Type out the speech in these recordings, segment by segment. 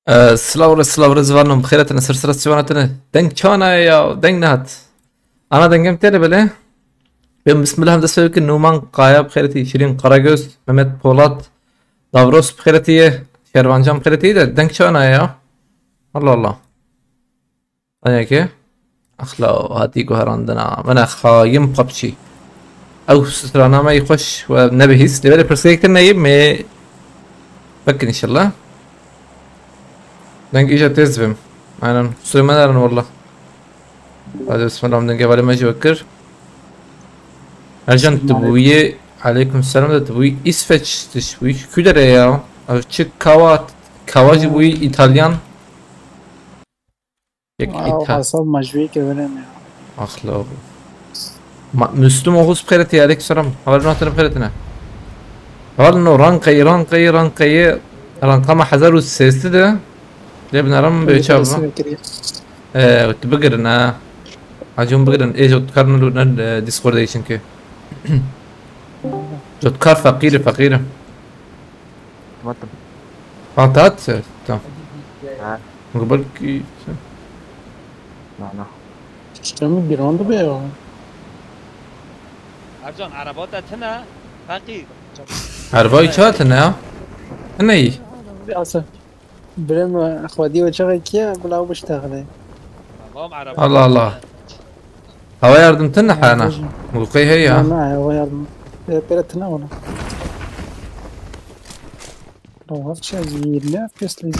سلاور زوانم بخيرتنا سرسرة سوانتنا دنگ چانا يا دنگ نهات انا دنگم تيري بله ben bismillah da söyleyeyim Numan Kaya bخيرتي Şirin Karagöz Mehmet Polat Davros bخيرتي Şervancan bخيرتي de denk çana ya Allah Allah أنا كي أخلا هاتي جوهر عندنا أنا خايم قبشي أو سترانا ما يخش ونبي هيس لبالي برسيك النايب ما فكر إن شاء الله دنك إيجا تزبم أنا سليمان أنا والله هذا بسم الله من قبل ما أجي بكر Ercan تبوي عليكم السلام ده تبوي İsveç تشوي كودر يا أو تشيك كوا تبوي إيطاليان حساب مجبوری که برم أخلاق Müslüm Oğuz bخيرتي عليك السلام حوالي نوتنا بخيرتنا حوالي إنه رانقي رانقما حزارو السيستي ده ليه بنرم بيشابه وتبقرنا عجون بقرن إيه جوت كارنو لنا ديسكورد إيشن كي جوت كار فقيرة فانتات تمام قبل كي نه شتمی بیرانده بیا ارجان عربات تنه فقیر عربای چات نه نه اصلا برم اخوادی و چقدر کیه بلاو بشتغله الله الله هوا yardım تنه حانا ملقي هي ما هو يارم بيرتنا ولا لو هفت شيء لا بيس لي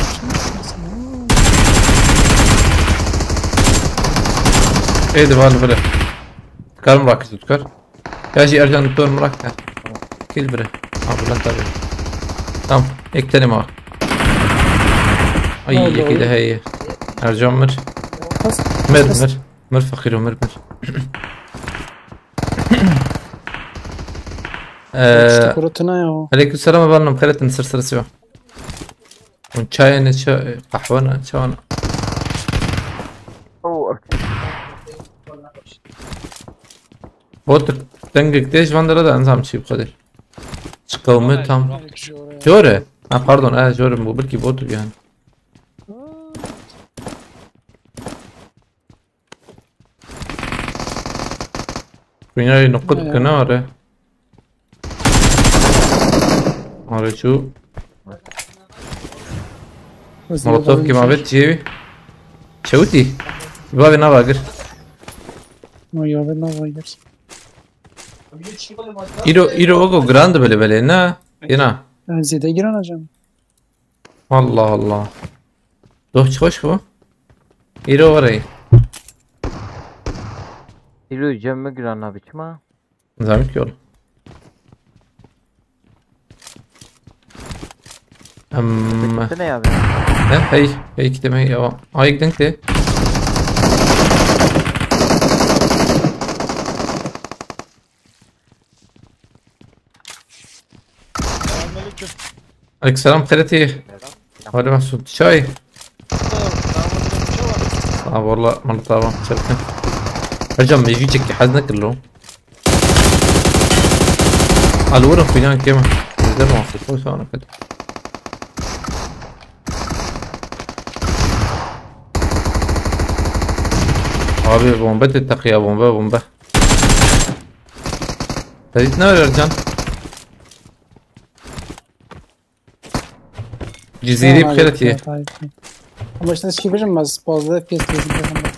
ايه ده بقى بره كار مراكز تذكر يا جي ارجع دكتور مراكز كيل بره ابو انت تمام هيك تاني ما اي كده هي ارجع مر فقير ومر عليكم السلام بالنا بخير نسرسر سوا ونشاي نشا قهوة شانا بوت تنگك تيش واندرا da انزام شي بخدر çıkavımı tam Jore ha pardon Jore bu belki bot yani Kunyayı نقط كناره آره شو مولوتوف كيما بيت جيبي شوتي بابي نواقر ما يابد نواقر إيرو أوكو جراند بلي نا هنا زيادة جران أجام الله الله دوح خوش بو إيرو وري İro cemme giren abi çima. زعمت يلا Ne ya abi? هي كده ما هي هاي دنك ده عليك السلام خيرتي هذا محسود شاي صعب والله مرة طابة شركة رجم يجي تشكي حزنك كله على الورق فينا كمان ده ما وصلتوش انا كده Abi bomba tettak ya bomba. Tadit ne var Ercan? Ciziri bخيرتي ama işte eski birim az fazla FPS dedim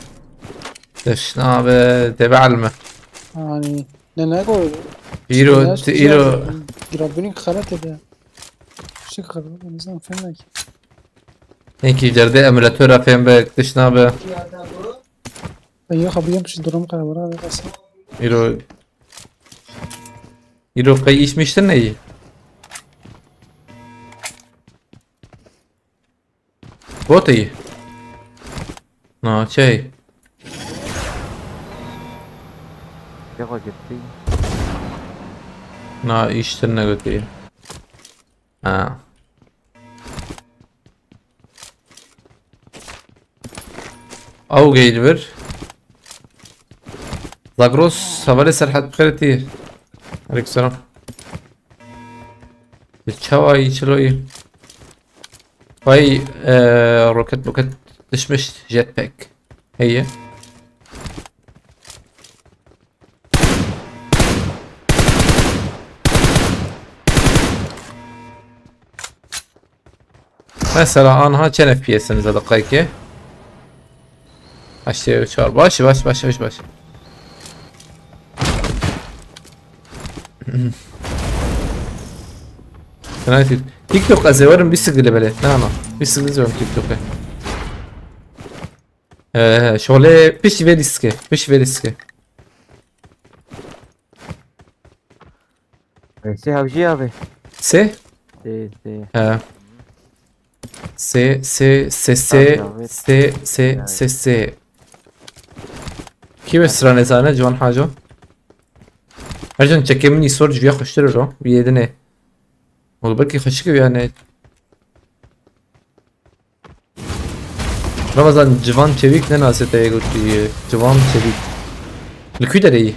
ليش نابه تبع المه yani ne قول ايرو ربنا خلت ده شو خلت نظام فهمك هيك جردي اميلاتور فين بك ليش نابه ايوه خبيهم مش durum karar versin ايرو قي ايش مشتنا ايه بوتي شاي Yaka gitti. işlerine götürüyor. Ha. Au geliyor. Zagros havale serhat bخيرتي. عليك السلام. الشواي شلوي. وهي روكت تشمش جيت باك هي مثلا انها كان اف بي اس نزل دقيقة 84 باش تيك توك ازورم بيسجل بله نعم بيسجل زورم تيك توك شغله پیش وریسکه Esse Ravi abi. سه Esse. سه کی بسرا نزانه جوان حاجه هرجان چکه منی سورج بیا خوشتر رو بیدنه والله بركي خشك يعني رمضان جوان çevik ne nasete قلت جوان çevik الكويدر ايه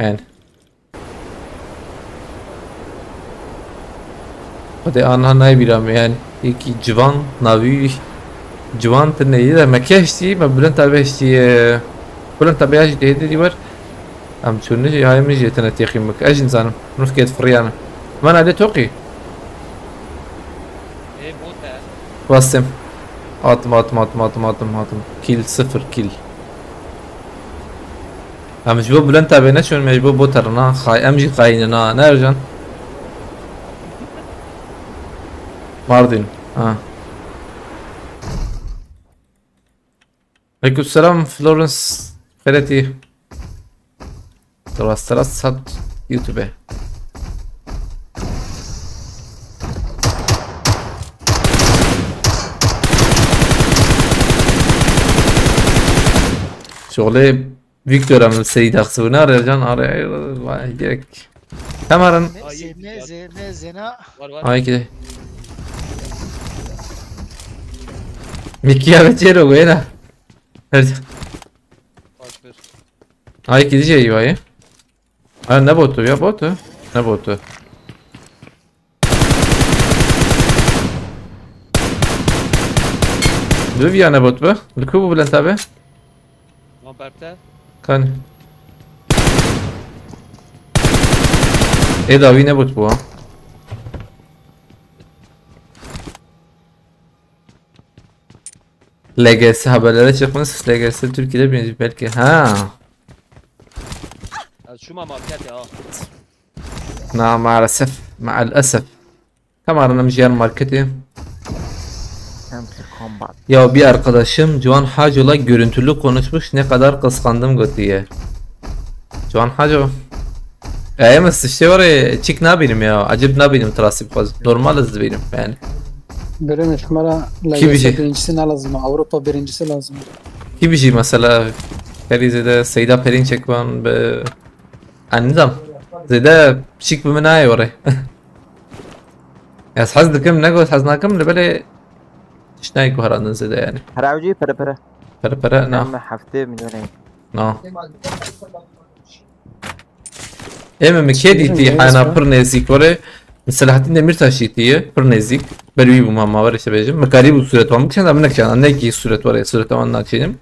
يعني hadi anha biram yani iki civan navi civan tneyi de mekeshti ma bulan tabeşti bulan tabeş dedi var am şunu hay mi jetna tiqimek ajin zanım nufket فريانه ما انا عليه توقي ايه موتة واسم atım kill 0 kill am جبو bulan tabena şun mecbur bu tarına khay amji khaynına nerjan Mardin ha Aleyküm selam Florence خيرتي ترى صد يوتيوب شغله فيكتور عمل سيد اخسونا رجعنا على direkt tamamen var ay kide Mickey avecero buena Baş ver. ay gideceği vay ha ne botu ya botu ne botu Dövüyor ne bot bu? Lükubu Bülent abi ما برته kan Davi ne bot bu ha? LGS haberlere çıkmış. LGS Türkiye'de birinci belki. Ha. از شو ما ماركت اه نعم مع الأسف مع الأسف كم أنا مجيان marketi. Hamster Combat. Ya bir arkadaşım Cuan Hacı'la görüntülü konuşmuş ne kadar kıskandım diye. Cuan Hacı. Mas işte var ya çık ne benim ya acip ne benim trasip faz normaliz benim yani. Benim ihtimala Kim bir şey? LGS birincisi ne lazım? Avrupa birincisi lazım. Ki bir şey mesela Ferize'de Seyda Pelin çekman be anladım. Zeyda şık bir menay oraya. Ya حظكم نقول حظناكم لبلا شناي كهران زيدا يعني Haravci para. para na Ama hafta milyon. na Ema مكيدي تي حنا برنيزيك ورا مسلحتين دميرتاش تي برنيزيك بلوي بما ما ورا شبيجم مكاري بصورة وام كان عملنا كان عندنا كي صورة ورا صورة وانا كينم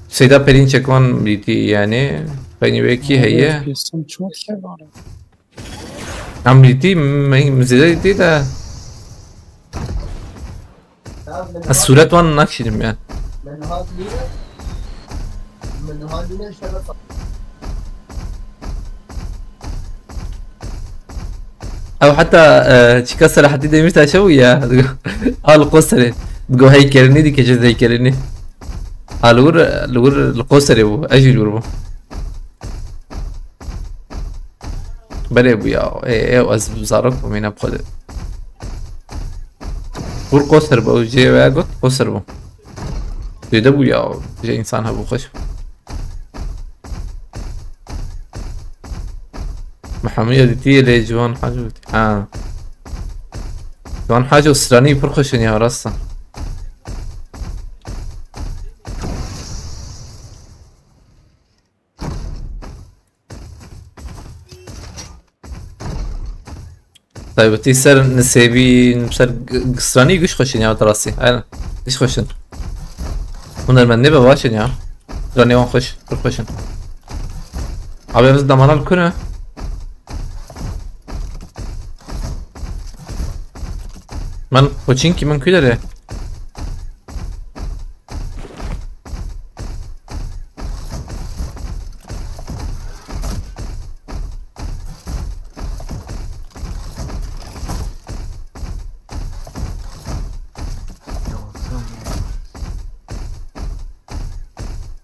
Seyda Pelin çekman biti yani beni belki هي PS'im çok şey var. عملتي مزيدة ده الصورات وانا نكشدم يعني او حتى تكسر حتى دي مش شوية القصر تقول هاي كرني دي كجد هاي كرني الور القصر ابو اجي الوربو بله بویا از بزارک و مینا بخواد بور قصر با جه و گفت قصر با دیده بویا جه انسان ها بخوش محامیه دیتی لی جوان حاجو جوان حاجو سرانی پر خوشنی ها راستن طيب تيسر نسيبين بسر قصراني قش خشين يا دراسي انا قش خشين هنا المنبه باشن يا راني وان خش خشين ابي بس دمانا الكونه من خشين كي من كده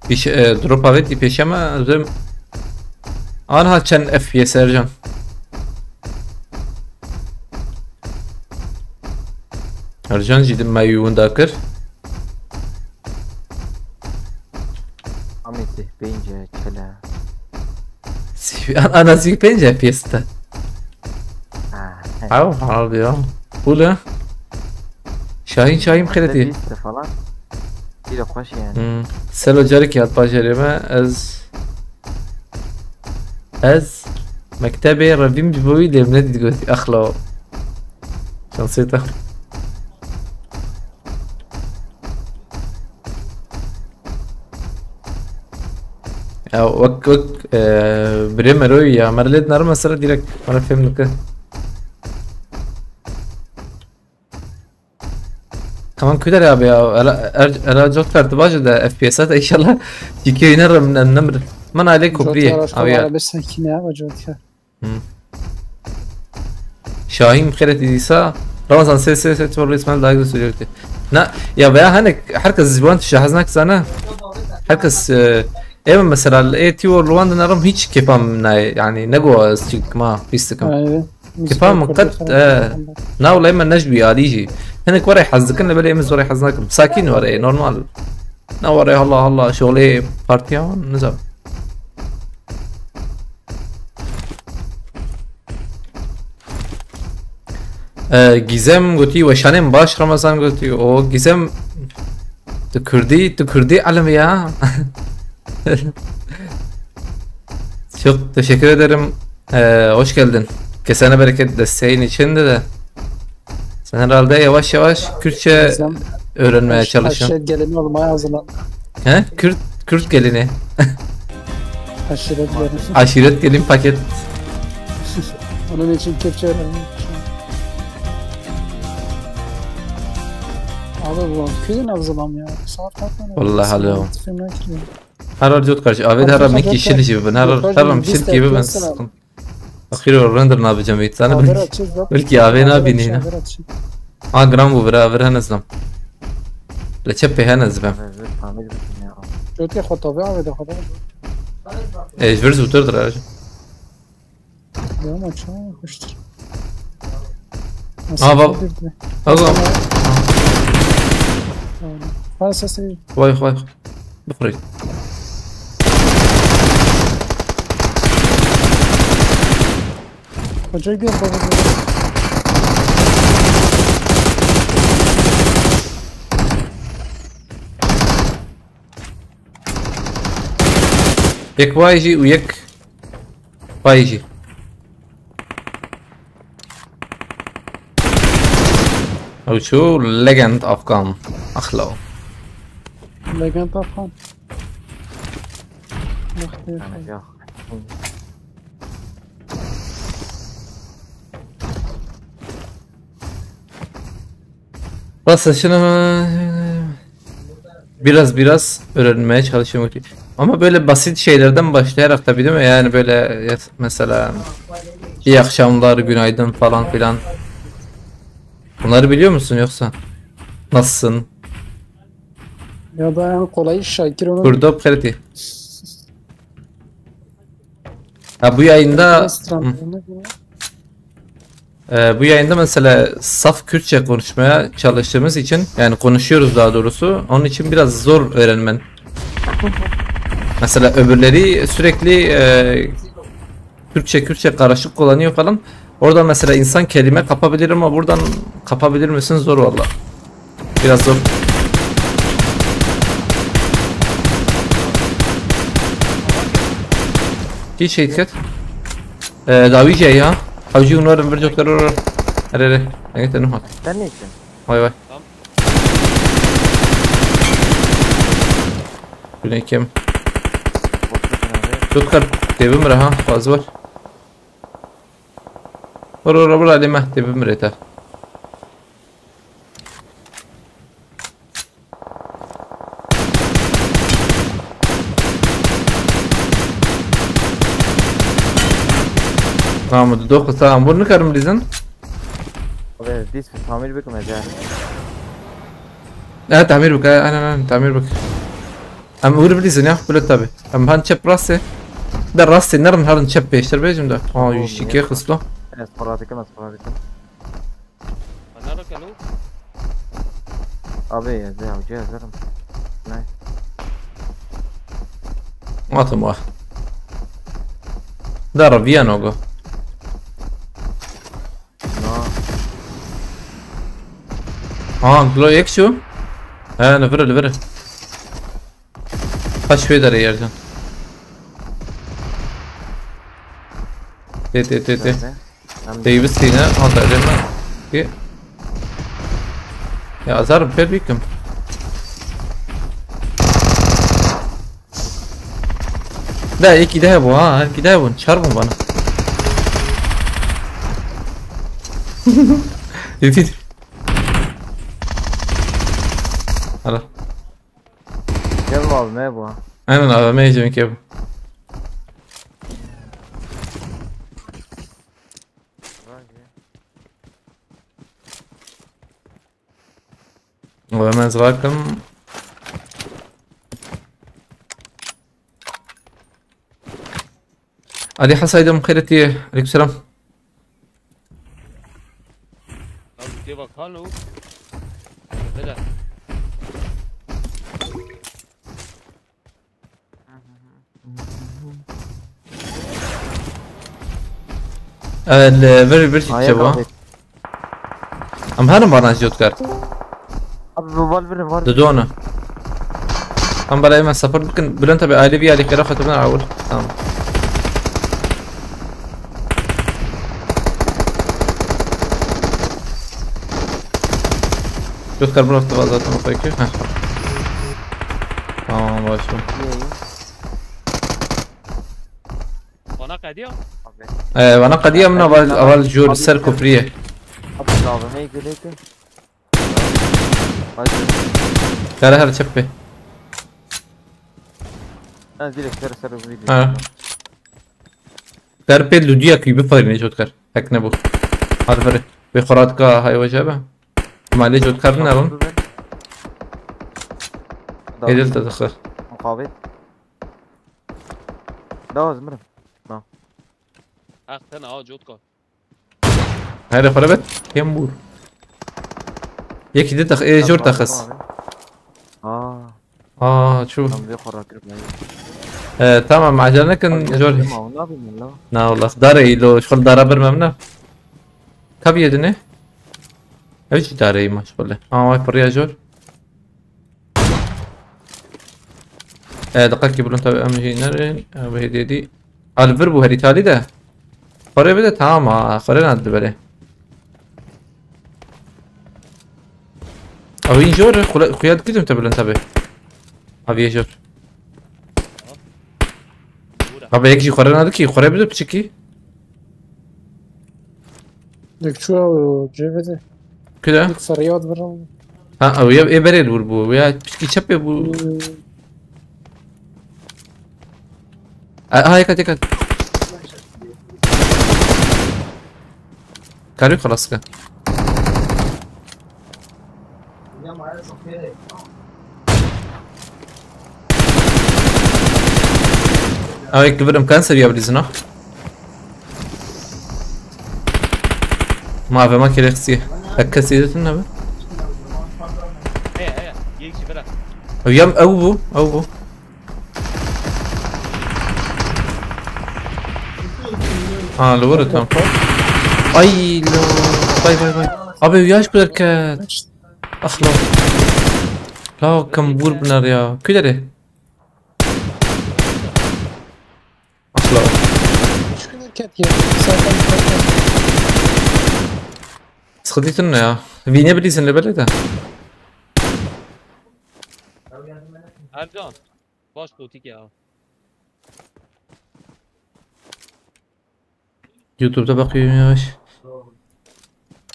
پیش دروپ آویدی پیشم زم آنها چند اف یه سرجان ارجان جیدم مایون داکر Amisi bence çele. انا زي بينجا بيستا Ha. او عربي اه قول شاهين خيرتي Liste falan. Bir de hoş yani. سلو جارك يا باجرمه از مكتبي ربيم جبوي لي بنادي تقول اخلو شخصيته وك بريمرو يا مرلد نار مسألة ديرك أنا فهمت كمان كده يا أبي أنا جوت كارت باجة ده اف بي اسات إن شاء الله يجي ينر من النمر من عليك كوبريه أبي بس هيكيني يا جوتكار شاهين بخيرة ديسا رمضان سي تور اسمه دايق سوليرتي نا يا بيا هنك حركة زبون تشهزناك سنة حركة ايما مثلا الاي تي والروان نرم هيك كيفام يعني نقوى استيك ما فيستكم كيفام قد ناو لما نجبي عليجي هنك ورا يحزكنا بلا امز ورا يحزناكم ساكين ورا نورمال ناو ورا الله شغلي بارتيون نزل گیزم گوتی و شانم باش رمضان گوتی او گیزم تو کردی علم ya. Çok teşekkür ederim. Hoş geldin. Kesene bereket desteğin için de. Sen herhalde yavaş yavaş Kürtçe öğrenmeye çalışıyorsun. Aşiret gelini olmaya hazırlan. He? Kürt gelini. Aşiret gelini. Aşiret gelin paket. Onun için Kürtçe öğrenmek. Abi bu köyün avzılam ya. Saat kalkma. Vallahi halim. Harar jot karşı. Abi harar mek işin işi ben harar müşit gibi ben sıkıntı. Akiro render ne yapacağım bir tane belki abi ne yapayım yine. Aa gram bu beraber hanızlam. La çepe hanız ben. Jot ya خطابه abi de خدا. Ejbir zuturdur aracı. Ya maça hoştur. Aa bab. Oğlum. Passa assim. Vay. بخرج Hoca gidiyor baba. يك وايجي ويك وايجي او شو ليجند افغان اخلو Legend Afgan. Yok. Bas şunu biraz öğrenmeye çalışıyorum. Ama böyle basit şeylerden başlayarak tabii değil mi? Yani böyle mesela iyi akşamlar, günaydın falan filan. Bunları biliyor musun yoksa? Nasılsın? Ya da en kolay Şakir onu. Burada kredi. Ha bu yayında bu yayında mesela saf Kürtçe konuşmaya çalıştığımız için yani konuşuyoruz daha doğrusu. Onun için biraz zor öğrenmen. Mesela öbürleri sürekli Kürtçe karışık kullanıyor falan. Orada mesela insan kelime kapabilir ama buradan kapabilir misin zor valla. Biraz zor. هیچ شيء كت داوي جاي ها حوجي ونور برجوك هري لقيت انه هات استنيك. واي واي Tamam. بني كم وصلت انا غير. تذكر تبي مرة ها فازور ورا برا لي ما تبي مريته نعم دوخ سلام بور نكرم ليزن طيب ديس في تعمير بكم يا جاهل. لا تعمير بك انا تعمير بك ام ور بليزن يا بلو تابي ام هان تشب راسي ده راسي نرن هارن تشب بيشتر بيجم ده يشيك يخسلو اسبراتكم اسبراتكم. انا ركلو. ابي يا زي وجه زلمه. نايس. ما طموح ده رافيانو جو جلو يكشو انا فرل خش في دري يرجع تي بس هنا هذا لنا يا ازار بير بيكم لا يكي دهبو يكي دهبو شربهم بنا يفيد هلا يلا ما يبغى. انا ما يجي من كيف وما زراكم علي حسايدم خيرتي عليكم السلام Abi bir bakalım. Böyle. الفيري فيرتي تشبه ام هرم برنامج جوت كارت ابي فولفر فولفر. دودونا ام بلاي ما سفر ممكن بلنتا بآلي في عليك رفعت من اول تمام جوت كارت بنفط بازات ما فاكر ها تمام باشو Bana kaydı. وانا قديم من اول جور سر كفريه ابي لعبه هيك هيك. كاره هر تشبه انا دي لك سر فيديو. اه كار بيد لوديا كي بفرق جوت كار هك نبو هذا فرق بخرات كا هاي وجبه ما لي جوت كار نرم هيدل تدخل مقابل داوز مرة. Akten جود کن. هذا خربت يمبور يكي دي ايه جور تخص شوف عم بيخرج كده. تمام عجلنا كان جور لا والله داري لو شغل دارا برممنا كابي دني ايش داري ما شاء الله واي بريا جور دقيقة يقولون تبع امجي نرين بهدي دي الفيربو هدي تالي ده خوري بده تمام خوري ند بله اوين جور خياد كده متبل انتبه ابي جور ابي يجي خوري ند كي خوري بده بشكي لك شو جيبته كده لك فرياد برا او يا بريد بو ويا بشكي شبه بو هاي كده كاري خلاص كده هيك كبر مكانسر يا بليزنا ما في ما كده خسي هكسيدت النبي هي يجي بلا. ويام او لورا تمام اي لو باي ابي وياش كلركات اخلاق لا كم بور بنار يا كده اخلاق شو كذا كات يا ساكن sıkıntı ne ya? Vine bilirsin de böyle de. Ercan. Baş gotik ya. YouTube'da bakıyorum yavaş.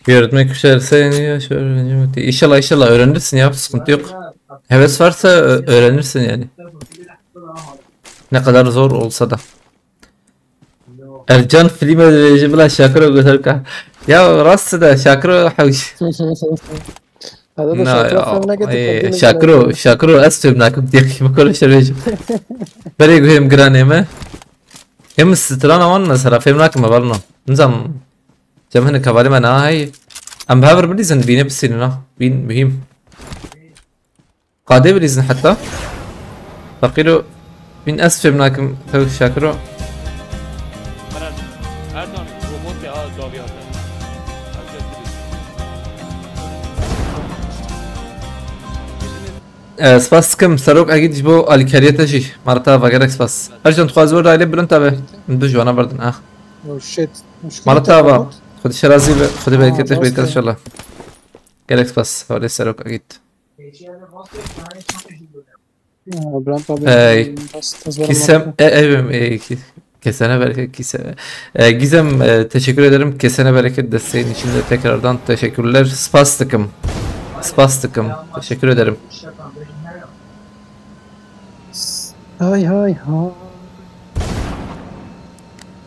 Öğretmek üzersen yavaş öğreneceğim. İnşallah öğrenirsin ya, sıkıntı yok. Heves varsa öğrenirsin yani. Ne kadar zor olsa da. Ercan film ödüleci bile Şakir'e götürürken. Ya rastı da Şakir'e havuç. هذا ده شاكر فهمنا كده شاكرو اسفل معكم ديك ما كل شيء ريج بري قهم جراني ما هم سترانا وانا سرا فهمناك ما بالنا نظام جم هنا كباري ما هاي ام بهاور بليزن بينا بسينا بين مهم قادي بليزن حتى فقيلو بين اسفل معكم تو شاكرو Ercan robot ya daviyata. سباسكم سروق اكيد جبو الكاريتا شي مرتا فاكرك سباس ارجع تخواز ورا عليه بلون تابع ندوج وانا بردن اخ او شيت مرتا با خد الشرازي خد بالك بيت ان شاء الله جالك سباس هو سروق اكيد Kisem kesene bereket Kisem. Gizem teşekkür ederim. Kesene bereket desteğin için de tekrardan teşekkürler. Spastıkım. Teşekkür ederim. هاي هاي هاي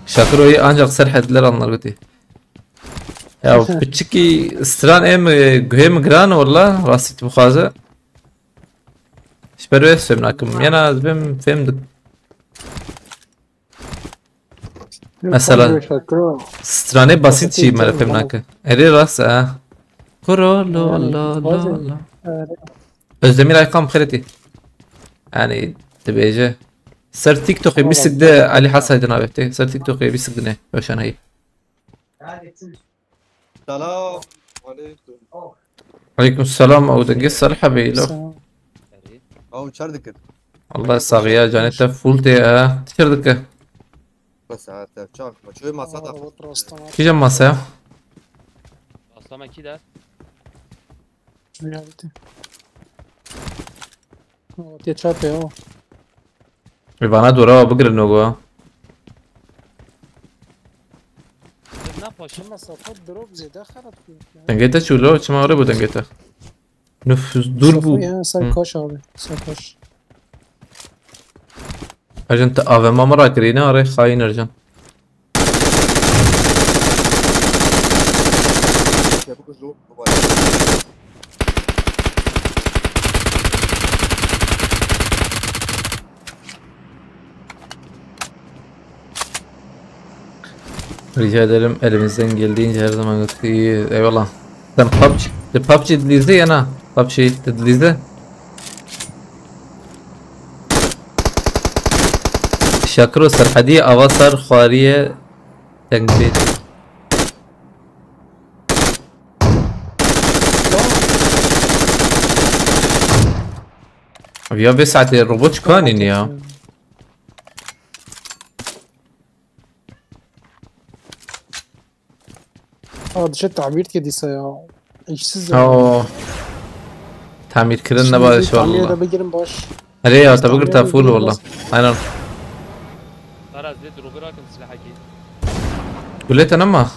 Şakiro'yu ancak serhediler anlar götü. Ya küçüki stran gühem gran valla rasit bu kaza. Espero eso منكم yana ben fehmdik. Mesela strane basit şey mara fehmnak. Eri rasa. Kuro lo la. Özdemir Aykan bخيرتي. Yani تبيجه سر تيك توك بيسك ده علي حسن هيدنا بيتي سر تيك توك بيسك ده عشان هي السلام عليكم. عليكم السلام او دنجس صالحة لو او تشاردك الله صاغية جانت فولتي تشردك بس عاد تشارك ما شوي ما صدق كي جمع ساعة Aslama ki der. تيتشابي اهو بيبقى دورا بقر النوغو Ne paşam? مسافات دروب زي دخلت فيه دنجيتا شو لو شما غريبو دنجيتا نفس دور بو سركاش abi سركاش ارجن تا AVM مرة كرينا اري خاين ارجن Rica ederim elimizden geldiğince her zaman iyi. Eyvallah. Sen PUBG dilizde ya na. PUBG dilizde. Şakro Serhadi Avasar Khariye Tengbet. Ya bir saat robot çıkan ya. دشت تعبير كده سيا ايش سيز تعمير كرنا بقى ان شاء تعمير ده الله بيجرم باش عليه يا تبقر تفول والله انا Araz dedi Robert Hakan silah ki. قلت انا ما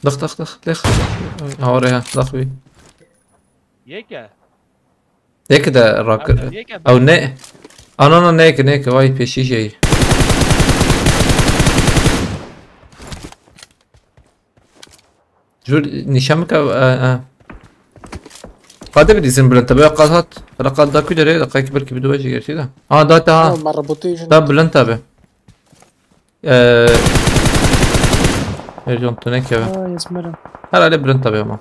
ضخ ليخ هوريها ضخ بي Yeke. هيك ده الراكر او نيك انا نيك واي بيشي شيء جور نشامك قادر بديزن بلان تبع قاطات لقد دا كده دقائق بركي بدو وجه غير كده دا تا ما ربطيش دا بلان تابع ارجون تونيك يا يسمرم هلا عليه بلان تابع ما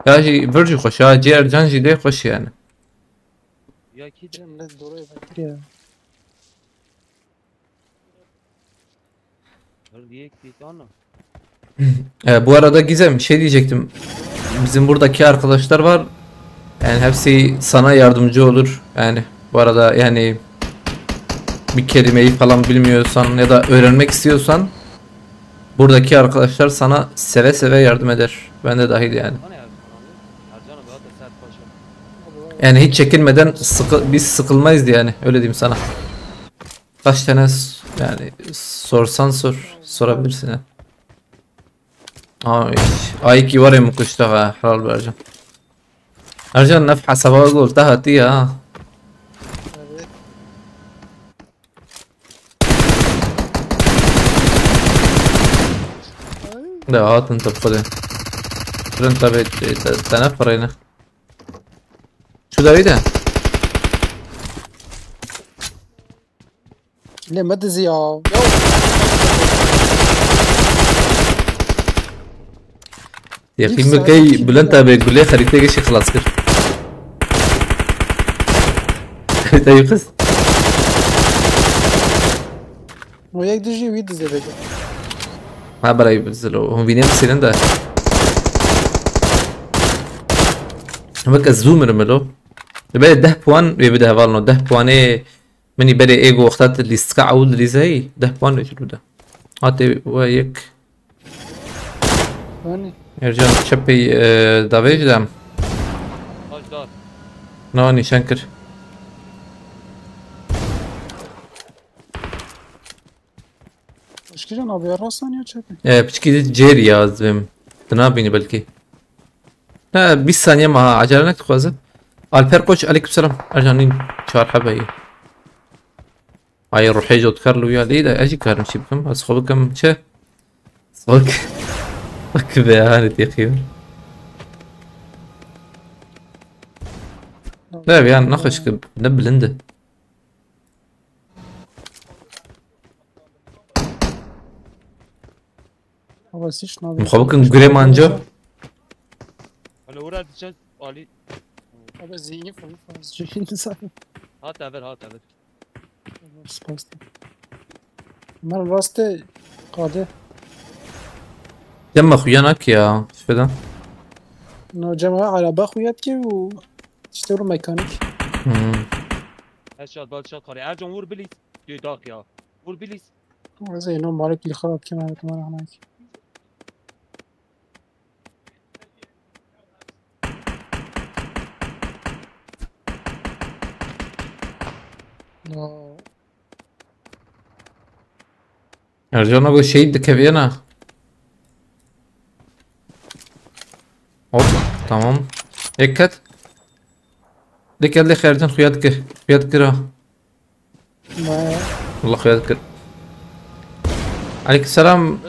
يا جي فيرجي خوش يا جي ارجان جي دي خوش يعني Ya ki de. جرم لد دوري فكريا Yek değil ana. Bu arada Gizem şey diyecektim. Bizim buradaki arkadaşlar var. Yani hepsi sana yardımcı olur. Yani bu arada yani bir kelimeyi falan bilmiyorsan ya da öğrenmek istiyorsan buradaki arkadaşlar sana seve seve yardım eder. Ben de dahil yani. انا يا ارجان بهذا ساعه باشا Yani hiç çekinmeden biz sıkılmayız yani öyle diyeyim sana. Kaç tane yani sorsan sorabilirsin yani. Ay ki var ya mukuşta halal vereceğim. Ercan nef hasaba قلتها تي ها. لا هات انت بقدر. شو انت تنفر هنا. شو ده؟ ليه ما تزي يا يا اخي مكي بلنتا بيقول لي خريطة ايش خلاص كده. خريطة يقص. وياك دجي ويدزي بقى ما برا يبزلو هم بينام سيلندا. همك الزومر ملو. بقى ده بوان بيبدا فالنو ده بواني مني بدي ايجو وقتات اللي سكع اول اللي زي ده بوان يشلو ده. هاتي وياك. هاني يرجع تشبي دافيج دام. هاش دار ناني شنكر. ايش كده ابي راسان يا شكل بتشكي جيري يا زلمه. تنابيني بلكي. لا 20 ثانية مع عجلة تخوزه. البير كوتش عليكم السلام. ارجانين شهر حبايب. هاي روح يجو تكرلو يا ليدا اجي كارم شي بكم اصخبكم شا صوك صوك بيانت يا اخي. لا بيان نخش نبل عنده. بس ايش نابي مخبكم جري مانجو. انا ورا دشت علي ابى زيني فاز جايين نسافر هات ابر هات ابر سباست مر راسته قاده يما خويانك يا شفدا. انه جماعة على باخوياتك وتشتغلوا ميكانيك هشات باد شات قاري ارجان ور بليز يو داك يا ور بليز زي انهم مالك اللي خرب كمان هناك لا ارجعنا اقول شيء دكافينا. هوب تمام هيكت لك اللي خيرجان خوياتك راه ما والله خوياتك. عليك السلام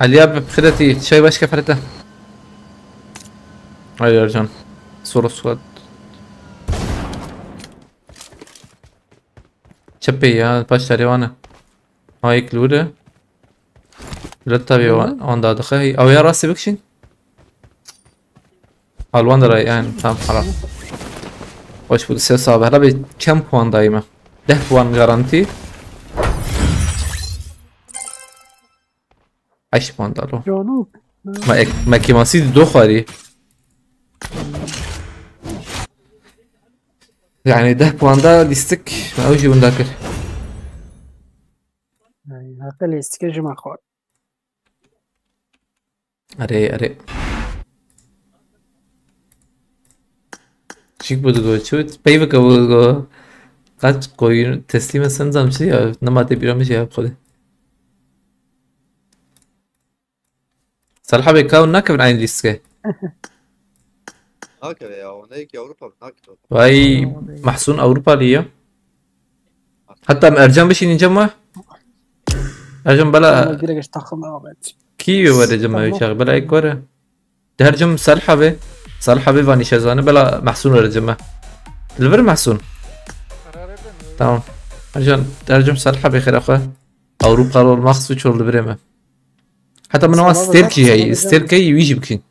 الياب بخدتي شاي باش كفرته. هاي يا رجال صورة سواد شبي يا باش تريوانا هاي كلودة لا تبي وان دا دخي او يا راسي بكشين الوان درا يعني تمام خلاص. وش بود سه صاحب هلا بي كم puan دايما 10 puan garanti 8 puan دالو جانوب ما كيماسي دو خاري يعني 10 puan دا ليستك ما اوجي ونداكر يعني هاقل يستكجي مع خوات اري شيك بدو شو بيبك او قد کوی تسلیم سنزم چی یا نماده بیرون میشه خودی صراحة بيكاون ناكب عين ليسكي هكذا يا هناك اوروبا هكذا وهي محسون اوروبا ليا حتى ارجان بشي نجمع ارجان بلا direkt takım evet. كي ورا جمع يشغل بلا ايك ورا ترجم صالحة بي فاني شازانه بلا محسون ورا جمع الفر محسون تمام ارجان ترجم صالحة بخير اخوه اوروبا رو المخص وشغل بريمه حتى من هو ستيركي هي ستيركي ويجي بكين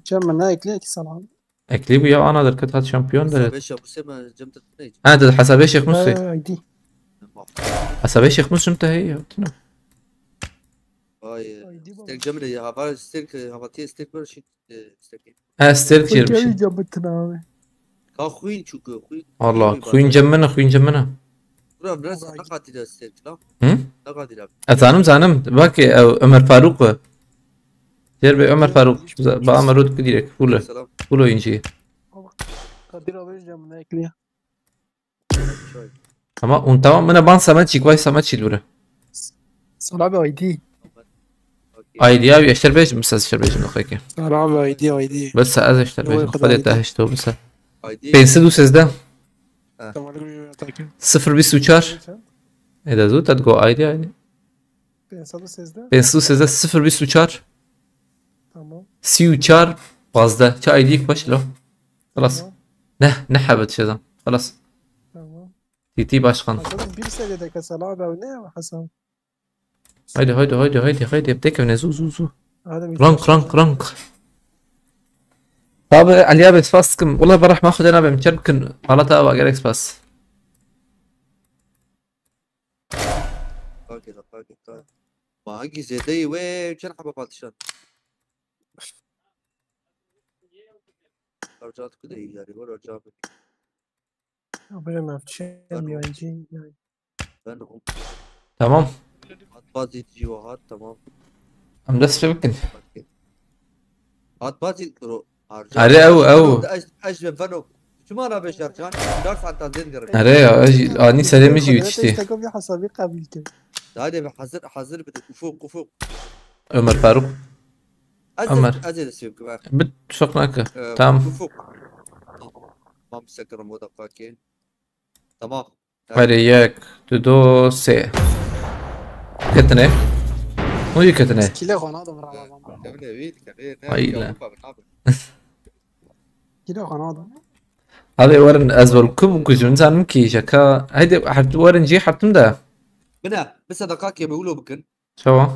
جمعنا اكليك سلام اكليب يا انا دركت هات شامبيون ده باشا بسمة جمت الثنين انا حسابي شيخ موسى دي حسابي شيخ موسى امتى هي هاي ستيك جمري هافار ستيك هافاتي ستيك برشيت ستيك ستيرك جيرمش جابتنا كا خوين شو خوين والله خوين جمنا برا برس نقاتل استيك لا هم؟ نقاتل ازانم زانم باكي او عمر فاروق جرب عمر فاروق بقى مرود كديرك فوله سلام فولو ينجي قدر أبيش جمنا إكليا شوي تمام انا بان سماتشي كويس سماتشي دوره صلابة أيدي ايديا يشتر بيج بس اشتر بيج من اخيك صلابة أيدي بس از اشتر هو بيج ياخد فديت ID. هشتو بس ايدي بينسدو سيزدا تمام تاكل 0 اذا زوت تدقو ايديا يعني بينسادو سيزده بينسدو سيزدا 0 تمام سيو چار 15 چه ايديك باش لو خلاص تمام نه نحبت شذا خلاص تمام تي باشقان حسن bir seviyede كصلابة ونعم حسن هيدي بديك من زو هذا رانك طب اليابس فاسكم والله بروح ماخذ انا بمكن غلطة او اقرا اكسباس كده ما هاجي زي دي وين كان حبه بالشان رجعت كده يعني ورا رجعت ربنا ما فتشين بيانجي بينهم تمام هات بازي تجي وهات تمام ام دس يمكن هات بازي رو اري او ايش بنفنو شو ما انا بشار كان دارس عن تنزيل قرب اري اجي اني سلام يجي يشتي تقول في حسابي قبل كده هذا حزر بدك وفوق عمر فاروق عمر. ازل السيف كمان بتشقناك تمام وفوق ما مسكر مو دقاقين تمام عليك تدو سي كتنه مو كتنه كيلو خناضة من رمضان كمل ويد كمل أيلا. كيلو خناضة هذا ورن ازولكم كجون زانم كيشكا هيدي حد ورن جي حتم ده بنا بس دقاق بيقولوا بكن شو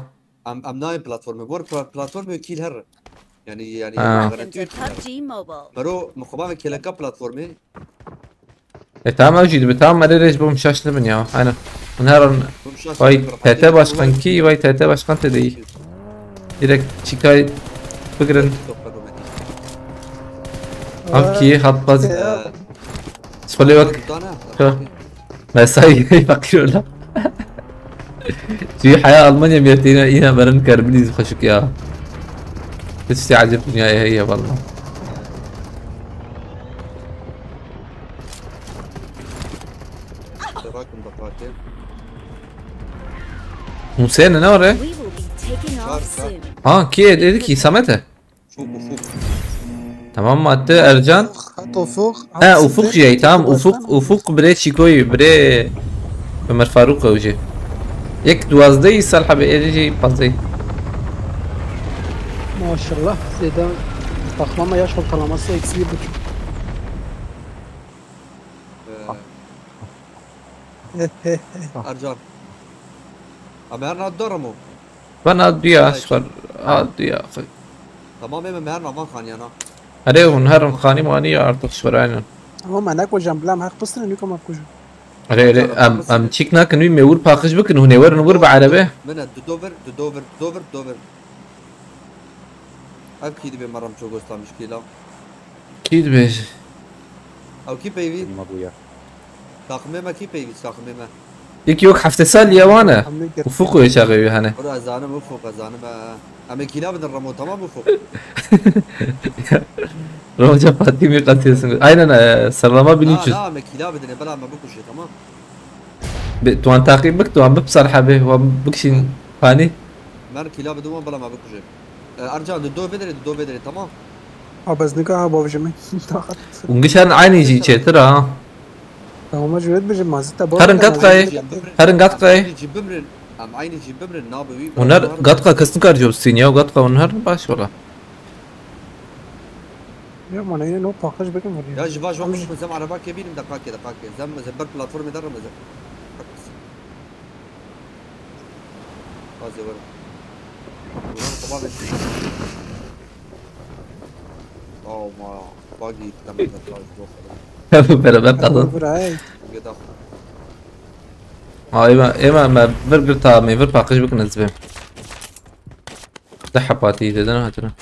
ام ناين بلاتفورم بور بلاتفورم كيل هر يعني Enter PUBG Mobile. برو مخبام كيلكا بلاتفورمين تمام اجي بتام ادريج بوم شاش لبن يا انا نهار واي تاتا باشقن كي واي تاتا باشقن تدي ديريكت شيكاي فكرن اوكي حط باز سولي وقت بس هاي فكر ولا في حياة ألمانيا ميتين إينا برن كربليز خشك يا بس تعجبني هي والله راكم دقاقين موسين أنا ورا We will be taking off soon. كي ديكي سمته فوق تمام مات أرجان حطوا فوق أفق جاي تمام أفق بري شيكوي بري عمر فاروق وجي يك دوازدي صالحة بيجي بازي ما شاء الله زيدان تخمام يشغل طالما اكسبي ارجان امرنا الدرمو فأنا أديا أشغل أديا أخي تمام امرنا ما خاني انا أريه نهار خاني ماني أرتق شورانا هم هناك وجنبلام هاك بصنا نيكم أبكوجو أريه أم تشيكنا كنوي ميور باقش بكن هنا ور نور بعربه من دوفر اكيد بمرم شو قصة مشكلة أكيد بيجي او كي بيبي تاخميمه كي بيبي تاخميمه يك يوك حفت سال يا وانا وفوقه يا شبابي هنا ورا ازانم وفوق ازانم اما كيلا بدن رمو تمام وفوق روجا فاطمي قتل سنگ اين انا سلامه بنيتش لا اما كيلا بدن بلا ما بكو شيء تمام توان تعقيب بك توان ببصر حبه وبكشين فاني مر كيلا بدون بلا ما بكو شيء ارجع دو فيدري تمام بس نيكا بابا جمي ونقشان عيني يجي ترى ها هو مجرد بجي ما زلت هرن قطقه هرن قطقه جيب بمرن ام عيني جيب بمرن نابوي ونهر قطقه كسنكر جوبستينيا وقطقه ونهر باش والله يا ما انا نو باقش بكم يا جواج وقت من زم عرباك يبين دقاق زم زبر بلاتفورم درم زم هذا ورا طبعا او ما باقي تمام بلا بطل كده ايما ما برجر تا ما يفر باقش بك نزبه ده حباتي ده هاتنا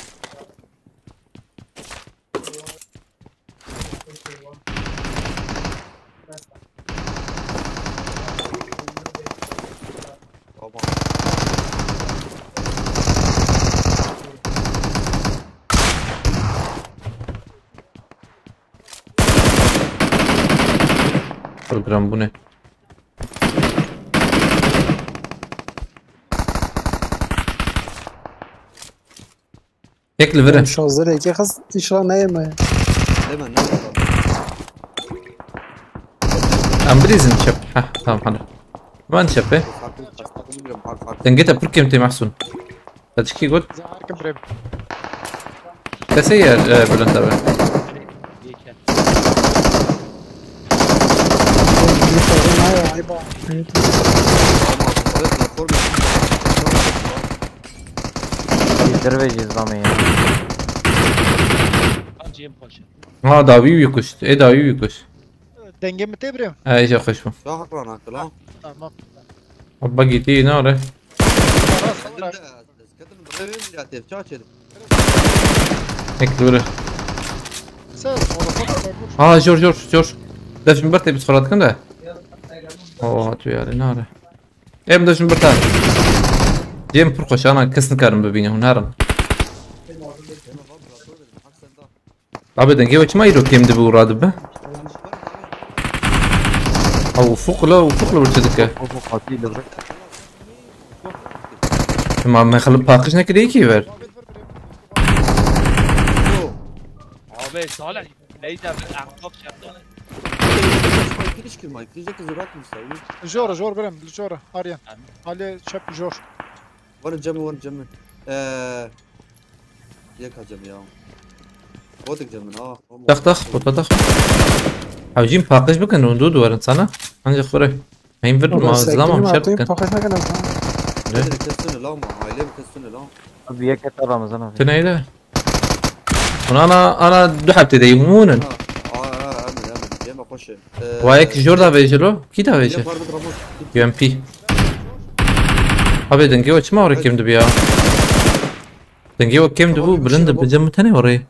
program bu ne? Ekli verin. شازده که خواست ایشان نیمه Hemen ne yapalım? امبريزن شب ها تمام حلو وين شبه Farklı bilmiyorum. Farklı. دنجيتا بركي متي محسون تشكي قلت زعرك بريم كسير بلنتا به Yeken. عيبا Evet, platform. Bizleri zaman ya. Acıyım paşa. ها داوي يكش ايه داوي يكش دنگه متى بريم ايش خشمه Şu an haklı lan lan. تمام باقي تي نوره خلاص Kendim de kadın böyle ya tepki açalım. اكل وره ساس والله فكر اه جورج داش مبرتي بسفرات كندا اوه تو يا ناره ايه بداش مبرتا جيم برقش انا كسن كارم ببينه هنارن abi denge وش ما يروح كيم دبو راد به او فوق له برتدك Bu katil de bırak. ما يخلي باقش نك ديكي ver Abi Salih. Leyda bir ahbap şartı. Giriş kim Mike? Diyecek ki zurat mı sayıyor? جورا بريم جورا اريان علي شاب جور Var cem'i. Yak hacım ya. Odak cem'in ha. دخ وتدخ عاوزين باقش بكن وندود ورن sana ancak خوري ما ينفر ما زلمه مش بكن پاکش نکنم Aile kestine lan mı? Aile kestine lan. Abi yeket Ramazan abi. تنايله انا دحب تديمونا Amin. Yeme koş. وايك جوردا بيجلو كيدا بيجي Var bir Ramos. يو ام بي ابي دنجي وش ما وري كيم دبيا دنجي وكيم دبو بلند بجم تاني وري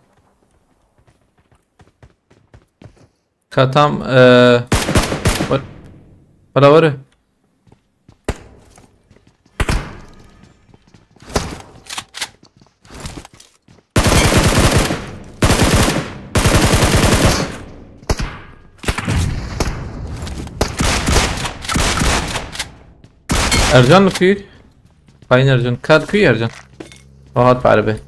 كاتام ولا وري ارجان كوي باين ارجان كاد كوي ارجان وهات بعربه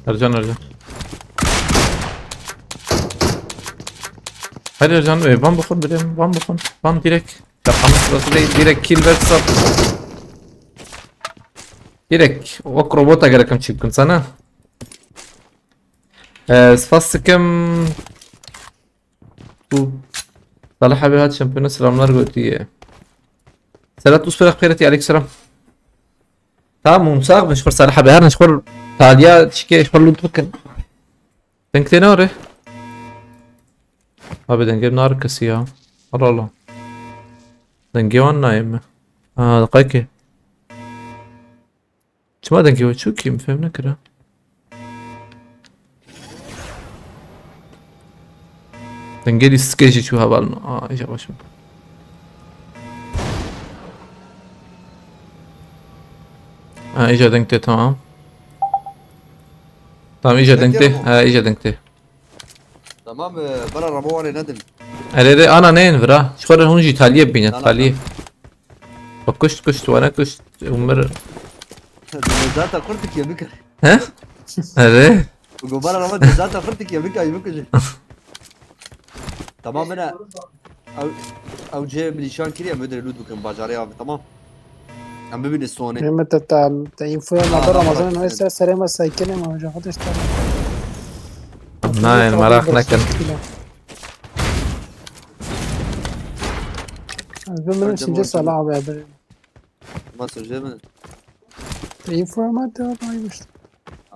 ارجان هاي ارجان ايه بام بخون بدم بام ديريك تقام سراسي ديريك كيل بس ديريك وك روبوتا غير كم شيء كنت انا سفاسكم صالح حبيبي هات شامبيون سلامlar قلتي سلات أسبوع خيرتي عليك سلام تمام ممساق بنشكر صالح حبيبي نشكر تاليا تشكي شكر لو تفكن تنكتي نوري أبدا نجيب نار كسيا الله دنجي وانا يما دقيقة شو ما دنجي شو كيم فهمنا كده دنجي سكيجي شو هبالنا ايش ابغى اجا دنجتي تمام اجا دنجتي Tamam bana Ramo var nedir? اريد انا نين فرا شخور هونجي تاليه بينا تاليه كشت وانا كشت عمر Zaten kurtuk ya bükür. ها اري Bu bana Ramo zaten kurtuk ya bükür. Tamam bana او جاي من شان كريا مدري لود بكم باجاري abi tamam. Ama bebin sonu. متى info ما برا رمضان انه هسه سلامة سايكلة ما وجه خدش ناين مراخ نكن بمن سنجي صلاة بعد ما سجل من info ما تبغى مش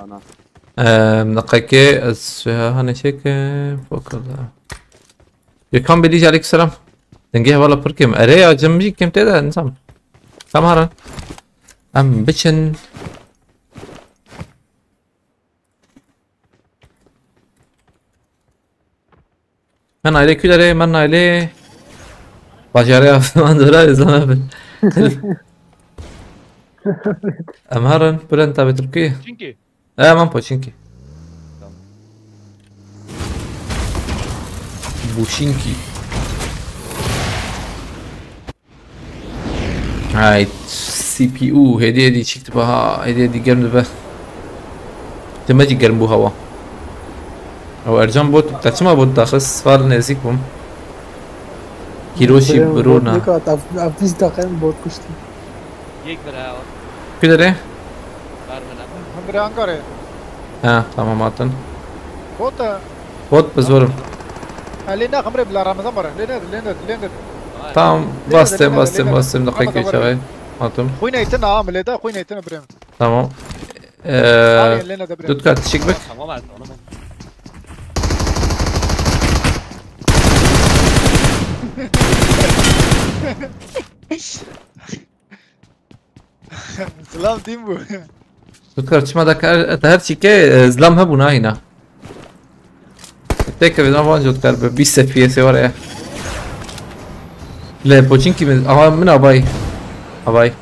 انا نقيكي هاني شيك فوق يكون بيجي عليك السلام دنجيه والله بركم اري جنبي كم تدا نظام كم هرا ام بيشن من عليه كده ليه من عليه باجاري ما دورا زمان ام هرن بلنتا بتركيا Çünkü اه من بوشينكي بوشينكي. هاي سي بي يو هدي شكتبها هدي قرن به تماجي قرن بو هوا او ارجان بوت تاچما بوت داخل سوال نزدیک بوم هیروشی برونا اب 20 دقیقه بود کشتی. یک برای کی داره؟ برمنم هم بره انگاره. ها تمام آتن بوت بزورم. لینا خمره بلا رمضان بره. لینا tamam bastım dakika şöyle atım. خوينا يتنا عامل ده خوينا يتنا بريم. Tamam. لينا ده بريم. Tut kart çık bak. tamam abi onu سلام تيمبو. Tut kart çıkma da her şike zlam ha buna hina. Tek bir zaman tut kart 20 FPS var ya. Le Pochinki mi? Ama min abay. Abay.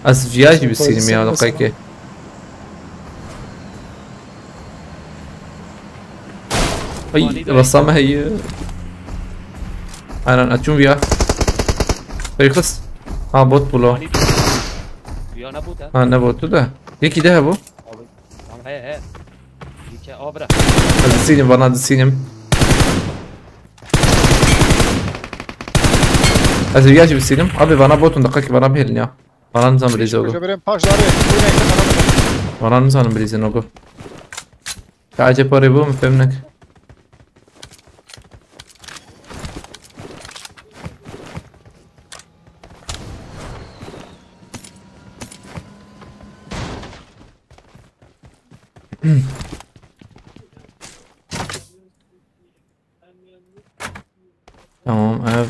Az viyaj gibi sinim ya dakika. Ay رسامة هي أنا أتشوف فيها يخص بوت بلو یا نبوده نبوت ده يكي ده بو tamam he یک آبره السينم برنامج السينم از viyaj gibi sinim abi bana botun dakika bana bir ya bana nizam bilizi ogu بريم باش داري خوينا يتنا. bana nizam bilizi ogu تعجب قريبو مفهمنك Tamam ev.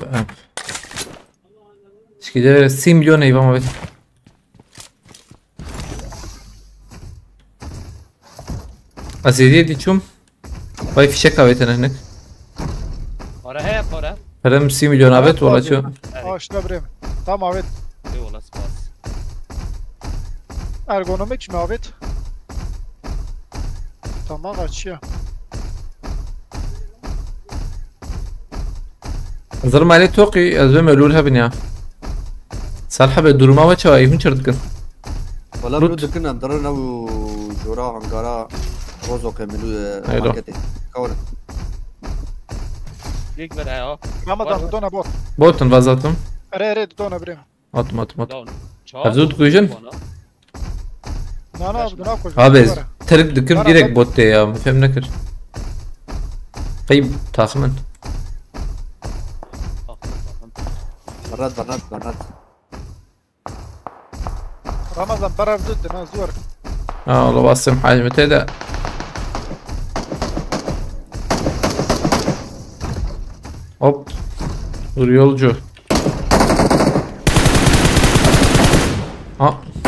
Şimdi 3 milyon eyvam evet. Azeriye diçum. Vay fişek evet هناك. آره he آره Param 3 milyon evet valla şu. شتا بريم. تمام عبيد. eyvallah spas ارگونوميك مي عبيد. تمام açıyor. Hazırım Ali Toki azım ölülha bina. Salha be duruma ve çay hun çırdıkın. والله بنود كنا ضررنا وجورا هنقارا روزو كملو أيوة. ماركتي كورة یک برای ها رمضان دونا بوت. Botun vazatım. اري دونا بريم. Atım. داون Avzut kuyucun. نانا بدنا ناكل. Abi terik düküm direkt bot de ya. Mefhem nekir. Kayıp tahmin. برات رمضان برا ضدنا زور. والله باسم حاجة متى Hop. Dur yolcu.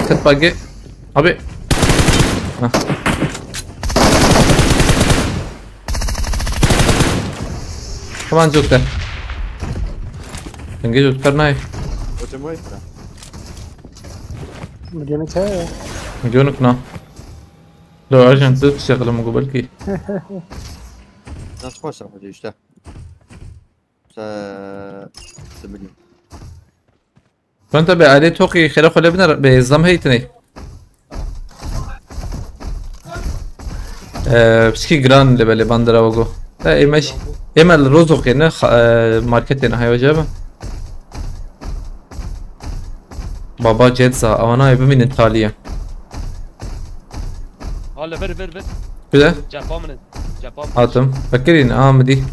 Kat pagi. Abi. Kaman jokta. Tenge jok karna hai. مليونك هاي مليونك نا. لو عشان تشتغل مقبل كي. ناس خوشة حاجة يشتغل 8 فانت بعليه توقي خلاف ولا بنا بنظام هيتني. بشكي جران اللي بالي باندرا وجو. لا اي ماشي. اما الرزق هنا ماركتنا هاي وجابه. بابا جيتسا او انا يبي من ايطاليا. حالا بر كده؟ جابا Atım. Bakırın مدي.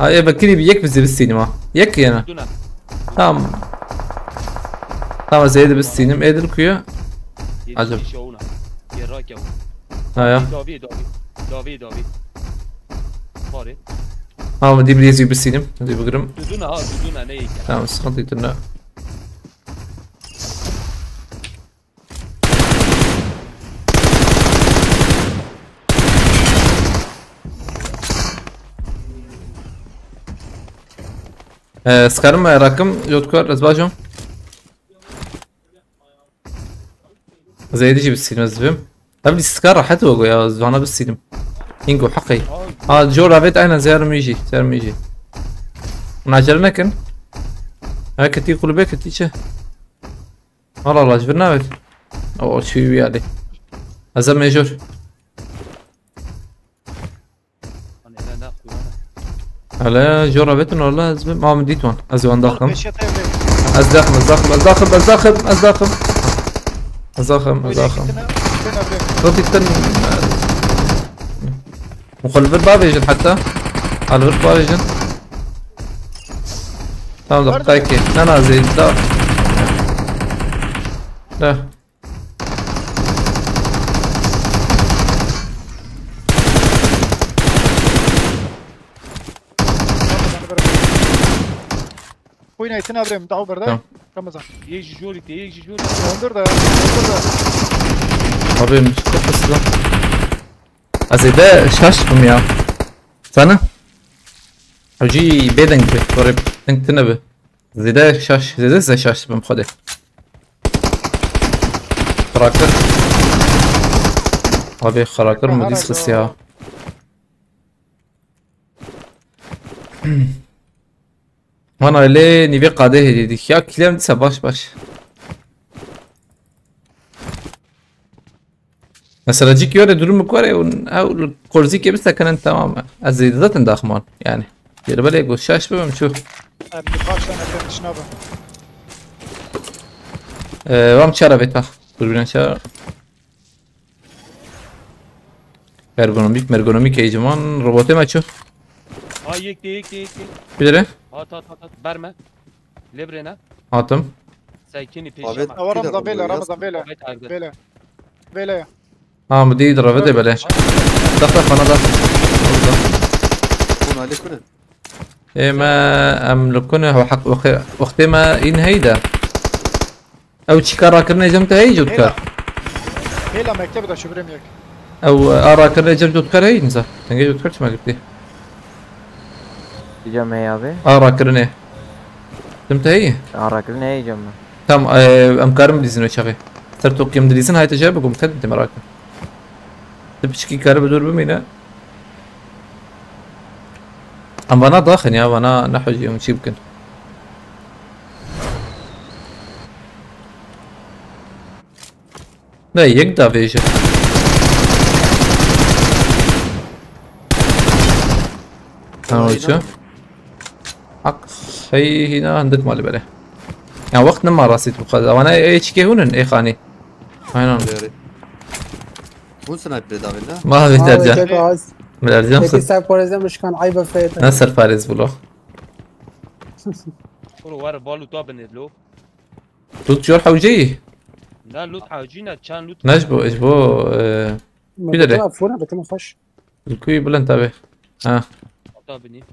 هاي بكري بيك بزي بالسينما. يك yana. دونا Tamam. Tamam زيد بالسينما ادل كويا. عجب. شونا يراك يا هايا. داوی باره Tamam دي بليزي بالسينما. دي بقرم. دونا نه یک Tamam sıkıntı yok. سكرم رقم يذكر ازباجهم زي دي بالسينما زفهم قبل السكر راحت وجو يا زوانا بالسينما ينجو حقي جو رافيت انا زير يجي زير يجي ناجرنا كن هاك تي كل بيك تيشه والله الله جبرنا بيت او شو يعني هذا ميجور انا لا على جو رافيتنا والله زبم ما مديت وان ازوان ضخم بيش يطيب ليه ازدخم ازدخم ازدخم ازدخم ازدخم ازدخم ازدخم كنا بريم صوتي تن مخلف الباب يجن حتى على الباب يجن تمام دقيقة انا زي لا لا وين هيتنا بريم دعوا بردا تمام. رمضان يجي جولتي يجي جولتي اندر ده اندر ده طبيعي مش بس ده ازي ده شاش بمياه سنة وجي بيدنج قريب انت تنبه زي ده شاش زي شاش بمخده خراكر ابي خراكر مديس خسيها وانا اللي نبي قاده دي يا كلام دي باش باش مثلا جيك يوري دروم كوري او كورزي كي بس كان تمام ازيد ذات داخمان يعني دير بالك وشاش بمشوف بخاش انا كنت شنابه وام شربتها قربنا شر ergonomik eğiman robotu mu açıyor? ها يكتي يكتي Bilir هات هات هات برمه لبرنا Atım. سايكيني Abi, بيش او رمضان بيلا Biraz- رمضان بيلا بيت عرضه بيلا بيلا Ha bu değil rafet böyle. Dakika bana da. كون عليك كون ما أملكونه هو حق وقت ما إن هيدا أو تشكارا كرنا جمت هي جود كار هيلا مكتب ده شو بريم يك أو أرا كرنا جمت جود كار هي نزا تنجي جود كار ما قلتي Diyeceğim ey abi. أرا كرنا جمت هي Araklı ne yiyeceğim ben? tam أم كارم ديزين وشغي صرتو كم ديزين هاي تجارب قوم كد مراك تبشكي كار بدور بمينا أم بنا ضاخن يا بنا نحوج يوم شي يمكن لا يقدر فيجن ها شو حق هي هنا عندك مال بله يعني وقت ما راسيت بخذ وانا اتش كي هون اي خاني هنا كون سنايبر دافين لا ما في ترجع كيف عايز من الارجام هيك ساعة بورزة مش كان عيبة فايتة نسر فارس بلو كرو ورا بالو طابن لو توت جور حوجي لا لوت حاجينا كان لوت نجبو اجبو كده ليه؟ مقفولة بتم خش الكوي بلا انتبه ها طابني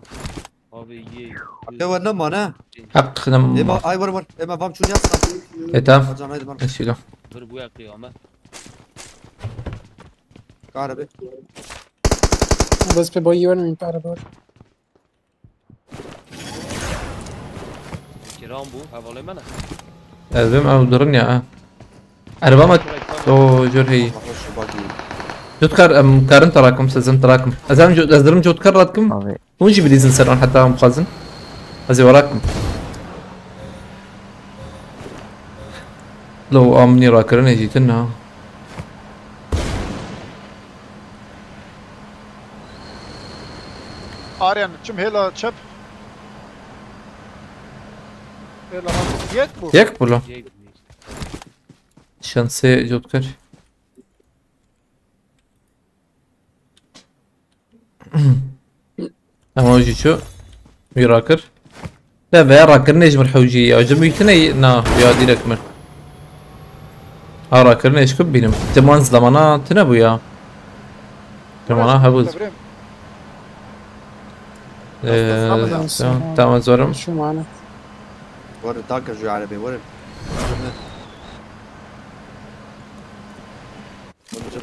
ابي يي هو نما انا حق نم ايما اي ور ايما فهم شو ياسا اتام اجان هيدا مره ايش له بربويا قيامه كهرباء بس في بوي وانا من بارابور كرام بو حوالي منا لازم او درنيا اربعة او جور هي خش باقي جود كار ام كارن تراكم سزم تراكم ازام جود ازدرم جود كراتكم Abi ونجي بديزن سران حتى مخزن ازي وراكم لو امني راكرن جيتنا Aryan çim hela çöp hela yek bu ياك بولو يي شانسي جود كار اما وجي شو يراكر لا بيا راكر نجم الحوجية عجبتني نا يا ديرك من راكر نيش كبينم تمان زلمانا تنبو يا زلمانا هبوز تمام زورم شو معنا ور تاكر جو عربي ور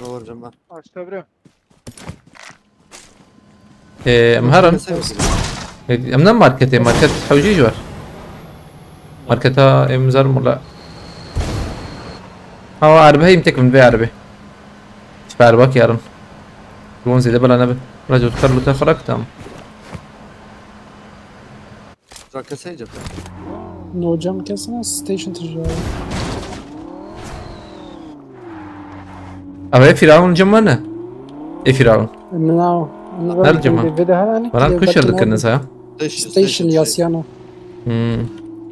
ور جنبه işte بريم مهرن امنا ماركت ماركت حوجي جوار ماركتها امزار ولا هو عربي هي يمتك من بيع عربي شوف عربك يا رم يكون زي ده بلا نبي رجل خرلو تخرجتم. جا کسی جبت. نوجم کسی نه ستیشن تجاری. أبغى فرعون جمانة. إيه فرعون؟ نه. نرجمه. بده هرانی. وأنا كشر لك الناس. ستیشن یاسیانو.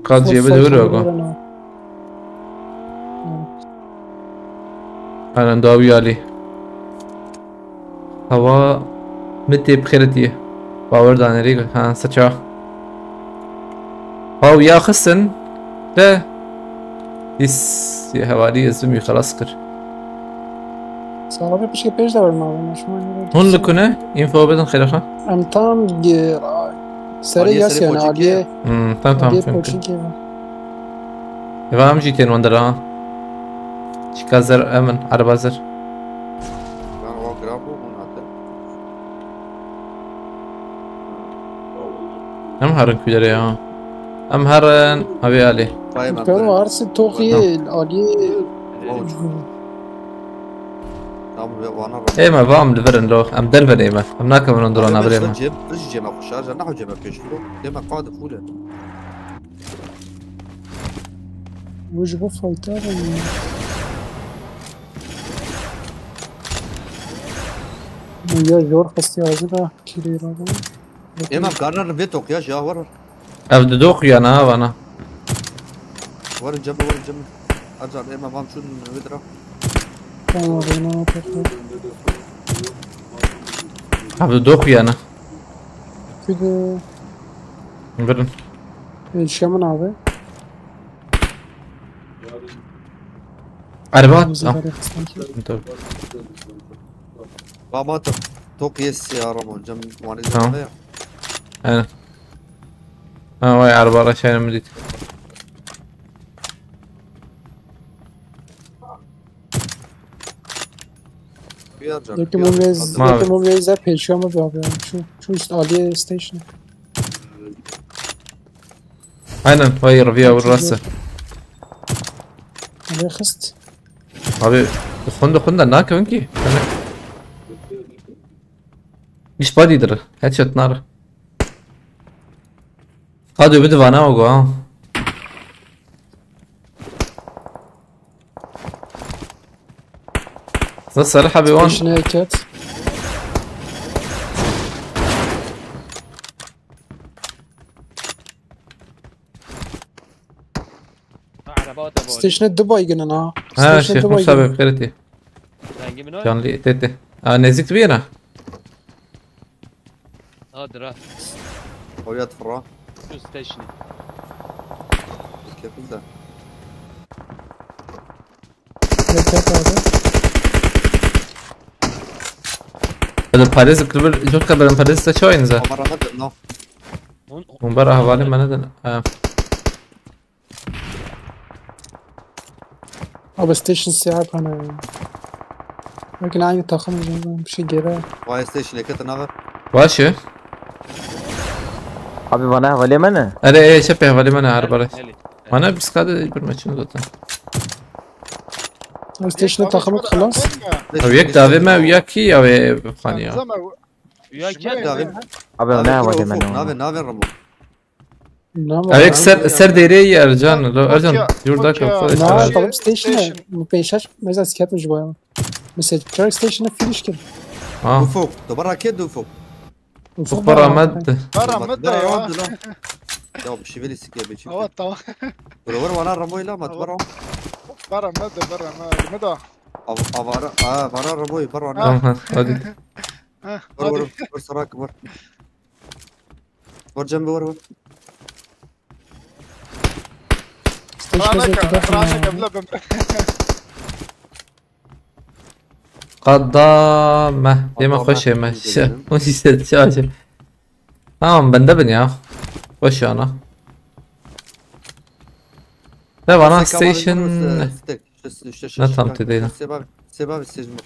قاد جيب دوري أقول. أنا نداوي عليه. هوا متى بخيرتي. باور دانه ريق ها سچا. هاو يا خسن. لا. إس يا هوالي الزمي خلاص كر. صاحبي بيش كبيش دور معه مش مهم. هون لكونه ينفع بدن خير خا. ام تام سري ياسين عليه. تام عليه فهمت. بوشين كيف. يبقى أمشي تين وندرا. شكازر أمن عربازر. Ben o grafo bunu attım. أم هرن كجري يا. أم هرن أبي عليه. Bayım ben. كانوا عرس توخي عليه. Tamam ve bana إيه ما بعمل لفرن لو أم دربن إيه ما أم ناكم من ندرا نابريما. جيب رجع جيب أخو شارجة نحو جيب بيشلو لما قاعد فوله. وجبوا فايتر. يا جور خستي عزيزة كيري رابو. إما بقرر فيتوك يا شيخ ورا أبدو دوق يا أنا وأنا. ورا الجبل ورا الجبل. أرجع إما بام شو الفيدرا. كان رينا تفضل. أبدو دوق يا أنا. كده برن. الشمن عابي. عربات. أنت. بابا توك يس يا رمون جم واني نعم. زي أنا. واي عربة رشاين مديت. بيرجع. يمكن مميز ما يمكن مميز بيشوا ما بيعبي شو عليه ستيشن. أنا واي رفيع والراسة. عليه خست. أبي خند ناك وينكي. إيش بادي در؟ هاتشت نار. قادو بدو أنا وقوا. الصراحة بيوان. ستيشن هيكات. عربات ابو ستيشن دبي قلنا ها شيخ مصابي بخيرتي. نجيب من كان لي تيتي. نزيت بينا. درا ويات فرا شو ستيشن كيف ده هيكات هذا. هذا باريس كبر جوت كبر من باريس تشوي إنزا. مرة غدا نو من برا حوالي ما ندن. أو ستيشن ساعة أنا. لكن عيني تاخم جنبه بشي جرا. واي ستيشن لكت نغر واشه. Abi bana havale mi? أنا إيه شبه حوالي ما أنا عارف باريس. أنا بس قاعد يبر ما شنو دوتنا. ستيشن تاخمك خلاص. وياك دافي ما وياكي أو بخانية. وياك كده Abi bana havale mi? نافن رمو أبيك سر ديري يا رجال لو أرجع يوردك لا طبعا ستيشن مبيشاش ماذا سكات وجوايا. بس التراك ستيشن فيش كده. وفوق تبرع كده وفوق فوق برا مد. برا مدة يا يا بشي فيلي سكيا بيجي هو طبعا ورور وانا رمو لا ما تبرع برا مدة برا رمو برا تمام هادي. ور سراك ور جنبي ور ستيشن زي كده. قدامه ديما خوش ماشي وش شاشة. بندبن يا وش أنا. لا أنا ستيشن. لا فهمت دينا. سباب السجن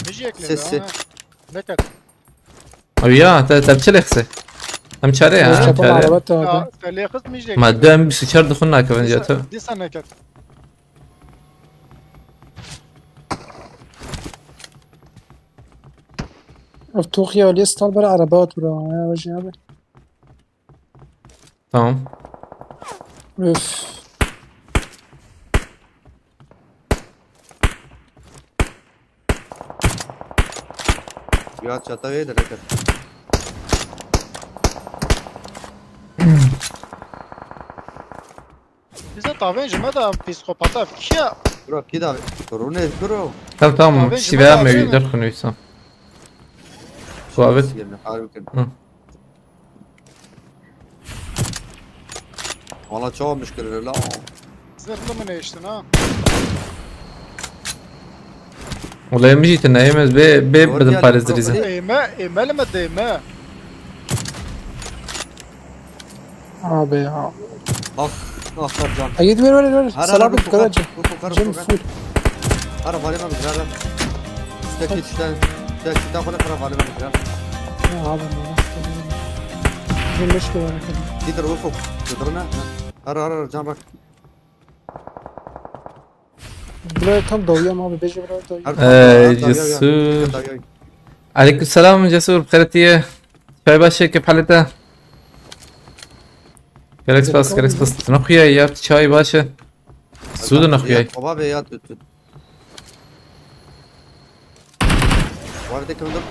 ميجيك لك ويا تبتشل إخسي. أم شاري ها شباب شاري. عربات هذا. تليخت ميجيك ما دام بس شر دخلنا كمان جاته. دي سنة كده توخي ولي ستال برا عربات ولا يا وجه هذا. Tamam. Öf. Ya çata ve de lekker. Bize tavên ji me de psîkopata ev kî Bro kida korone bro. Tamam. Abi, Şivaya Cuma mı abi mi? gider konuyorsan? Bu evet. Harbi Hı. Valla çok müşkül la. zırhlı mı ne içtin ha? والله يوم جيت انه يمز بي بدل باريس دريزه. Eğme mi değme? Abi ya. Ah Ercan. Ayıd ver. Salam bu kadar. Cem full. Ara vale ma bigrar. Üstteki işten. Üstteki konu para vale ma bigrar. Ya abi ne Cem leş kadar. Gider ufuk. Giderna. Ara can bak. Buraya tam doğuyorum abi. Beşe buraya doğuyorum. جسور عليكم السلام جسور بخيرتي شاي باشا كيف حالته؟ كالكس باس نخويا يا شاي باشا سود نخويا Baba be ya tut. Var de kandır.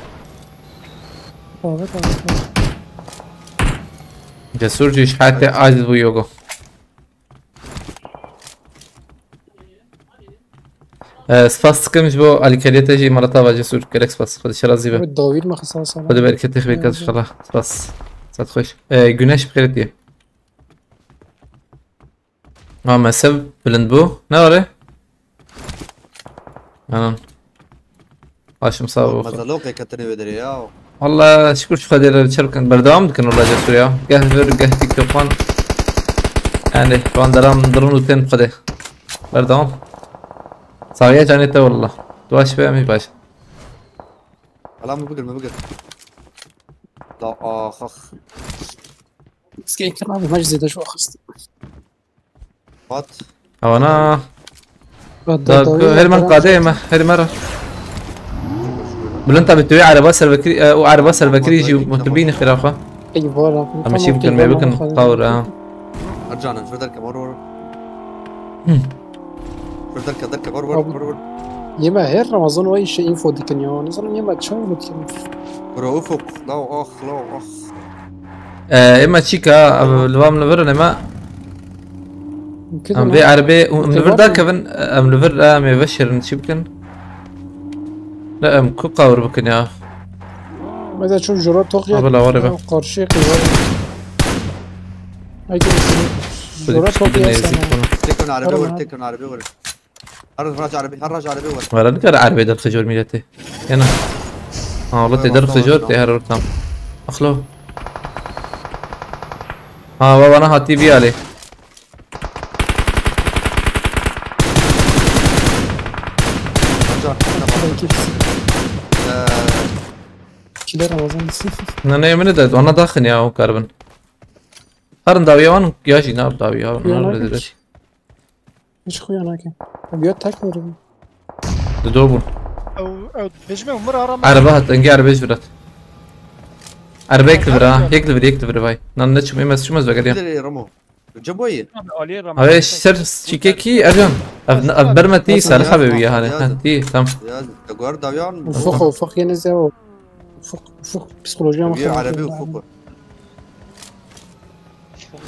Evet. جسور جيش حتى عاجز بيوغو سباس كمش بو على كريتا جي مرتا جسور كالكس باس خد شرازي به David mi kısasa? خد بالك تخبيك ان شاء الله سباس سات خوش güneş بخيرتي ما سب بلندبو نوري انا عاشم صابو Mazalok ekatını vedere ya. والله شكر شو خدير شركة بردوام كان والله جسور يا قهفر قهتي كفان يعني وان درام درون وتين قده بردوام صاغية جانيته والله دواش بيه مي باشا Alam mı bugün? Da ah. Skein kan abi maç zede şu akhist. Bat. او انا هرمان قادمة هرمرة بل انت بتوي على باسل بكري وعلى باسل بكري يجي مكتوبين خلافة Ay valla. اما شي يمكن ما يمكن طور Ercan şurada derke var. Şurada derke var. Yeme her Ramazan o işe info dikin ya. Ne zaman yeme çay dikin. Bro ufuk. La ah. اما تشيكا لوام نفر ما ام بي عربي منفر دا كفن ام نفر ما يبشر نشيبكن لا ام كو قاور بكن يا Mesela şu jura tokya. Abi la var ya. Karşıya kıyar. Ay jura tokya sana. Tekrar arabi var. Harraç arabi var. ولا نقدر عربي در خجور ميلتي هنا والله تقدر خجور تهر تام اخلو بابا انا هاتي بي عليه Ercan. Belki kiler Ramazan. انا يمن ده وانا داخل يا كاربن هرن داويا وان ياشي نار داويا Hiç kuyana ki. Bir tek mi vurdu? دوبون Ev bejme umur aram. عربات انجي عربي جبرات عربي يكتب باي نان نتشم ايمس شو مزبق اليوم Gider Ramo. Jaboyi. عالی رام هاي سر شيكيكي ارجون برمتي صالح حبيبي هاني تي تم Ya Jaguar davyan. Ufuk yine zev. Ufuk psikoloji ama. Bir arabi ufuk.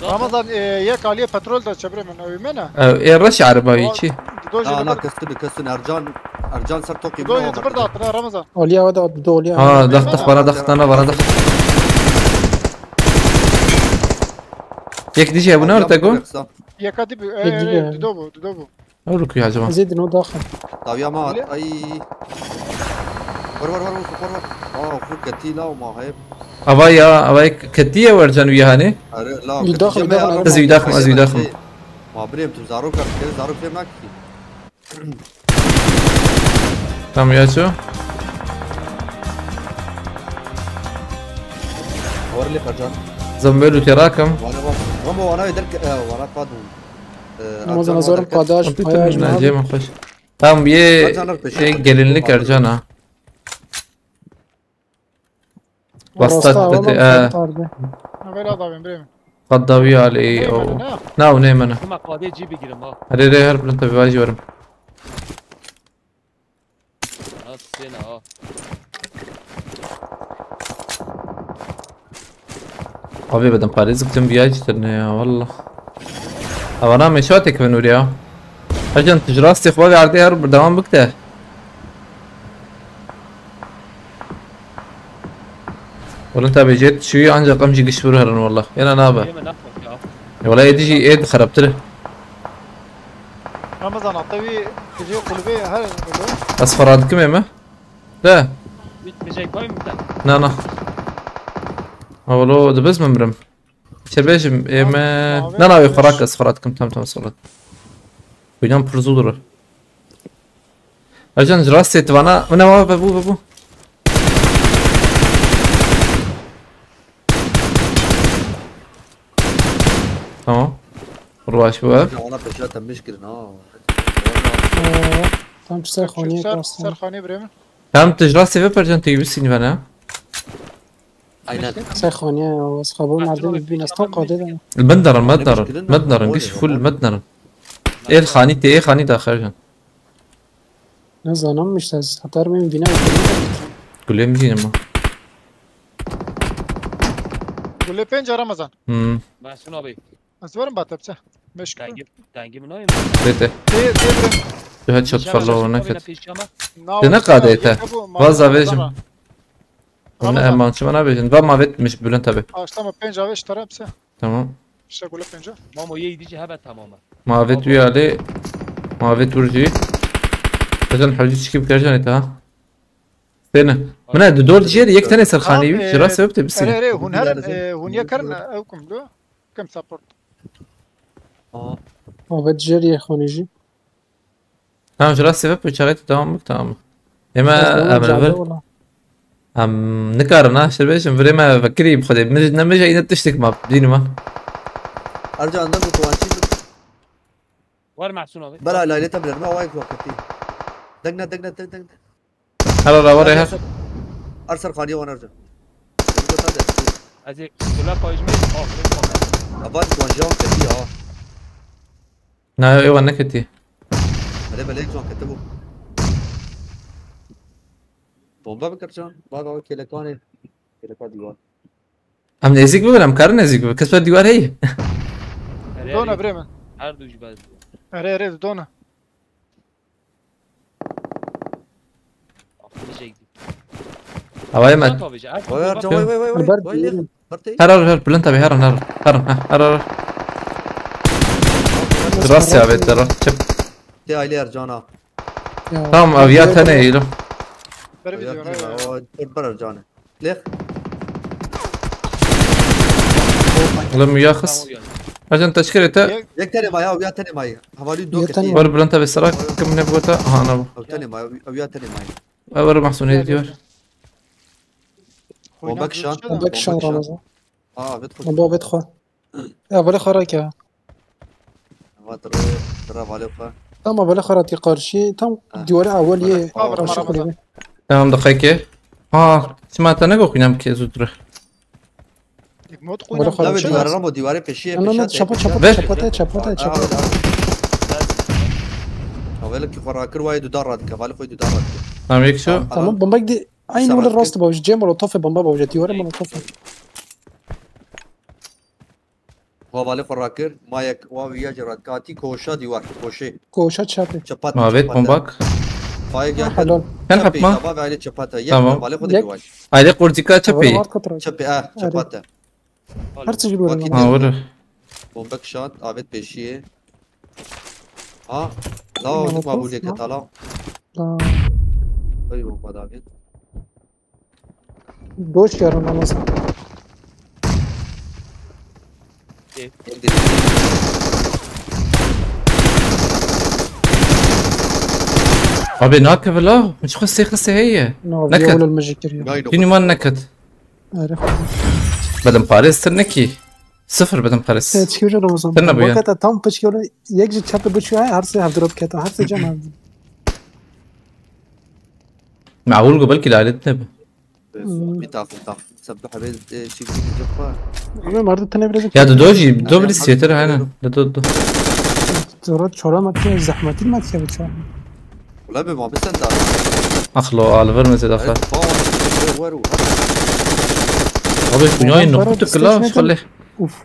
Ramazan yek aliye petrol da çebre men evime ne? ايه الرش عربي شي Doji Ana de kastın Ercan ser toki. Doji de burada atına Ramazan. Oliya ve da doliya. ضغط بنا ضغط انا بنا ضغط يك ديجي ابو نور تقول Yeka dibi Gidiyor. dido bu. اقول لكم يا جماعه Zedin o daxil. Davya ma ay. Var. Ufuk katila o ma hayb. اباي كتيه ورجان وياهاني La. يدخل ازوي داخل Ma بريم tu zarok kar zarok fem nak. تم يا شو Orli Ercan. زنبلو تراكم Ramo ana ederk wana qadum. Ramazan azarım kadaş. Payaj ناجي من خش تم يه gelinlik Ercan ha وسطت بدي اول ادم بريمن قضاوي علي او ناو نيم انا Kuma qade جي بگیرم ها. هري ري هرب انت بواجي ورم سينا ها. ابي بدم باريس قدام بياج ترني والله انا مشوتك من وريا اجن تجراستي اخوالي عردي هرب دوام بكته والله انت بيجيت شوي عنجا قمجي قشور هرن والله يلا نابا يما نفخ يا. ولا يديجي ايد خربت له رمضان عطوي تجي قلبي هل اصفر عندكم يما لا بجاي باي متى. لا اولو دبز ممرم شبيجم يما لا يخراك اصفراتكم تم صلت وينام برزودره اجن جراستي تبانا انا بابو تمام روح شباب والله بشات مشكلة Tam سرخانية كاستن سرخاني بريمن هم تجراستي في برجن تيجي بسيني بنا عينات سرخانية واسخابون معدين بين استون قادة المدنر نقش فل مدنر ايه الخاني تي ايه خاني داخل جن نزانم مش تاز حتار من بينا كل يوم جينا ما قول لي بينجا رمضان ما شنو ابي. اسورن باتبسه مشكلة تانجي منو؟ تيته دي بريمن شو هاد شوت فلو نكت في الشمال. تنقى ديته فازا بيجم انا ما شو انا بيجن ما بيت مش بلنت ابي اشتما بينجا ويش ترى بسه تمام ايش اقول لك بينجا ماما يديجي هبه تماما. ما بيت ويا علي ما بيت ورجي اجن حجيش كيف كرجن انت ها فين من دول جيري يك تاني سرخاني جرا سببت بس ري هون هل هون يكرن اوكم لو كم سبورت وبتجري خونيجي تمام جرا سبب وشغلت تمام تمام اما امل هم نكرنا شربيش فري ما فكري بخدي مش اين تشتك ما بديني ما ارجع عندهم توانشي ور مع شنو ابي. بلا لا ليتا بلا ما واقف وقتي دقنا هلا لا وريها ارسل خانية وانا ارجع ازي كلها بايج مي اباد توانجاو كتي نا ايوه نكتي بلا زون كتبو بومبا بكرجان باغا كيلكاني كيلكا ديوان هم نزيك بقول هم كار نزيك كسبت ديوار هي دونا بريمن هر دوش بعد. ري دونا هواي ما ويرجع وي هر بلنت ابي هر دراسي ابي درا شب تي ايلي ارجانا تمام ابيات انا يلو برا ارجانا ليخ لم ياخس عشان تشكيلته يك تاني مايا ويا تاني مايا حوالي دو كتير ور بلنت ابي سراك كم نبغوتا ها انا او تاني مايا ويا تاني مايا ور محسون هي ديوار وبكشان بكشان رمضان بدخل بابا بدخل يا بلا خراكه ما ترى عليك تم بلا خراتي قرشي تم ديوار اوليه شغل تمام دقيقة سمعت انا قلت نام كي زودره موت ولا قوي خلاص. لا ديوار رمو ديوار بشيء انا شبوت اولك فراكر وايد ودارات كفال خوي دارات تمام يكشو تمام بمبك دي عين ولا الراس تبقى جيم ولا طفي بمبا بوجه ديوار ولا طفي هو بالي فراكر ما يك ويا جرات كاتي كوشا ديوار كوشي كوشات شابي شبات ما بيت بومباك فايق يا حلال كان حب ما بابا عليه شباتا يك تمام. بالي خد ديوار علي قرتيكا تشبي شبي شباتا هرتجي ولا ور بومبك شات عبد بشيء لا ما بقول لك طلع ايوه ما دابين دوش يارنا مثلا ابي ناكف لا مش خسي هي نكت ولا الماجيكير فيني ما نكت بدم باريس تنكي صفر بدم باريس تشكيل رمضان تنه بيان وقت تام بشكل يجي تشاب بشوي هر سي هضرب كتا هر سي جمع معقول قبل كده على النب بيتاخد سبح حبيب شيك الجبار انا مرة تانية بريزك يا دوجي دوبل السيتر هنا دو زورات شورا ما تكون زحمتي ما تكون بتشوف ولا ما بس انت اخلو على فرمز دخل ورو ابي كنياي نقطة كلها مش خليه اوف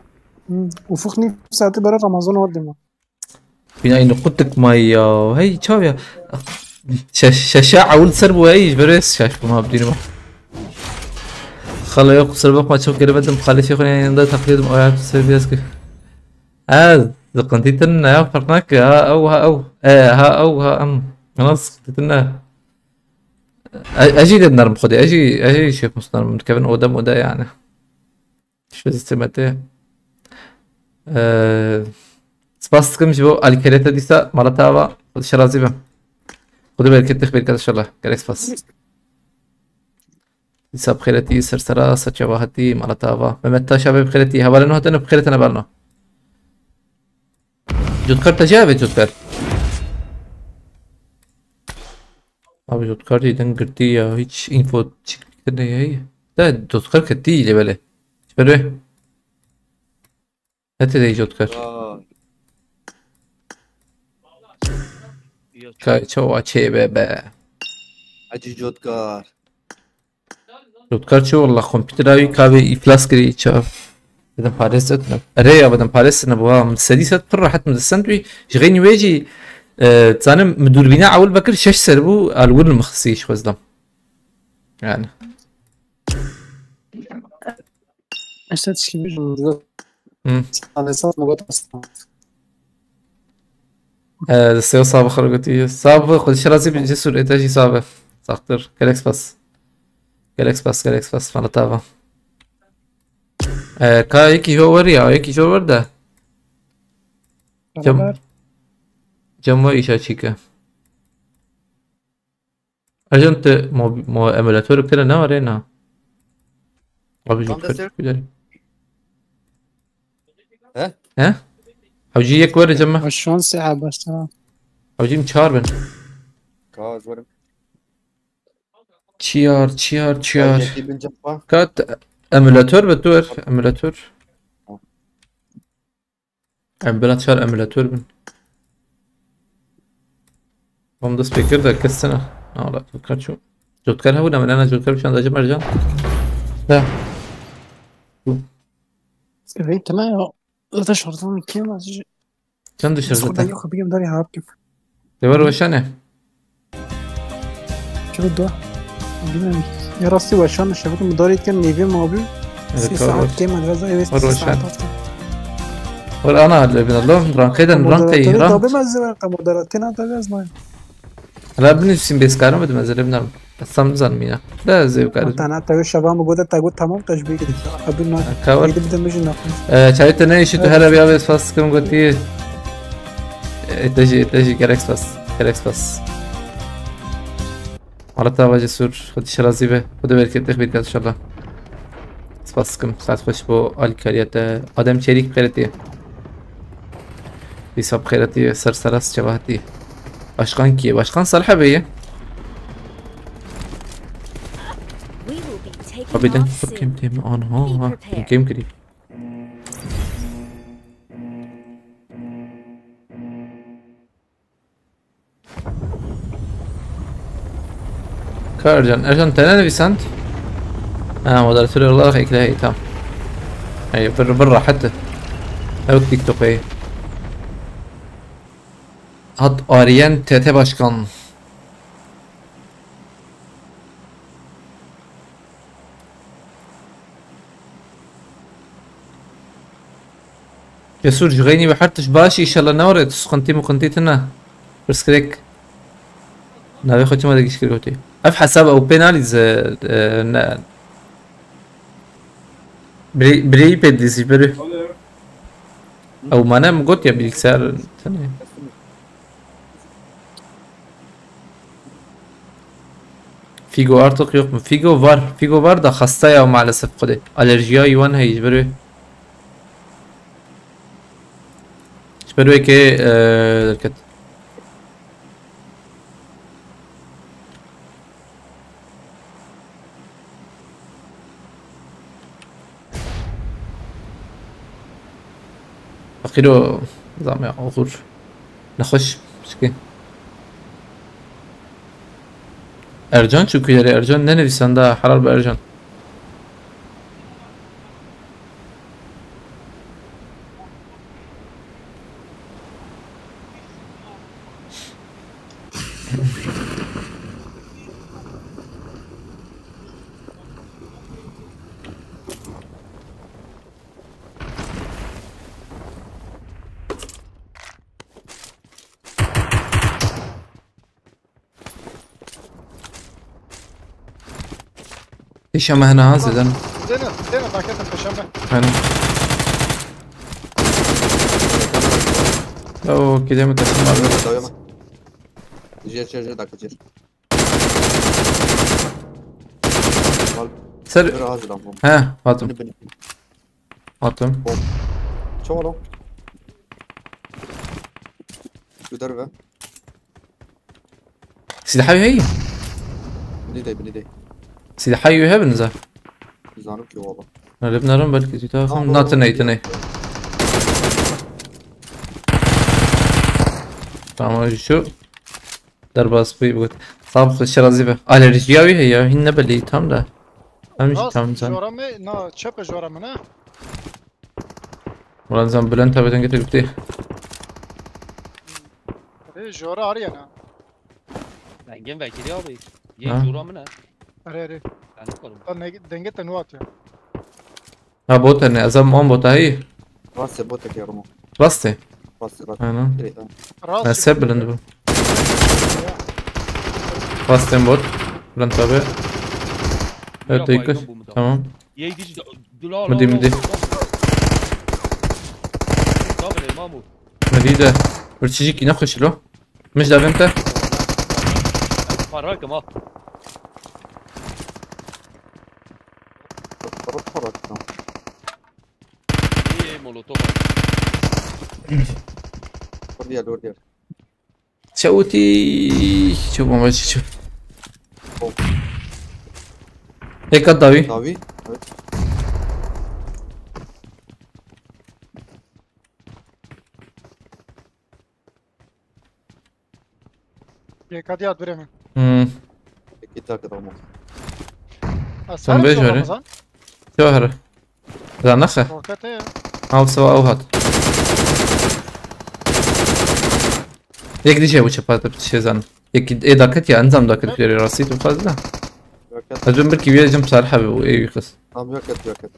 وفخني في ساعتي برا رمضان ودي كنياي نقطتك مايا هي تشاويا شاشة ولد سربو هي بريس شاش ما بديني ما خلا يوق سربك ما تشوف كده بدم خلي شيخ يعني ده تقليد مؤيد سيرفيس كده قنتيتنا يا فرناك ها او ها او ها او ها ام خلاص قنتيتنا اجي للنرم خدي اجي شيخ مصنع من كيفن قدام وده يعني شو استمتع سباستكم جبو الكريتا ديسا مرتابا خد شرازيبه خدوا بالك تخبير كذا شغله كريس باس ديسا بخيرتي سرسرا سچواهتي مرتابا ممتا شباب بخيرتي هبالنو هتنو بخيرتنا بالنو جودكار تجاوب جودكار abi جودكار ديدن قرتي يا هيش info çıktı ne هي ده جودكار كتي اللي بله شبره هاتي ده جودكار كاي شو أشي بابا اجي جودكار جودكار شو والله كمبيوتراوي كابي إفلاس كري شاف بدن باريس أتنا أريا بدن باريس نبغى من السادسة برا حتى من السنتوي شغيني ويجي تانم مدور بناء أول بكر شش سربو الور المخصيش خزدم يعني ايش تشكي انا صار مقطع السيو صعبة خرجتي صعبة خد شرازي بالجسر إتاجي صعبة ساختر كالكس باس مرة تابا كا يكي هو وريا يكي شو ورده جمع إيشا تشيكا أجنت مو أمولاتور كده نورينا أبي جوكر ها حوجي يك وري جمع شلون ساعة بس تمام حوجي مشاربن كاز ورم تشيار بن جبار كات أمولاتور بتور أمولاتور أمبلاتشار أمولاتور بن هم ده سبيكر ده كسنة لا جودكار شو جودكار هو من أنا جودكار مشان ده جمع رجال لا سكريت تمام لا تشعر من كم كم دشر خدني ياخذ بيجي مداري هاب كيف دور وشانه شو الدوا يا راسي وشان الشباب مداري كان نيفي موبي ساعات كم غزا يبس ور أنا اللي بين الله دران كيدا دران كي رام طب ما زمان مدارتنا تجازنا لا بنفسي بيسكارم بدي ما زلنا بنرم الصم زلمينا لا زي وكذا أنا تاجو الشباب موجودة تاجو تمام تشبيه كده قبل ما كاور يبدأ مجنون شايت أنا إيش تهلا بيا بس فاس كم قلتي تجي كاركس باس مرتا واجي سور خد شرازي به خد بالك تخبير كذا إن شاء الله سباس كم ساعات خوش بو الكاريات آدم شريك خيرتي بيساب خيرتي سرسرس شبهتي باشقان كيه باشقان صالحة بيه وبعدين كم تيم آن ها كم قريب ارجان تانا نفسانت مودراتور الله خيك لهي تام اي برا حتى او تيك توك اي Ad Aryen TT Başkan. يسور جغيني بحرتش باشي ان شاء الله نورت سقنتي مقنتيتنا برسكريك نبي خوتي ما دقيش كريوتي اف حساب او بيناليز بري بيديز بري او ما نام قلت يا بالكسار ثانيه فيجو artık yok mu? Figo var. Figo var da hasta ya maalesef kode. Alerjiye yuvan hay jbere. Jbere ki derket. فقيرو زعما أخور نخش شكي Ercan çıkıyor Ercan ne nevisan da haral Ercan. ايش ما هنا زين زين باكيت بشامه يعني لو كده متسمع Dayanma. Ciğer dakika ciğer. سر Böyle hazır ama. ها هاتم Beni. هاتم Çabalım. Güder ve. سيدي حيو هي Beni de. سيدي حيو هي بنزا Zanım ki valla. نربنا رم بلكي تافهم ناتني تني tamam şu darbas bir bu sabık şarazi be alerjiyavi he ya hinne belli tam da amca tam sen جورا مي نا تشاب جورا منا ulan sen Bülent abiden getirip de اي جورا اريانا دنگم وکیلی آبی ها. یه جورا منه اري اري دنگ کنم دنگت نوات يا ha bot ne azam on bota iyi Rastya bot tek yarım. rastı Rastya. ana Direkt. راس ben seb Bülent bu rastı bot Bülent abi evet ikaz tamam یه دیج دلار مدي. دابل مامو مديدة برتشيجيك ينخش له مش ده امتى فراكم اه Fark. یه مولوتوف Oraya. شوتي شوف ما ماشي شوف هيك الضوي Davi. Evet. ये कदियात بريمن İki dakika tamam. Sen beş ver. شو هره اذا نخه وقت او سوا او هات يك دي شيء وش بات بتشي زان يك ايه داكت يا انزم داكت في راسيت وفازنا Yakat. اجم بركي بيا جم صالحه وايه يخص Tamam yakat.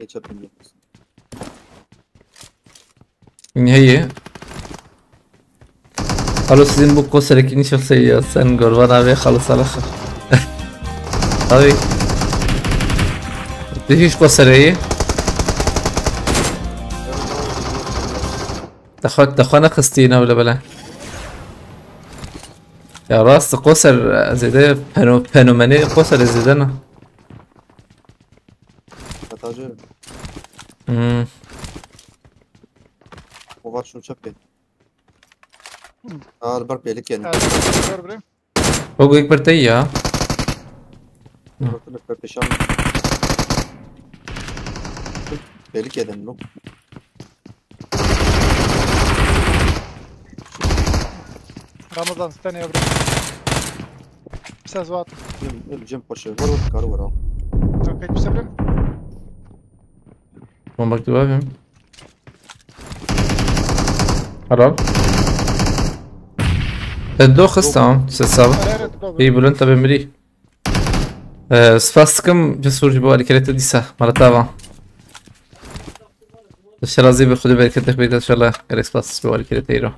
Geç yapayım. ان هي خلاص sizin bu koserekini şahsiyya sen Gorban abi خلاص على خير abi ديش kosereyi دخلنا خستينا ولا بلا يا راس قصر زي ده فنوماني قصر زي ده انا Katacı. امم O var şunu çöp. Albar belik yani. بريم فوق برتي يا Bakın peşan. Belik eden lo. رمضان استنى يا بريم استاذ وات Cem paşa. Var karı var. كيف بسبرم ما مكتوبة فهم حرام الدو خستم سسابة اي بلو انت بمري سفاستكم جسور جبوا الكريتة ديسا مرتابة الشرازي بخدو بالكريتة بيتا ان شاء الله كريس باس جبوا الكريتة يرو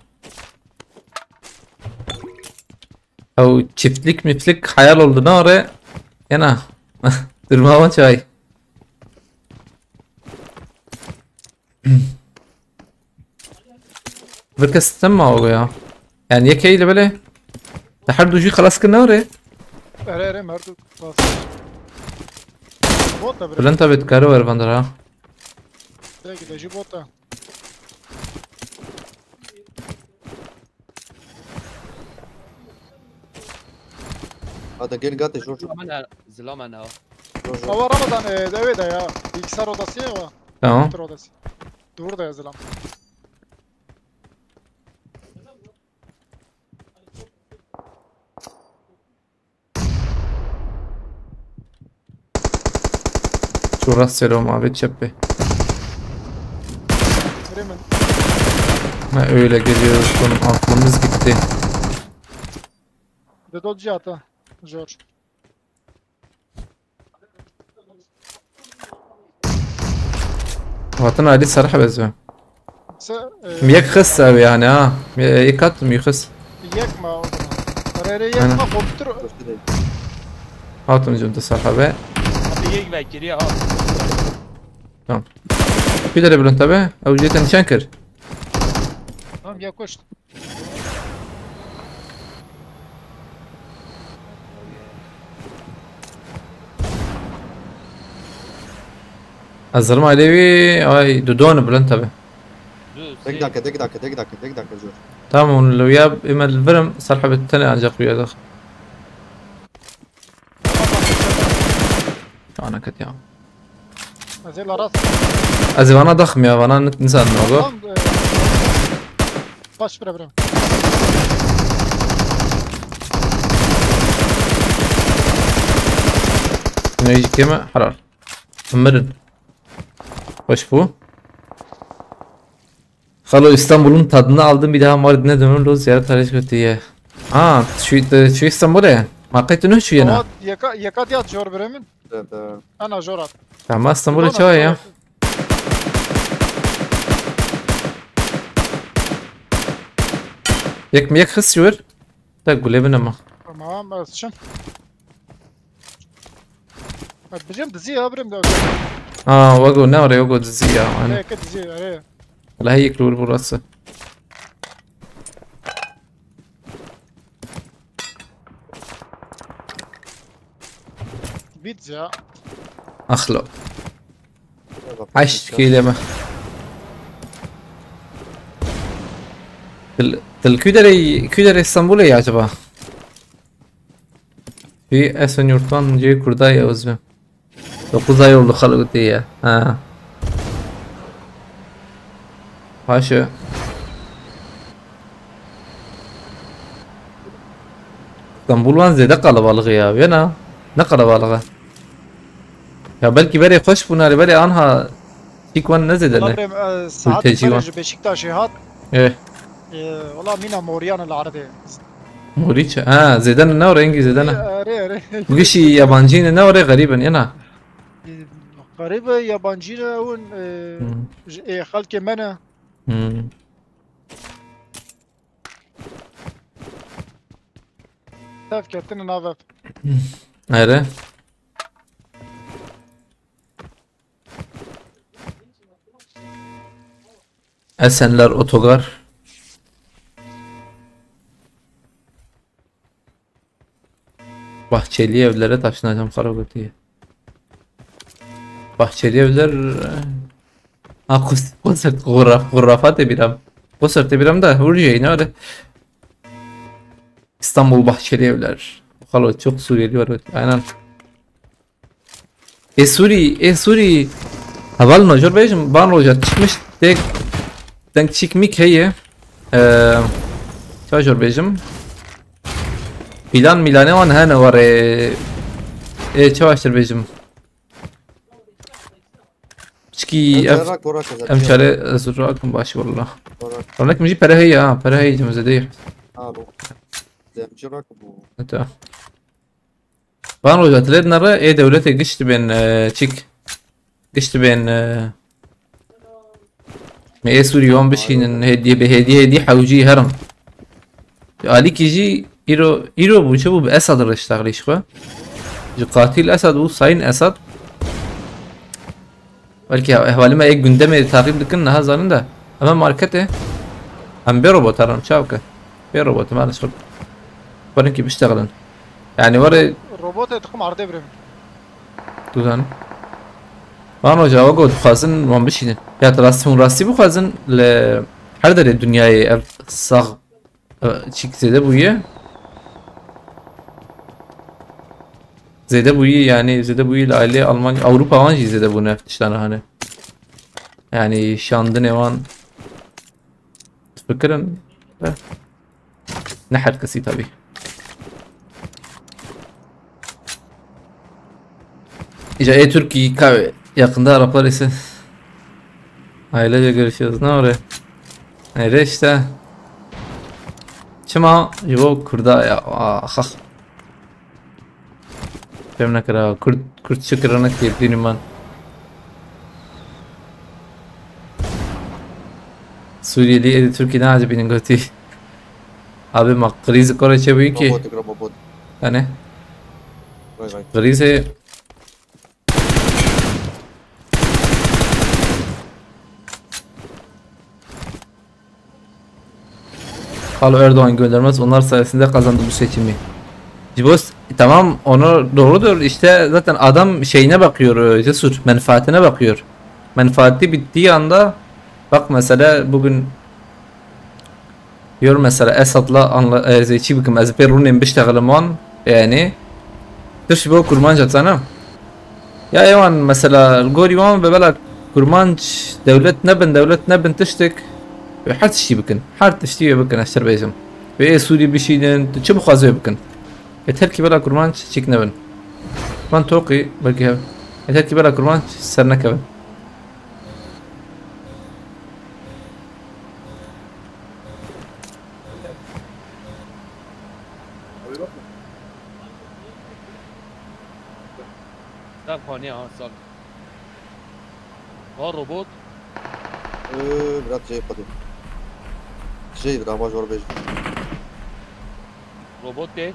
او çiftlik miflik hayal oldu ne oraya yana durmama çay بركز تم هو يا يعني يا كي بلا تحدوا جي خلاص كنا وري اري اري مردو خلاص بوتا ولا بريم انت بتكارو يا فاندرا كده جي بوتا Hadi gel gat Jojo. منها زلا منها Jojo. هو رمضان ده يا bilgisayar odası ya o تمام kompütür odası. Dur da yazılam. Şu rast selam abi çeppe. Bremen. Ha öyle geliyoruz son aklımız gitti. De dodge ata. George. Vatan Ali صراحة بزوم Se ميك خس أوي يعني يكات ميخس yek ma. Araya yek ma kompütür. هاتون جمت صراحة بقى Abi yek bekir ya. تمام في ده اللي انتبه أو جيت نشانكر Tamam ya koş. الزلمة عليوي أي دودون بلنتبه tek dakika tek dakika tek dakika tek dakika George. تمام لو ياب إما الفرم صراحة بالتاني عن جاقوية داخل أنا كتيام Azel aras. أزيوانا ضخم يا فانا نسأل نوغو Tamam. Baş bre bre. يجي كيما حرار مرن hoş bu. Halo İstanbul'un tadını aldım bir daha Mardin'e dönüyorum ziyaret arayış diye. Ha şu İstanbul'e. Makaytını şu yana. Yeka diyat jor bremen. Evet. Ana jorat. Tamam İstanbul'e çay ya. Yak hız şuur. Da gülebin ama. Tamam asçın. Bicim dizi ya brem de. Vago ne oraya vago dizi ya. Ne ke dizi araya. La yıkılır burası. Bit ya. Akhlo. عشت كده Küdere İstanbul'a ya acaba? Bir Esenyurt'tan Ceykur'da ya özüm. 9 ay oldu kalık diye. Ha. Haşı. İstanbul'dan ziyade kalabalık ya. Ne kalabalığı? Ya belki böyle hoş bunlar böyle anha tikvan ne zedele. Brem saat Beşiktaş Beşiktaş hat. Evet. والله مينا موريان العربي. Moriç. Ha zeden ne oraya İngiliz zeden. Araya. Bu kişi yabancı ne oraya gariben yana. غريبة يابانجينا ون خلق منا تاف كاتنا نافف Nere? Esenler Otogar. Bahçeli evlere taşınacağım Karagötü'ye. Bahçeli evler... Ha konser hurrafat biram. Konser biram da Hürriye ne öyle. İstanbul Bahçeli evler. Halo çok Suriyeli var. Aynen. Suri. Haval nojor bejim ban roja çıkmış denk çıkmik heye. Çajor bejim. Milane wan hane var çavaştır bejim. Çiki emşare zurrakım başı wallah. Onak miji para heye para heye cemzede. Hatta. Ban roja tler nara devlete geçti ben çık. geçti ben Suri يوم بشين هدية حوجي هرم عليك يجي إيرو بوشبو بأسد الرشتاغ ليش خوا قاتل أسد وصاين أسد belki havali ma ek gündeme takip dikin ha zanın da ama markete hem bir robot aran çavka bir robot ما نشغل فرنكي بيشتغلن يعني ورا روبوت تقوم عرضي بريم دوزان Bana cevap oldu fazın man bişinin. Ya rasti bu fazın le her dere dünyayı ev sağ çıktı da bu ye. Zede bu ye yani zede bu ile aile Almanya Avrupa avanjı zede bu ne işte hani. Yani şandı nevan fikrin ne herkesi tabi. İşte Türkiye yakında Araplar ise ailece görüşüyoruz. Ne oraya? Nereye işte? Çima yok kurda ya. Ah. Ben ne kadar kurt çıkarana keyifliyim ben. Suriyeli Türkiye'den acabinin götü. Abi mak krizi Kore'ye büyük ki. Robot. Yani Vay. krizi Alo Erdoğan göndermez. Onlar sayesinde kazandı bu seçimi. Cibos tamam onu doğrudur. İşte zaten adam şeyine bakıyor Cesur. Menfaatine bakıyor. Menfaati bittiği anda bak mesela bugün diyor mesela Esad'la zeyçi büküm ezberunin bişteğleman yani tışbı kurmanca sana. Ya yaman mesela goriwan ve bela kurmanç devlet nebin tiştek her tişti bükün. Her tişti bükün Azerbaycan. Ve Suriye bir şeyden çabuk azıyor bükün. Yeter ki bela kurmanç çik nebin. Ben toqi belki hev. Yeter ki bela kurmanç sernek hebin. Sen khaniye ha sal. Ha robot. Biraz şey yapalım. Şey ramaj var beş. Robot de.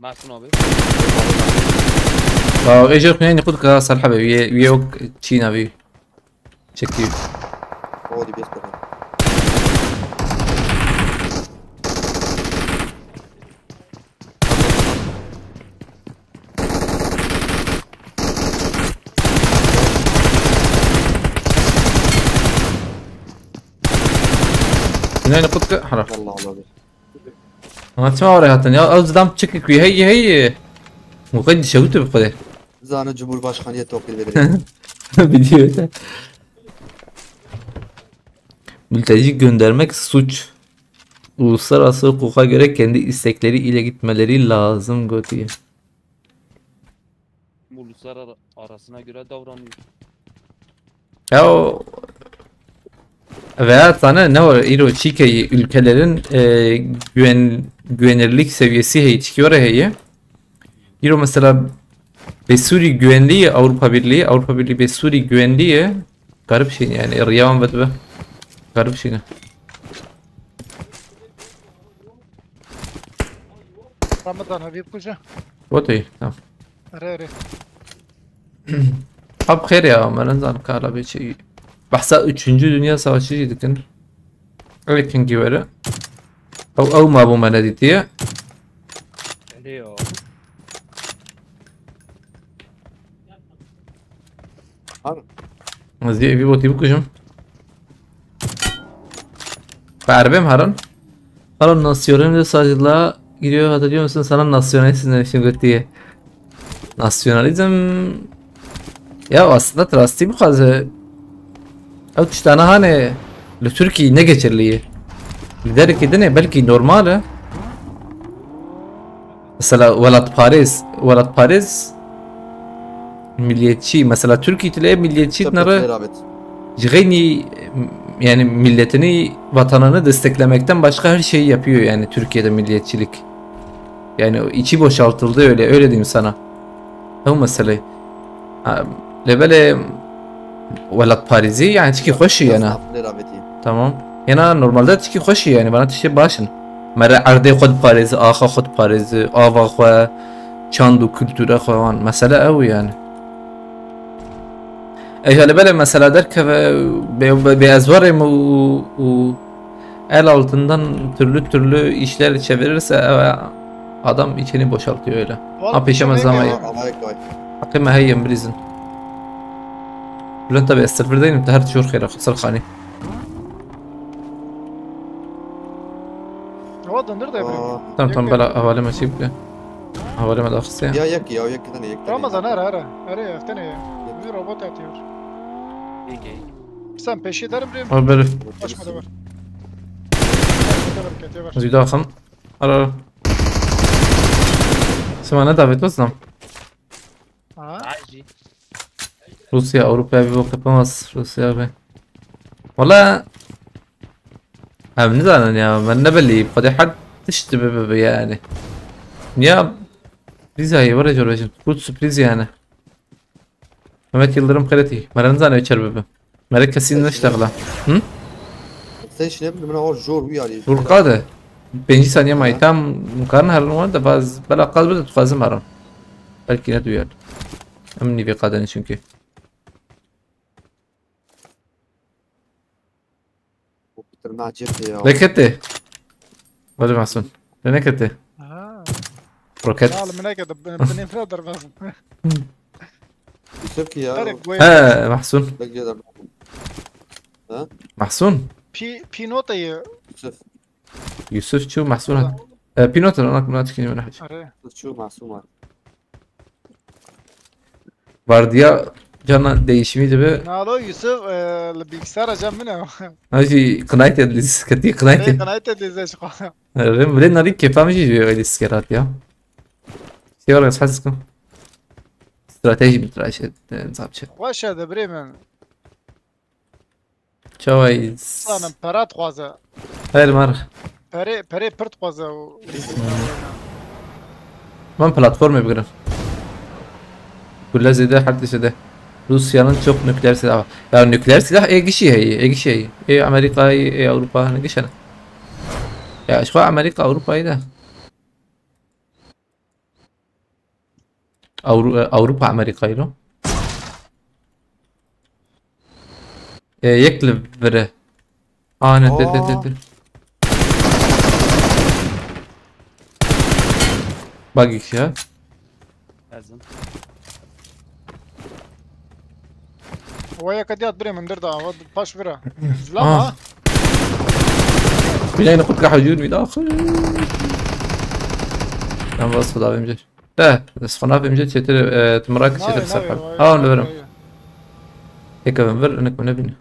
Mahsun abi. اجي اثنين يقول لك صالحه وياك تشينا بي شكي O di best. اثنين يقول لك حرف Vallahi abi. ما تسمع وراها يا قصدي تشكك هي مقد شوت بقدر Zanı Cumhurbaşkanı'ya tokil verelim. Biliyor. Mülteci göndermek suç. Uluslararası hukuka göre kendi istekleri ile gitmeleri lazım Götü'ye. Uluslar arasına göre davranıyor. Ya o veya sana ne var? İro Çike'yi ülkelerin güvenirlik seviyesi hey çıkıyor hey. İro mesela Besuri güvenliği Avrupa Birliği Besuri güvenliği garip şey yani Riyavan ve garip şey. Ramazan Habib Kuca. O da iyi tamam. Arı. Ab خير ya ben zan kala bir şey. Bahsa 3. Dünya Savaşı'ydık. Lakin gibi او ما ابو مناديتيه Geliyor. زي في بوتي بكشم بعربم هرن هرن nasyonel sadece giriyor hatırlıyor musun sana nasyonalizm demiştim götüye. Nasyonalizm ya aslında trasti bu kadar. Av tane hani Türkiye ne geçerliği? Lider ki ne belki normal. Mesela Velat Paris milliyetçi mesela Türkiye ile milliyetçi nara Cigeni yani milletini vatanını desteklemekten başka her şeyi yapıyor yani Türkiye'de milliyetçilik. Yani içi boşaltıldı öyle diyeyim sana. O mesele. Lebele Velat Paris'i yani çıkı hoşu yani. Tamam. Yani normalde çıkı hoşu yani bana tişe başın. Mera arde khod Paris'i, axa khod Paris'i, ava xwe çandu kültüre xwe mesele ev yani. Eğer böyle mesela derken ve azvarım o el altından türlü işler çevirirse adam içini boşaltıyor öyle. Apişemez zamayı. Akıma heyyem bilizin. Ulan tabi estağfirullahdeyim her şur khira khsal khani. Havadan nerede yapıyor? Tamam bela havale maşi bile. Havale ma dakhsi. Ya yak tane. Ramazan ara. Araya tane. Bir robot atıyor. İyi. Sen peşi ederim Bremen. Haber. Başma da var. Kete var. زيد آخر. أرى. سمعنا دافيد وزنم. Ha? عاجي روسيا أوروبا بوقت بمصر روسيا به. والله. هم نزعلن يا من نبلي قد حد تشتبه يعني. يا. بريزا هي ورا جورج. كود سبريز يعني. Mehmet Yıldırım Karati. Maranızda ne içer bebe? Melek kesin نشتغله. هم؟ ستيشن ابن من اول جور ويا والقادة. 5 ثانية ما يتم مقارنة هالمواد باز بلا قلب تقازم هرم. belki ne duyar. Emni bir kadını çünkü. ما جبت يا لكتة. ولا محسن. لنكتة. Ha. روكت. Sağ olun merak بنفرد بس. يوسف يا Tarık bu ها محسون. بقدر ها محسون. في نقطة يوسف يوسف شو محسون هذا. بينوت انا ما تكني ولا حاجة. أري. شو معصومة Vardiya cana değişimi de be. نالو يوسف البيكسار جاب منه. هاجي قنايت اللي كتير قنايت. قناعت اللي زي شقة. رم لين نريك كيف فاهم يجي غير السكرات يا. سيارة حاسسكم. استراتيجي بتراش نصاب شيء. واش هذا بريمن؟ شويس. أنا برات خوازة. هاي المرة. بري برت خوازة. من platform بقرا. كلها زي ده حتى زي ده. Rusya'nın çok nükleer silahı var. Ya nükleer silah egi şey. Amerika'yı, Avrupa'yı ne geçene. Ya şu Amerika Avrupa'yı da. Avrupa Amerika'yı lo. Yekli vere. Ne de. Bak ya. لازم ويا كديات بريمن دردا باش فرا. لا ما. بلاقي ناخد حجون بداخل. Ben vasfı da abimce. De, sıfırına abimce çetir tımrak çetir sakal. Onu veririm. Ekabim ver, önek bana bini.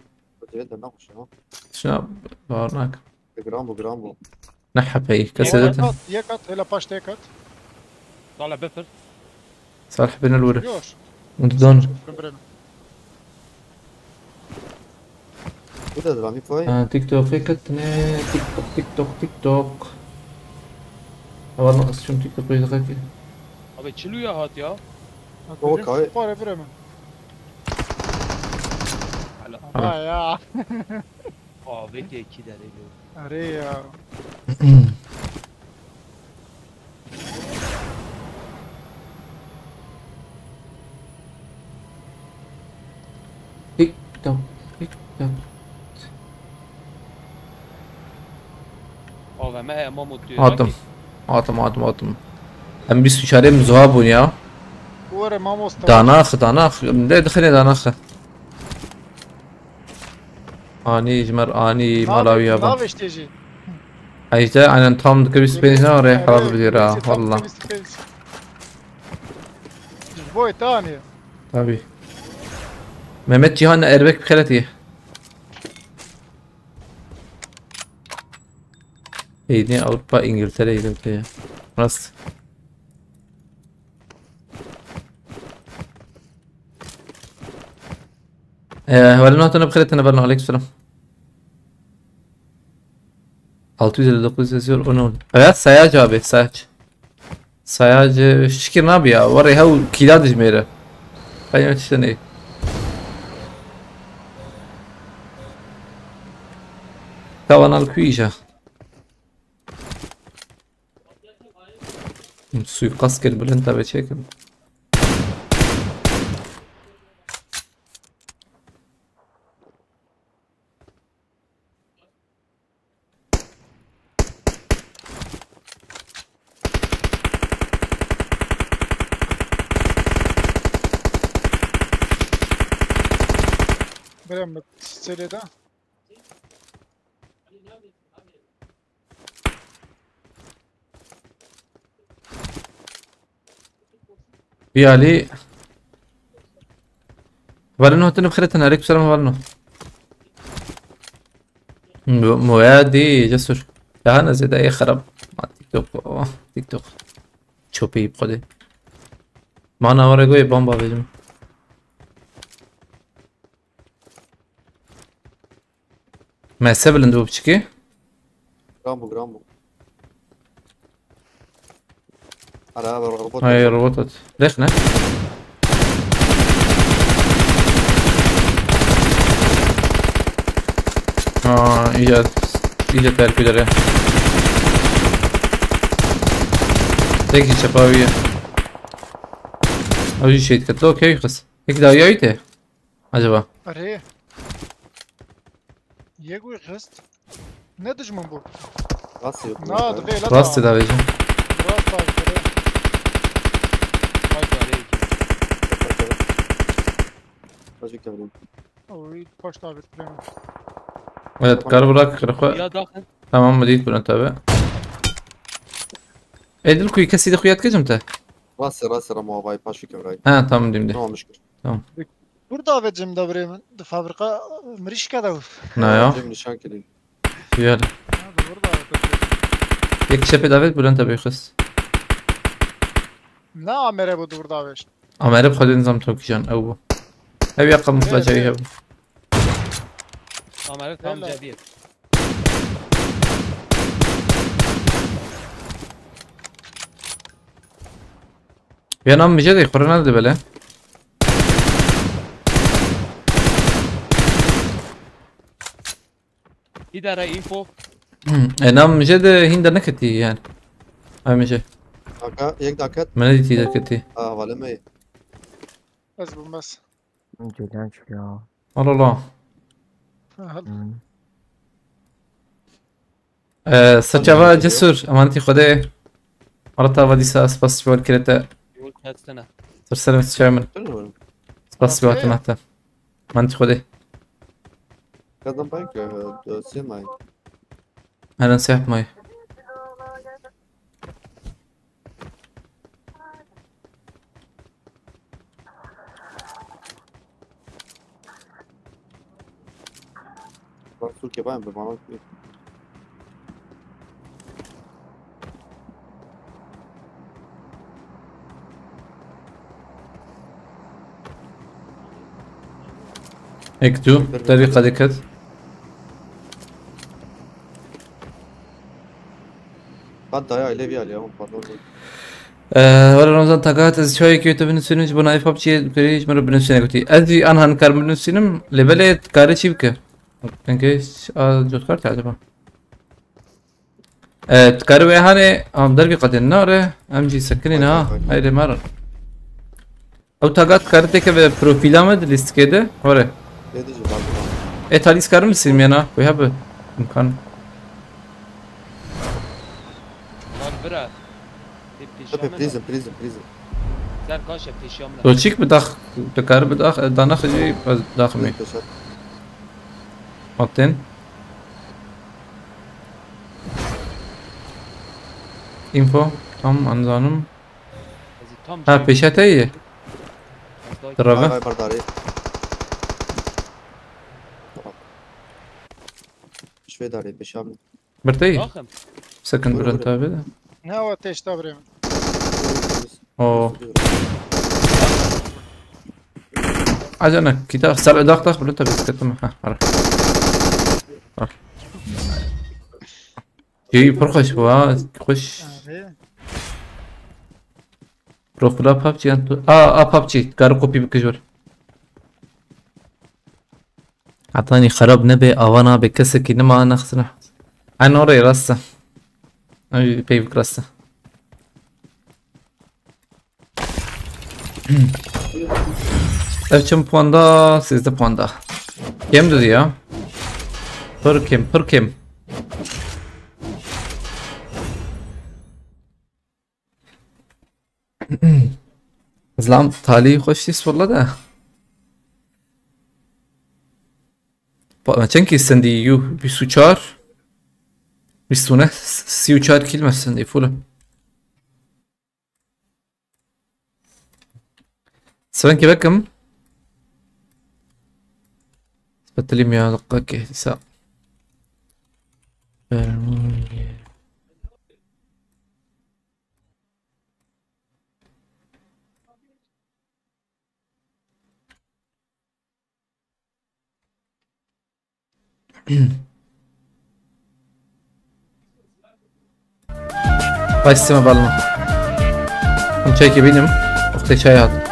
جدا نقش ها Şuna bağırnak. جرامبو جرامبو نحب هي كسرتها. يكت هلا باش تيكت. طالع بفر صالح بين الورق. يوش. وانت دون. بريمن. وده درامي فاي تيك توك هيكتني تيك توك. أول نقص شو تيك توك يدخل كده. ابي تشيلو يا هات يا هو كاي باري بريمن. على يا. بيجي كده ريلو أري. تيك توك. ما هي مامو diyor. Atım. Hem biz şarem zuhabun ya. ورا ما مستوى. داناخ. ده دخلني داناخ. Ani İcmer, ani Malawi yaban. نافش تيجي. İşte aynen tam kıbrıs peynirine oraya haral bilir ha valla. بوي ثانية. Tabi. Mehmet Cihan Erbek Bikhaleti. İyi Avrupa İngiltere ya. Nasıl? ولا نهتنا بخيرتنا برنا عليك السلام 659 yazıyor onu. Evet Sayac abi Sayac şükür abi ya var ya kilad İzmir'e. Ben işte ne? Kavanal kuyuca. Suikast geldi Bülent abi çekin. بريمن تشتري ده. بيالي. ولا نهتنا بخيرتنا عليك السلام ولا موادي جسر لا انا زي ده ايه خرب مع تيك توك تيك توك چوپی بخوده ما نواره گوی بامبا بجم ما سبلندو بچکی جرامبو على رباط هاي ربطت ليش نه iyice terpileri. Tek iş yapabiliyor. O şey dikkatli okey kız. Peki daha iyi acaba? Araya. Yegoy kıst. Ne düşman bu? Nasıl yok? Ne adı böyle? Rast tedavisi. Rast abi. Haydi araya gir. Başka bir Oy başta abi. Evet kar bırak kırıkı. Ya dakın. Tamam mı değil bunu tabi. Edil kuyu kesidi kuyat geçim te. راسي رموا باي باشو كبراي Ha tamam diyeyim de. ما مشكلة Burada abi cimde Bremen fabrika Mrişka'da. Ne ya? جيب نشان كلي Güzel. Burada abi. Yek şepe davet bulan tabi kız. Ne amere bu burada abi? Ama hep خدين نظام توكيجان او bu. Hep yakın mutlaca hep. Amer'e tam Vallahi. cediyet. Vietnam مجد يخرنا ده بله. İdare info. Vietnam مجد هند نكتي يعني. هاي مجد. داكا يك داكت من دي تيجي كتي. ولا ما Ez bulmaz. جوليان شو الله الله. سچاوا جسور امانتي خوده. مرتا ودي ساس بس بقول كده Yol kaçtına. ترسل شامل بس بقول تنحت. امانتي خوده. كذا بايك سيماي انا نسيت ماي. رسول كمان بمعنى اكتو طريقة ديكت. بعد ضياع ليبيا اليوم برضو ولا رمضان تاقات از شوي كيوتو بنسينم بنا ايفاب شيء كريش مرة بنسينم قلتي ادي انا هنكر بنسينم لبلد كاري شيء بك انكيش جوت كارت عجبا تكارو هاني ام دربي قد النار امجي سكنين ها هاي مرة او تاقات كارتك بروفيلا مد ليست كده ورا يدي بعد تاليس كار مسيم يانا we have امكان Lan bırak. بريزن Sen kaç yap teşyamla. لو تشيك بداخ بكار بداخ دانخ جي داخل مي حاطين info tam anzanım Tam ha peşete iyi tarafı هاي برداري شوي داري بشام برتي Bakın. سكن برنت abi de Ne o ateşte Bremen? o عجنا كتاب سبع دقائق برنت بسكتم ha ara يي برخش وا خوش Abi. بروفيلا PUBG انتو PUBG كارو كوبي بكجور اعطاني خراب نبي اوانا بكسكي نما انا خسنا انا اوري راسه اي بيفك راسه Evçim puanda, sizde puanda. Kim dedi ya? Pır kim? زلام تالی خوش نیست والله ده چند کی سندی یو 24 29 34 کیل سندی فوله سوين كي بكم اثبت لي 100 دقيقة اهتساء Başsıma balma. Bunu çeki benim. Okta çay aldım.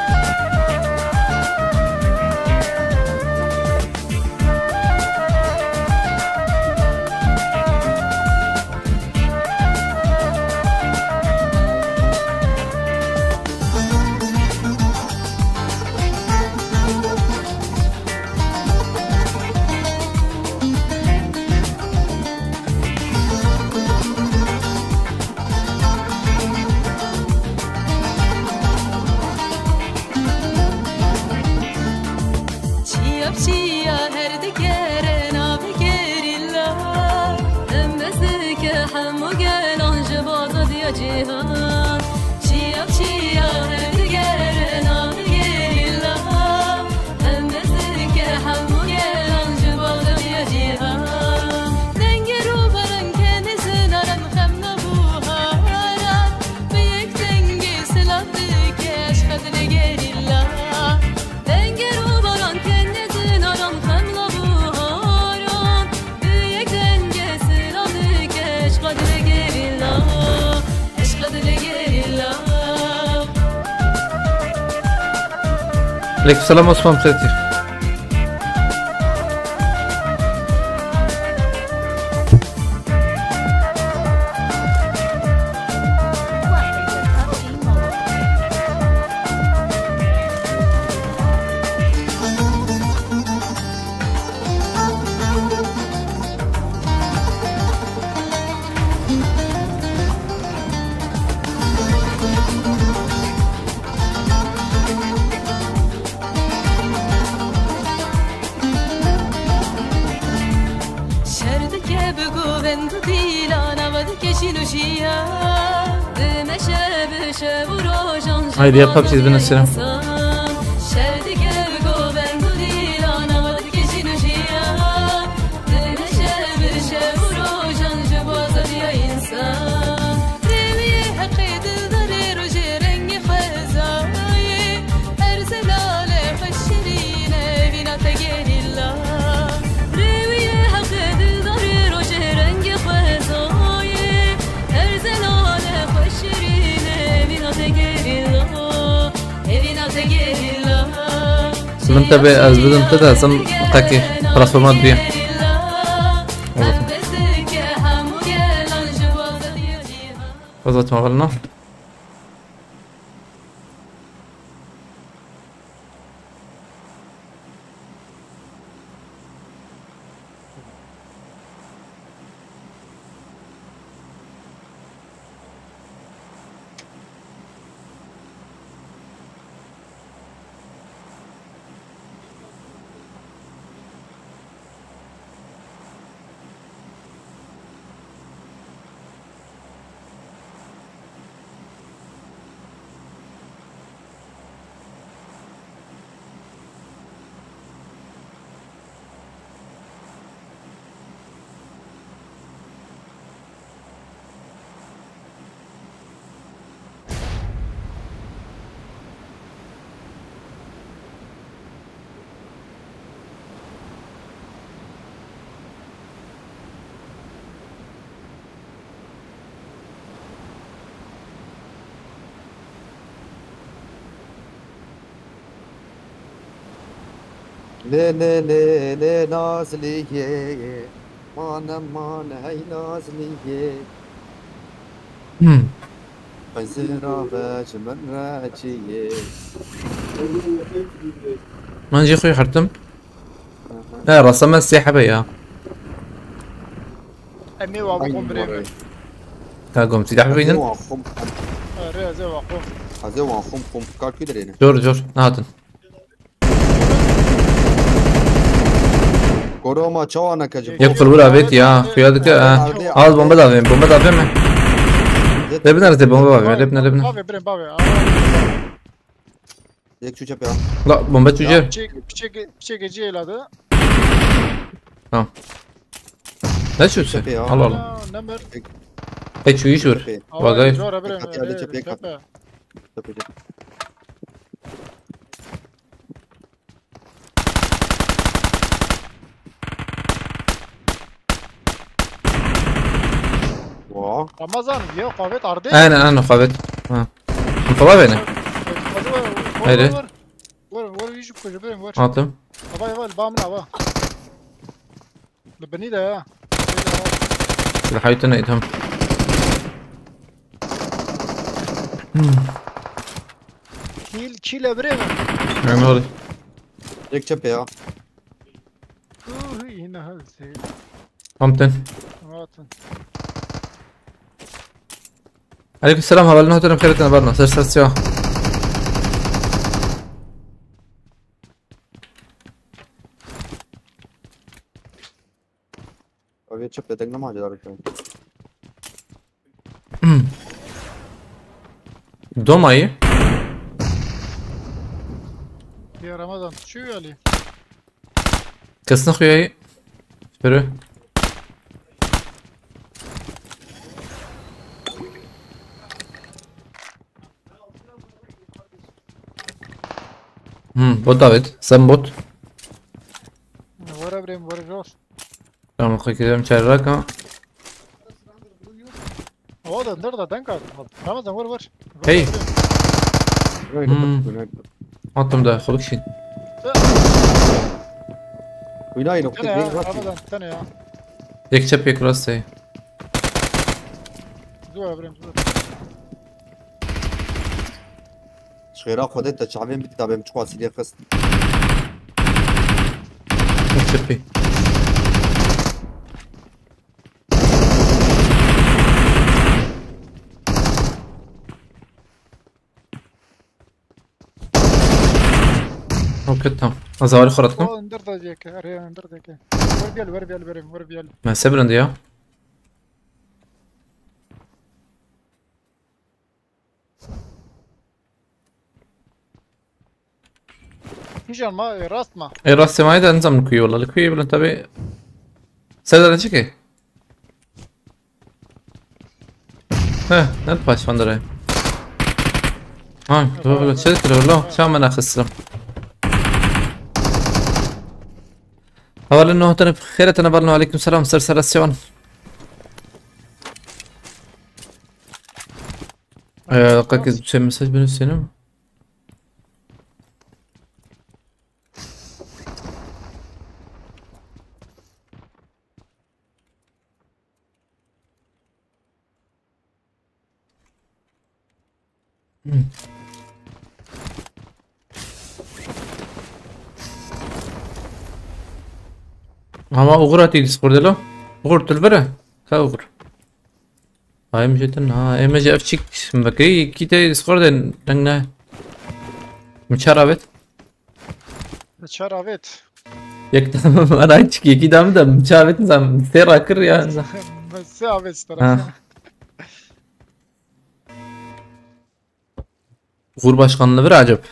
Aleykümselam Osman Fethi. Haydi yapalım siz bana selam. منتبه از بدون تده اصلا تاکی ترانسفورمات بیا وضعت مغلنا Le le le le nazliye man hey nazliye Fazira baş men raciye ما نجي اخوي حرتم لا رسم السياحة بيا امي وابقوم بريمن تاقوم سياحة بينن ريزي وابقوم Hazır olan kum kalkıyor derine. جور نهاتن Koroma çavana kacı. يبقى الولا بيت يا خيادك هذا بومبا دافين ما لبنا رتي بومبا دافين لبنا بابي بريم بابي Yek şu çap ya. لا بومبا تجير بشي جي لاdı تمام Ne şusun? Tepe ya. Allah Allah. نمر Hey şu iş var. Tepe. Bagay. جورا بريم Dikkat yani, cephe kat. تبع Tepe. Wow. رمضان يا قابت عرضي انا قابت. ها. طبعا beni. Haydi. ور يجيب كل بريم ور Attım. ابا يا البام ابا لبني ده يا Silahaytına itham. كيل بريم Ne oldu? Direkt cephe ya. هنا هذا Hamten. واتن عليكم السلام حوالنا هتنا بخيرتنا برنا سر سيا. Abi cephe tekne mi acılar şu an? Domayı. يا رمضان شو يالي Kasını kuyayı. Şöyle. Bot David. Sen bot. ورا بريم ورا جوش Tamam gidelim çağırarak ama. هذا ندر ده دنكا رمضان ور ور Hey. Oyna. Attım da kuluk için. Oyna ثانية nokta يا direkt bak. رمضان ثانية يا Yekçep yekras say. زوا بريم زوا Şehra kodet de çavim bitti abim çok asiliye kız. Yekçep. Okey tamam. Azavali خرطكم. ندر ده جيك اريا ندر ده جيك ور بيال بريم ور بيال ما سبرند ya. هيجان ما راست ما راس ما ده نظام الكوي والله الكوي بلن تبي. سيدا نشكي. Ne baş fandara. Ha, doğru. Şey kırıyor والله. Şu an ben akhsırım. أولا أنه تنب خيرة نبرنا عليكم السلام سرسرسيون. قد كذب شيء مسج بنفسنا. Ama uğratı Discord'da lo. Uğur tulbara. Ka uğur. Ay mjetin ha emece afçik bakri kite Discord'da dangna. Mçaravet. شرابيت Yek tamam ana açık iki dam da mçavet zam tera kır ya. بس عبيت ترى Ha. Uğur başkanlığı bir acaba.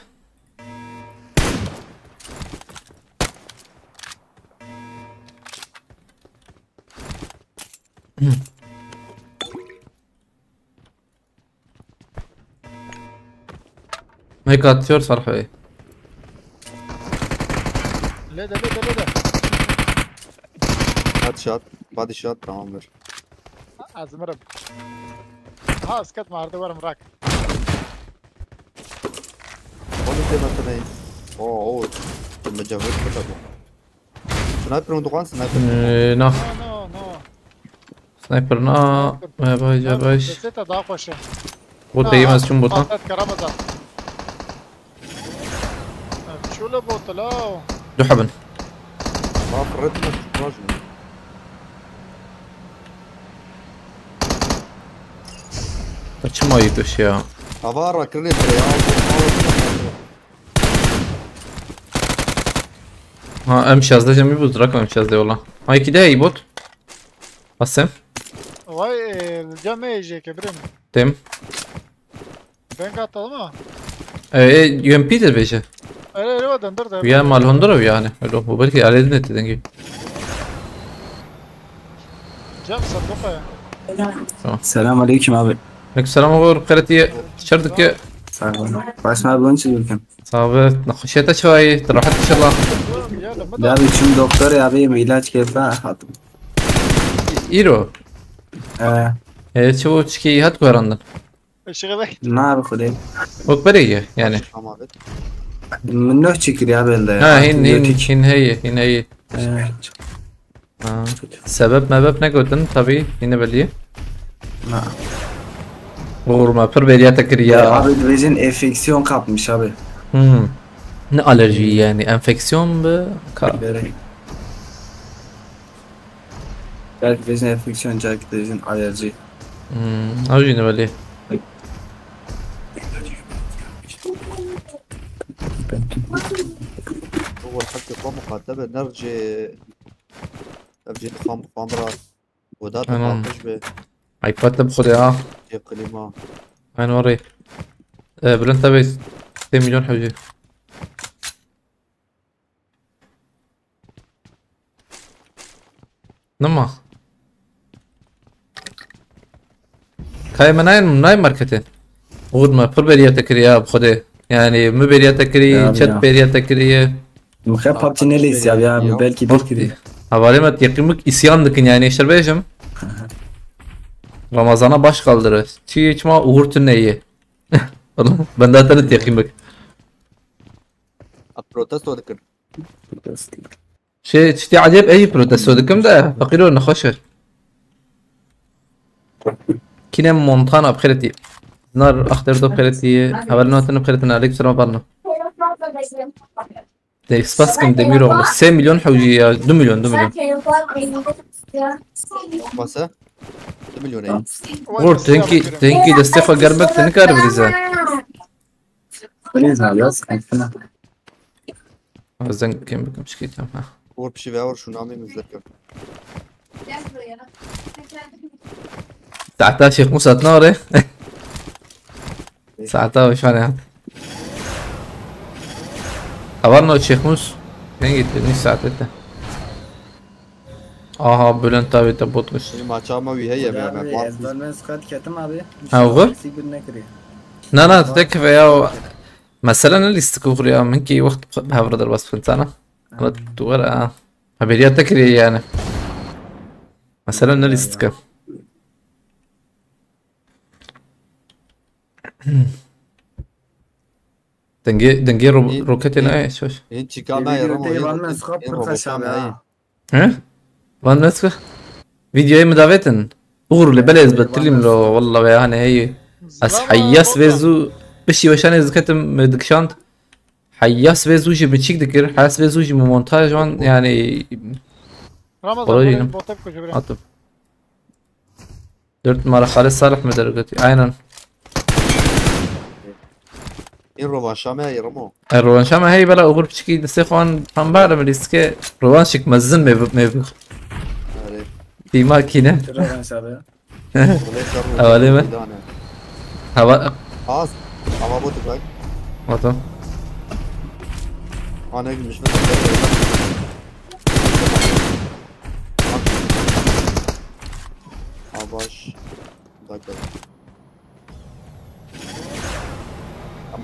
هيك atıyor Sarp Bey. ليدا ليدا ليدا Headshot. Body shot tamamdır. ازمرب ها اسكت مع ورا مراك Onu da natayım. Oo. Mecavir katabu. Sniper untukan sniper. No. نو نو نو Sniper no. ما باجي باش. نسيت اداقش بوت يمس شو بوت. رمضان شو له بوت لا دحبن. ما فرت راجل. Kaçma yıkış ya. Avara kırılır ya. Ha امشاز ده جميل بود رقم امشاز ده والله. Ha iki de iyi bot. Basem. واي الجامع يجي كبرين Dem. بين قاطع ما UMP de beje. ايه ايه ودن درد Ya mal Honduras yani. Öyle bu belki aledin etti dengi. Cem صندوقه ya. Selam aleyküm abi. Aleykümselam uğur بخيرتي تشردك Selam. Başına abi bunun için ülkem. صعبة نخشيتها شوي راحت ان شاء الله Ya lama Ya da. abi için doktor ya abi ilaç geldi hatım. ايرو شو تشكي هات كورندن Işığı bek. Ne abi kudayım? وكبرية يعني Tamam abi. Minnoh çekir ya belde ya. ها هين هي سبب ما باب نقودن طبي هنا بليه uğur ما بر برياتك Ya ريا abi bezin enfeksiyon kapmış abi. ne alerji yani enfeksiyon bu Belki bezin enfeksiyon, belki bezin alerji. alerji ne böyle هو الحكي قام مقدمة نرجع خمرة ودات تمام. تشبه عيفات بخد يا كلمة عين وري بلنت بي 2 مليون حوجي نما كاي مناي ماركتين غود ما بر برياتك ريا بخده يعني مو برياتك ري يا chat يا. برياتك ري Mıkha PUBG ne list ya abi belki bir kiri. Havale met yakınlık isyandıkın yani işler beyeceğim. Ramazana baş kaldırı. Çiğ içma uğur tüneyi. Ben de atanıt yakınlık. البروتست وذكر Şey çiğ acayip iyi protesto dıkım da fakir olun hoşer. Kinem Montana bkhireti. Nar akhtardo bkhireti. Havalna atını bkhiretine aleyküm selam barna. De spaskim demir oğlu. 2 milyon havci ya 2 milyon 2 milyon. بس 2 مليون ايه Uğur tenki destefa garmak teni kar birize. Polis abi ya sıkıntı. Azdan kim bakmış ki tamam. هو بشي فاور شو نامي متذكر ساعتها شيخ موسى تنوري ساعتها وش يعني خبرنا الشيخ موسى نيجي تني ساعتها Bülent abi de botmuş. ما تشاما وي هي ما Ezbermen sıkat ketim abi. Ha, uğur? Sigür ne kırıyor? لا تكفى يا مثلا اللي استكوخر يا منكي وقت بهافردر بس فهمت انا ورقة هبيريات تكري يعني مثلا اللي استكوخر دنجي روكتنا ايه شوش انت كاما يرمو Ezbermen sıkat pırtaş abi ya. ها وان نسخة فيديو مدافتن اغرو اللي بلا اثبت لي لو والله يعني هي اس حياس بيزو بشي وشان اذا كتم دكشانت حياس بيزو جي بتشيك دكر حياس بيزو جي مونتاج وان يعني Ramazan Kolay buraya yine. bota koca bir. atıp 4 numara Halil Salih mi dergati aynen ان روما شاما يرمو الروان شاما هي بلا اغرب تشكي دسيخوان هم بعرف الاسكي روان شك مزن ميبق في ماكينة Rövanş abi ya. أولي ما هوا خلاص اما بوتك باك وطن انا مش باش ذاكر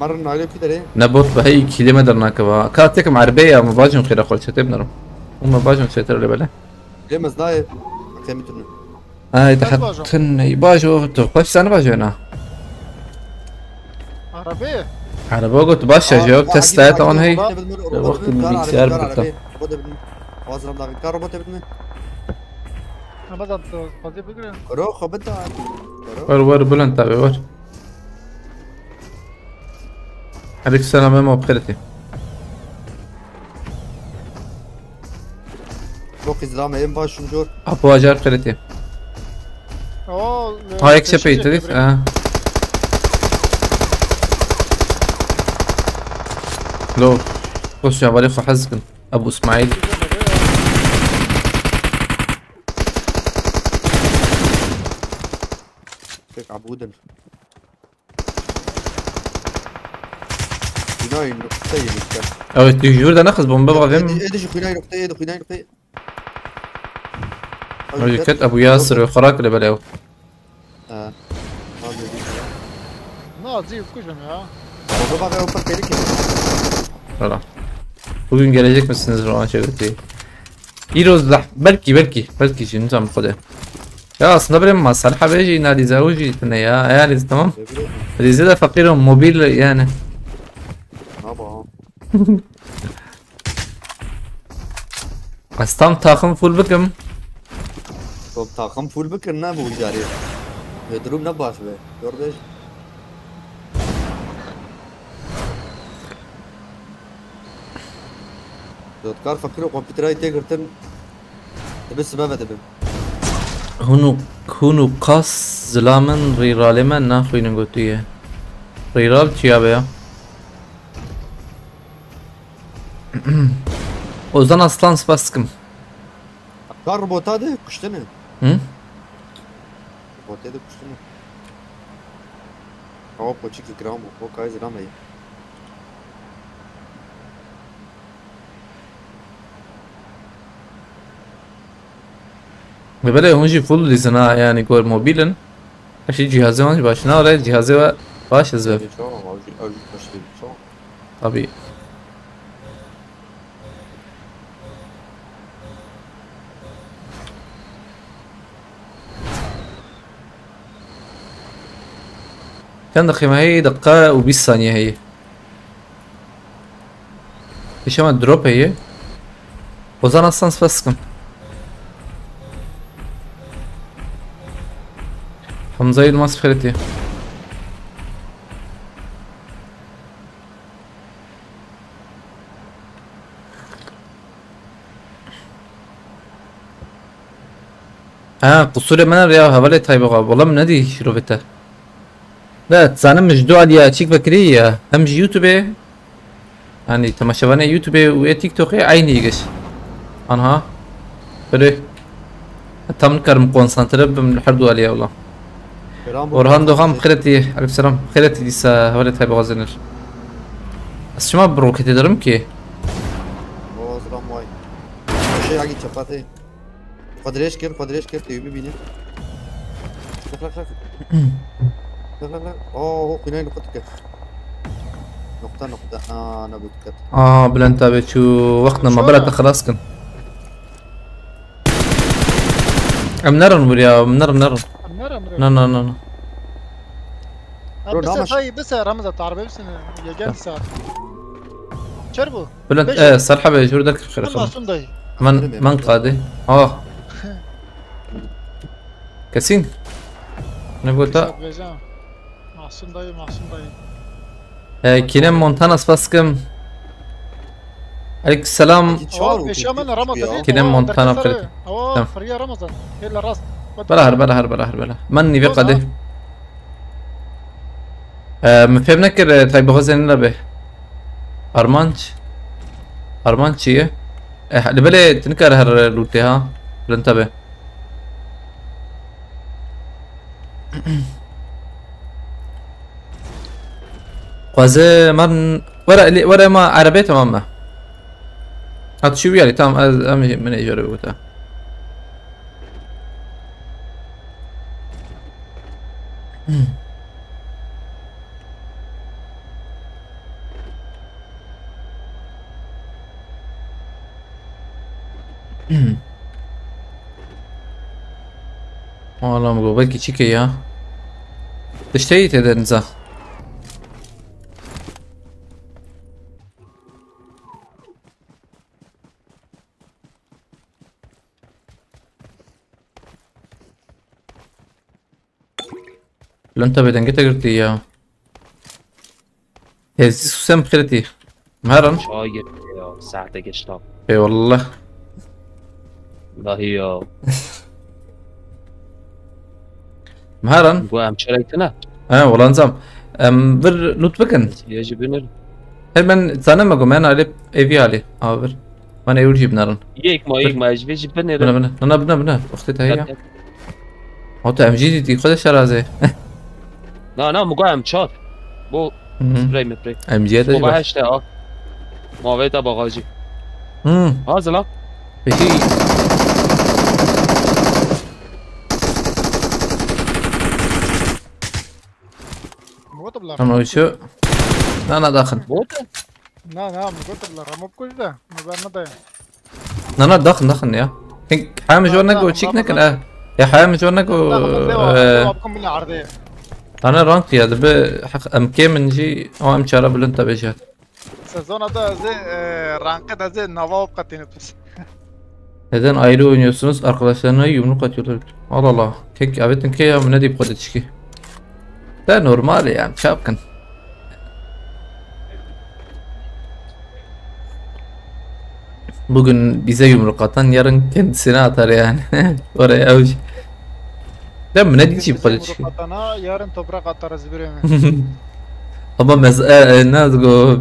مرنا عليه كده ليه؟ نبوت بهي كلمة درناكبها كاتك معربية ما باجم خير أقول شتبنرم وما باجم شتر اللي بلا ليه مزناية؟ كلمة هاي تحتن باجو تقفش سنة باجو هنا Arabi. على بوقت باشا جواب تستات طبعا هي وقت البيكسيار بكتا وازرم داخل كار روبوت ابني Ramazan fazla biliyor. روح بدأ ور بلن تابي ور عليك السلام يا بخيرتي روح izlame en baş şunjur أبو أجار بخيرتي O. هايك شبي تريد لو خش يا بليخ حزقن أبو إسماعيل tek abuden Günay noktayı lütfen أو تجور ده نخز بومبا فيم ايدي خناي نقطة ايدي خناي نقطة كت ابو ياسر وخراك اللي بلاو. Ha. Hadi gidelim. Nazi kuşum ya. Baba bak o park ki. Valla. Bugün gelecek misiniz rövanşa götüreyim? İrozlah belki şimdi tam kodu. Ya aslında benim masalha beji nadi zavuji tane ya yani tamam. Rize'de fakirim mobil yani. Ne yapalım? Astam takım full bakım. Top takım full bakır ne bu icari? Durum ne baş be? Kardeş. Dotcar fakir kompütere ite girtin. Tabi sebep edebim. هونو قاس زلامن ريرال من ناخوين نقطيه ريرال چیا بیا Ozan Aslan Spaskım. Kar robota de kuştu ne? Hı? Robota de kuştu ne? Hava poçik gram o kay zram ay. ببله هونجي فول لزنا يعني كور موبيلن اشي جهازي ما باشنا ولا جهازي باش زبب طبيعي كان دقيقة هي دقيقة وبيس ثانية هي ايش ما دروب هي وزن اصلا سبسكم Hamza Yılmaz Ferit'i. قصور من يا هبلة طيب والله من نادي شروفته. لا تزعلن مجدوع عليا تشيك بكرية هم يوتيوب يعني تماشينا يوتيوب وتيك توك عيني يجش أنها بره تمن كرم كونسنتريب من الحردو عليا والله. Orhan Doğan خيرتي عليكم السلام خيرتي لسه هولت هاي بغازنر بس شو ما بروكت ederim ki O zram vay. Şey agi çapate. Padreş kir teybi bini. Lak. Oh كنا نقطة نقطة أنا بتكت. بلان تابع شو وقتنا ما بلد خلاص كن منرن بريا منرن لا بس هاي بس رمزة تعربي بس يجان ساعة شربو بلان صراحة بيجور دك خير من قادي كاسين نقول تا محسن داي كينام مونتانا سباسكم عليك السلام كينام مونتانا بخير فريا رمضان هلا راس بلا مني في قده مفهم نكر طيب غزين لبه أرمانش چیه؟ لبله تنكر هر لوتي ها بلنتبه قوازه من ورا ما عربية تمام هات شو يعني تمام امشي من ايجار بوتا والله مقبل كي تشيكي يا تشتهي تدنزا لو انت بدن جيت قلتي يا هزي سوسام بخيرتي مهرن شاير يا ساعة قشطة اي والله والله يا مهرن وام شريتنا والله نظام بر لوت بكن يجي بنر هل من ثاني ما قمنا عليه اي عليه بر ما يقول جيب نارن يك ما يجي بنر بنا اختي هي هو تعم جديد دي خذ شرازه لا مقام شات بو سبراي مبري ام جي بو هاشتا ما ويتا باغاجي هذا لا بشي قلت بلا أما وشو أنا داخل لا قلت بلا رمو بكل ده مبارنا ده أنا داخل يا حامي جورنك وشيك نكن يا حامي جورنك و بكم من عرضية أنا رانك يا دب حق أمكي من جي أو أم شرب اللي أنت بيجات سezon da zey rankı da zey nava katını pis. Neden ayrı oynuyorsunuz? Arkadaşlarına yumruk atıyorlar. Allah Allah. Kek abetin ke ya ne deyip kodetişki. Da normal ya. Çapkın. Bugün bize yumruk atan yarın kendisine atar yani. Oraya avuç. Değil mi? Ne diyeceğim kodetişki? Yarın toprak atarız bir Ama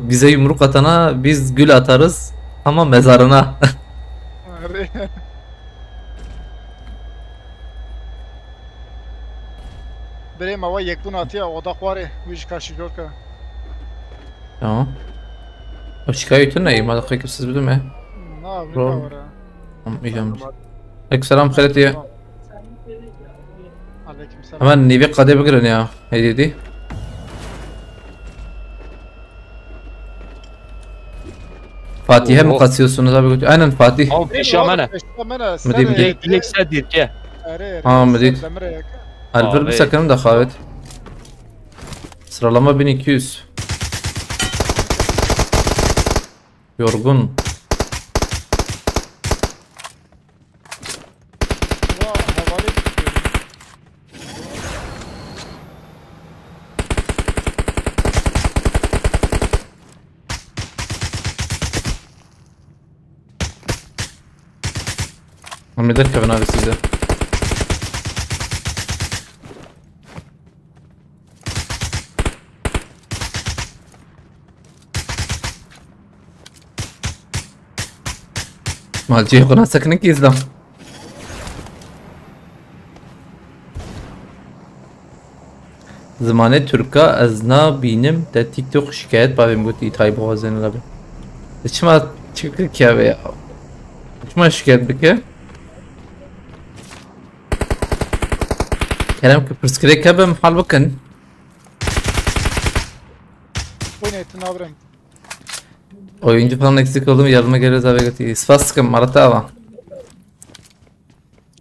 bize yumruk atana biz gül atarız ama mezarına. بریم اول یک دون آتیه اودا خواره ویش کاشی جور که Tamam. O şikayetin neyim? Hadi kıyıp siz bildim mi? نه Bro. بیتا Tamam iyiyim. Aleykümselam Khalid ya. علیکم سلام Hemen Nivi Kade'ye girin ya. Ne dedi? Fatih'e mi kasıyorsunuz abi? Aynen Fatih. او بشامنه مدي بدي. ليك سادير كه Aa Medit. Alper bir sakınım da kahvet. Sıralama 1200. Yorgun. Ahmet'e Kevin abi size. Malci يقولون سكنك يزلم. زمانه تركا ازنا بینم در تیک توک شکایت بایم گویی تای بازن لبه. چما چیکار کیه چما شکایت بکه؟ كلام كبرسكري كبه محل بكن. Oynayın abim. Oyuncu falan eksik oldu mu yardıma geliriz abi götü. Sfaskım marata ama.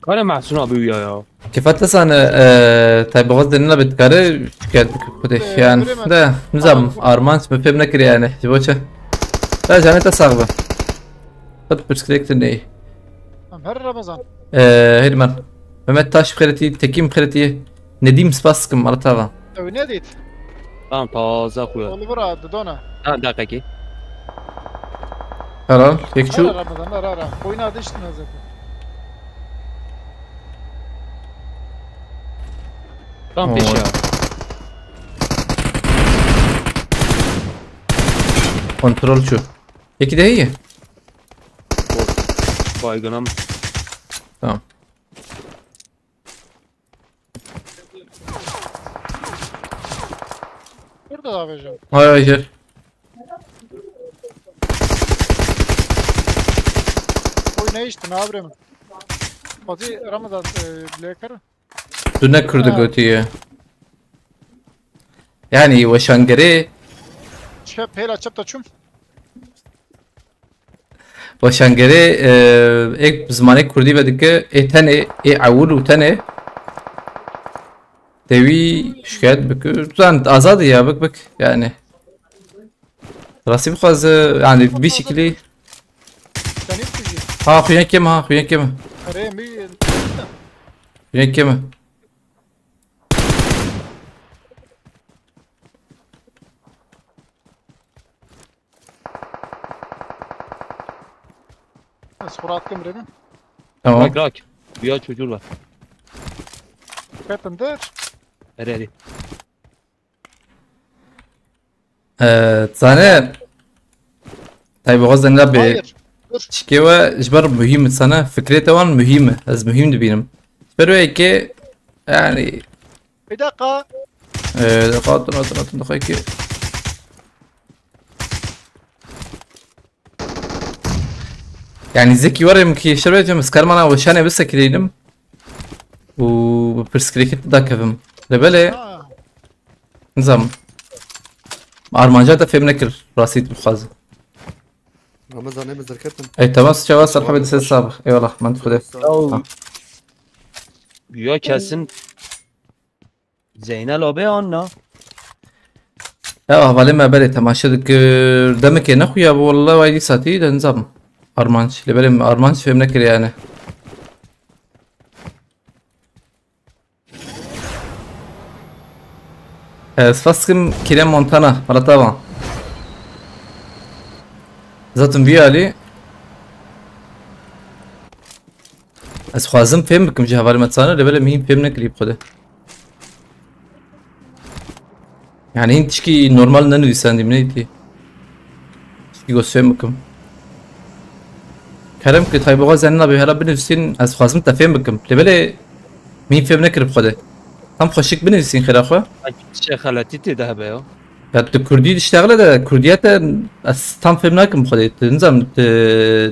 انا مع شنو ابي وياه كيف تلسان طيب غض اننا بتكاري قاعد بكتش يعني ده نظام ارمان مفهم نكر يعني جبوشه لا جاني تصاغبه خد برسكريك تني Her Ramazan. هيدمان مهمت تاش بخيرتي تكيم بخيرتي نديم سفاسكم مرتبة Oynayın. تمام تازه اخويا Onu bura Dodona. دقيقه خلاص هيك Her شو Ramazan ara. Oynadı işte zaten. تمام بيش kontrol şu peki de iyi بايغنم tamam Burada da abicim. hayır hayır Oynayın işte abim. Hadi Ramazan Blaker. düne kırdı götüyü yani وشانگري Çöp hela çöp da çum. وشانگري एक زمانه كردي بدك تنه اول وتنه تبي شكايات بك زين ازاد يا بك يعني راسي بخاز يعني بشكلي Sen hiç kişi. ها خويا كيما خويا كيما Araya mi? خويا كيما Surat kımrını. تمام راك ويا çocuğu var Katındır. اري تسانه طيب غاز نلعب Hayır. شكيوة جبر مهم سنة فكرته وان مهمة از مهم دبينم برو هيك يعني Bir dakika. قاطر دقيقة يعني زكي ورا يمكن شربت مسكر مانا وشاني بس كلينم وبرسكريكت دا كفم لبلا Ha. نظام ارمانجات فهم نكر راسيت بخازن رمضان نمزر كتن اي تمام جواز صراحه بدي سابق اي والله ما انت خذ یا kesin Zeynel abi anna. اه ولی ما بله تماشا دكر دمك يا نخويا والله وايدي ساتي ده نظام ارمانش اللي بالي ارمانش فهم نكر يعني سفاسكم كيلان مونتانا مرة طبعا زاتم بيالي از خوازم فهم بكم جه حوالی متسانه اللي بالي مهم فهم نكري بخده يعني انت تشكي نورمال ننويسان دي منيتي تشكي قوس فهم بكم كلام كنت هاي بغاز اننا بهلا بنفسين از خوازم تفهم بكم اللي بالي مهم فهم نكري بخده هم خوشك بنفسين خير اخوة چه خلطی تده به یا يا كردي تشتغل ده كرديات از tam فهم نكم بخده نظام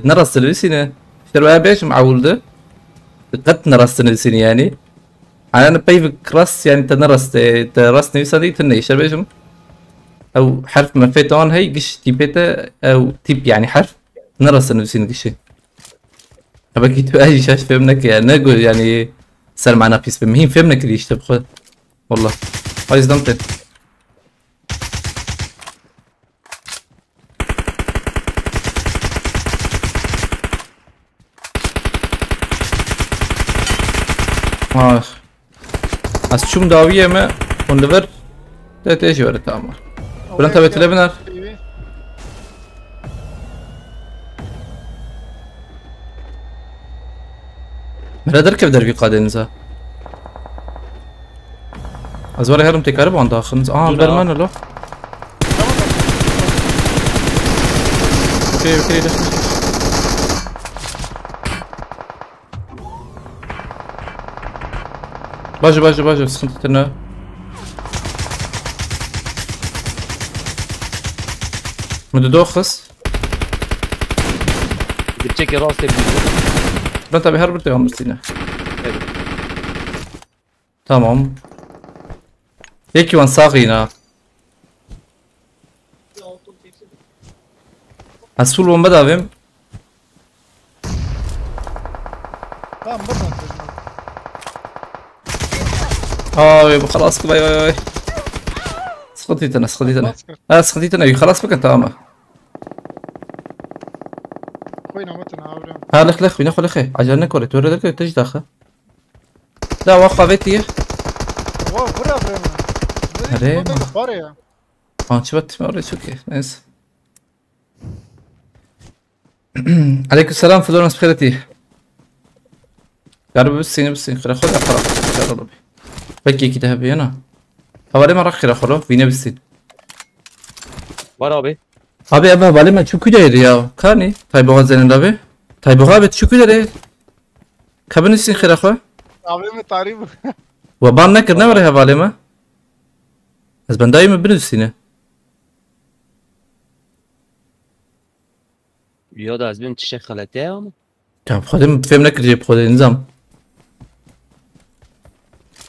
نرس تلويسينه اشتروا بيش معول ده قد نرس تلويسين يعني انا بيفك راس يعني تنرس تراس نيساني تنيش بيشم او حرف ما فيتون هي قش تيبيتا او تيب يعني حرف نرس نفسين قشي ابغى تو اي شاش فهمناك يعني نقول يعني صار معنا بيس بمهم فهمناك ليش تبغى والله هاي صدمت از چوم داویه ما اون لور ده تيجي ورا تامر بلان تبي تلبنر مرا در كيف دربي قادين زا ازوري هرم تكرب عند اخر برمان لو اوكي اوكي ده باجو سخنتنا مدوخس بتشكي راسي بنت بهرب تيهم مرسينا تمام يكي وان صاغينا السول وان بدافم Tamam buradan. خلاص باي سخطيتنا سخطيتنا خلاص بك انت اما خوينا متنا عاورين. لخ بينا خلخي عجلنا كوري توري ذلك تجي داخل لا واقع بيتي واو برا بريما. بريما. برا. شبت ما وريت اوكي نايس عليكم السلام فلورنس بخيرتي قرب بالسين خير خذ اقرا يا ربي بكي كده هبي انا حوالي مرة خير خلاص فينا بالسين var abi. Abi ama valime çok güzeldi ya. Kani? Tayboğa zenin abi. Tayboğa abi çok güzeldi. Kabin için خير اخوة. Abi mi tarif? وبان نكر نوري هvalime. Az ben daima bilirsin. یا دا از بین چه خلطی هم Ya خودم فهم نکردی خود نظام.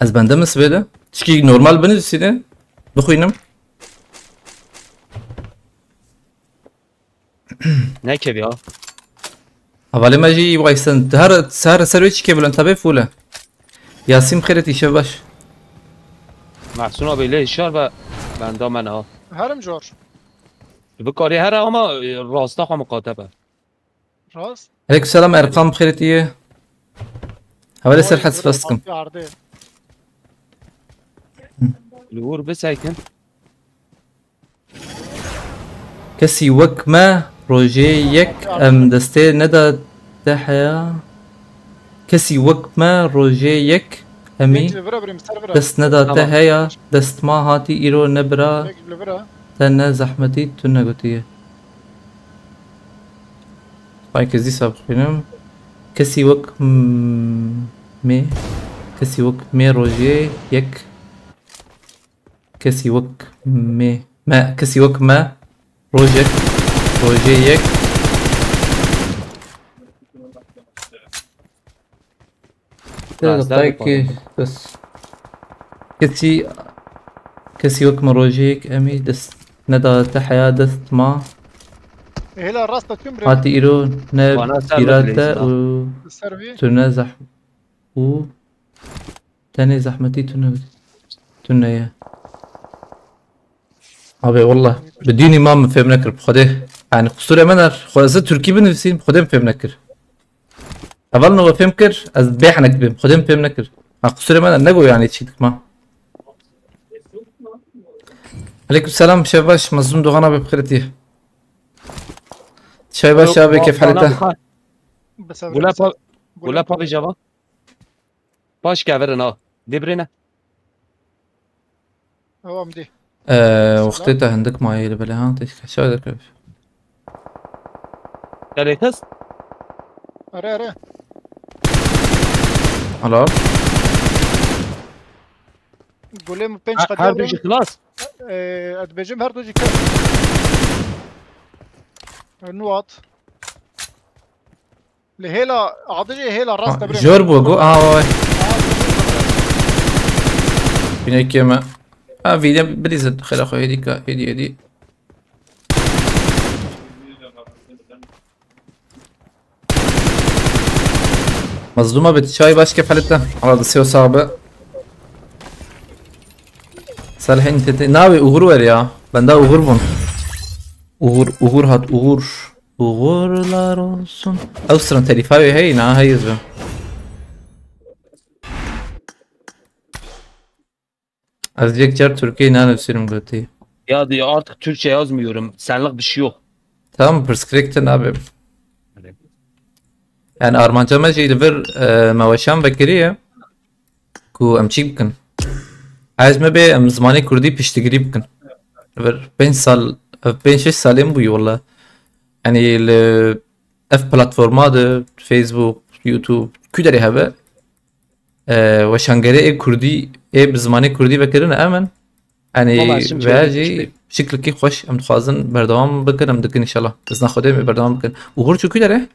Az bende mi böyle? Çünkü normal bilirsin. بخوینم. نه که بیا حوالی ماجی وایسن هر سرویچ که بلند تابه فوله. یاسیم خیرتی شب باش. محسون abi له اشار و بنده من ها Harım jor. بکاری هر اما راستا خوا مقاطبه Rast. عليكم السلام ارقام خيرتي. حوالی سر حس فستكم. Yardı. الور بسایکن كسي وك ما روجي يك ام دستي ندا تحيا كسي وك ما روجي يك امي Bekle bira birim ser bira. دست ندا تحيا دست ما هاتي ايرو نبرا Bekle bira. تنا زحمتي تنا قوتيه باي كزي سابق فينم كسي وك مي كسي وك مي روجي يك كسي وك مي ما كسي وك ما روجي يك طيب بس كسي وك ما روجيك امي دست ندى حيادث ما هلا راستا تمري هاتي إيرون وأنا نب سامع إرادة بليز. و السربي تنازح و تاني زحمتي تنية abi والله بديني ما من فهم نكر بخده يعني قصور منر خلاص تركي بنفسين بخده فهم نكر أول نو فهم كر از بيحنك بهم خده فهم نكر قصور منر نجو يعني تشيدك ما عليكم السلام شباش مظلوم دوغانا ببخيرتي شباش شابي كيف حالته بس ولا بابي جابا باش كافرنا دبرنا هو مدي وقتها عندك معي لبلا ها شو هذا كيف تاريخس اري على قولي بنش هر قدام دوجي خلاص ادبجم هر دوجي كده النقط لهيلا عضجي هيلا راس تبريم جرب وجو واي بيني كيما فيديو بليزد خير اخوي هديك هدي مظلومة بتشاي باش كيف حالتها على دسيو صعبة صالح انت ناوي اغور يا بندا اغور بون اغور هات اغورlar olsun Avustralya telifavi hey na hayır be Azıcık Türkiye ne nefsirim götü Ya diyor artık Türkçe yazmıyorum. Senlik bir şey yok. tamam perskrekten abi yani Armanca ما جاي لفر مواشان بكرية كو امشي بكن عايز ما بي ام زماني كردي بيشتغلي بكن لفر 5 سال 5 سالين بوي والله يعني ال اف بلاتفورمات فيسبوك يوتيوب كدري هبه وشانغري كردي بزماني كردي بكرن امن يعني باجي شكل كي خوش ام خوازن بردوام بكن ام دكن ان شاء الله بس ناخدهم بردوام بكن uğur çünkü dere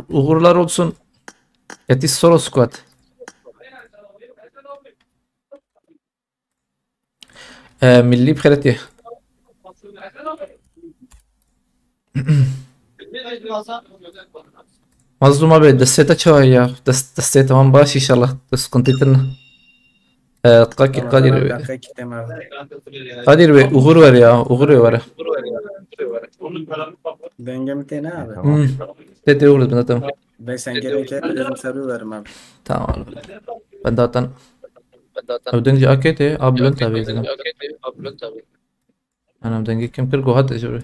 uğurlar olsun Etis Soros squad milli بخيرتي مظلومة دسيتها شوية دسيتها تمام باش ان شاء الله بس كنت لنا قادر بي uğur ver ya uğur ver Dengemi tene abi. Tete uğur ben tamam Ben sen gereken dedim sarı verim abi. tamam ben zaten ödünce akete ablon tabii zaten انا بدنجي كم كل جوهات اجري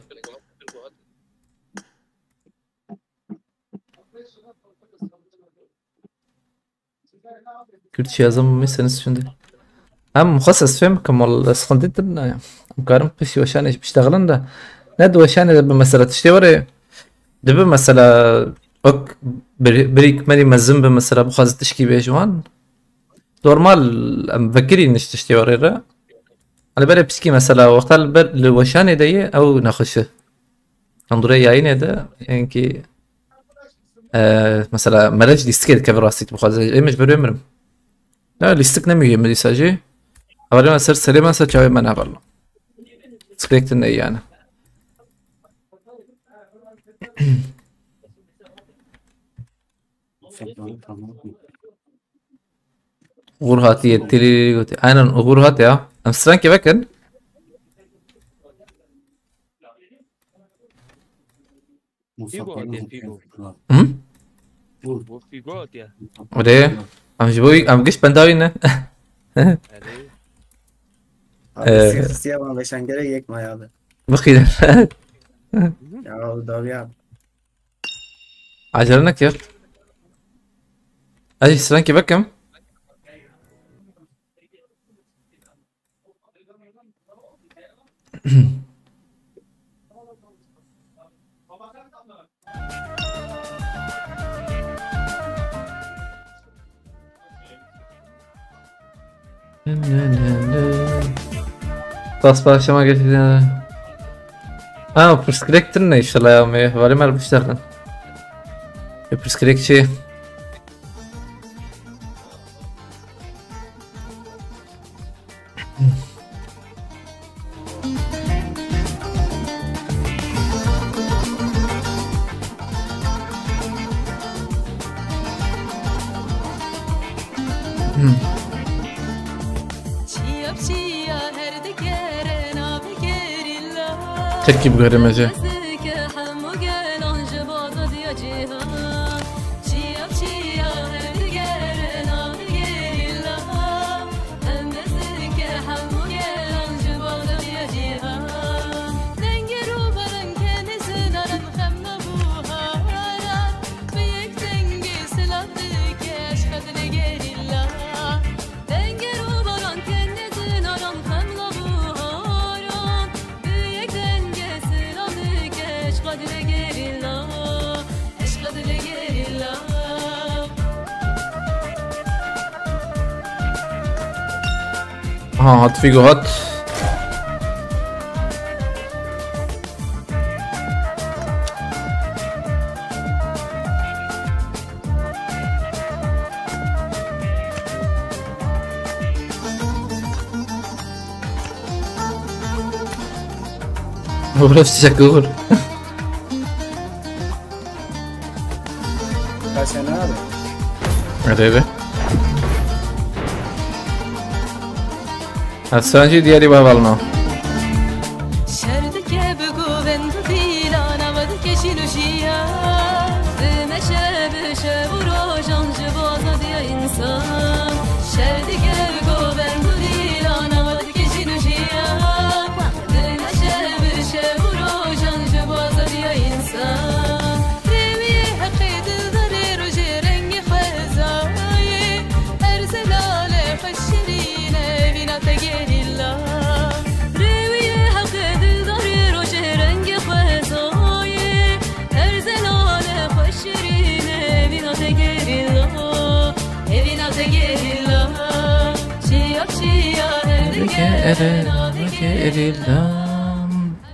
كنت شي ازم مسنس شندي هم مخصص فيهم كمال سخنتين يعني مقارن بس وشان ايش بيشتغلن ده ند وشان ده بمسألة تشتوري ده بمسألة اوك بريك مالي مزم بمسألة بخاز تشكي بيجوان نورمال ام فكري نش تشتوري را على بالي بسكي مثلا وقت الوشان ده او نخشه انظري يعيني ده يعني كي مثلا ملاج ليستكيد كفراسيت بخاز اي مش بريمرم لا ليستك نمي من ليساجي أولي ما صرت سليمان صرت شوي ما نعبر سكريكت النية يعني غورهاتي التلي أنا غورهاتي يا أمستران كيف كان ودي أم جبوي أم قش بنداوينه Siyah bana beşen kere yekme abi. بخير Ya o da ya. عجلنا كيف أجي سلام كيف كم خلاص باشا ما قلت برسكريكترنا ان شاء الله يومي ولا ما بشتغل برسكريكت شيء Tepki bu göremece. Ha hat figo hat. Burası çakır. Kaç sene abi? Evet. Aslanci diğeri babalına.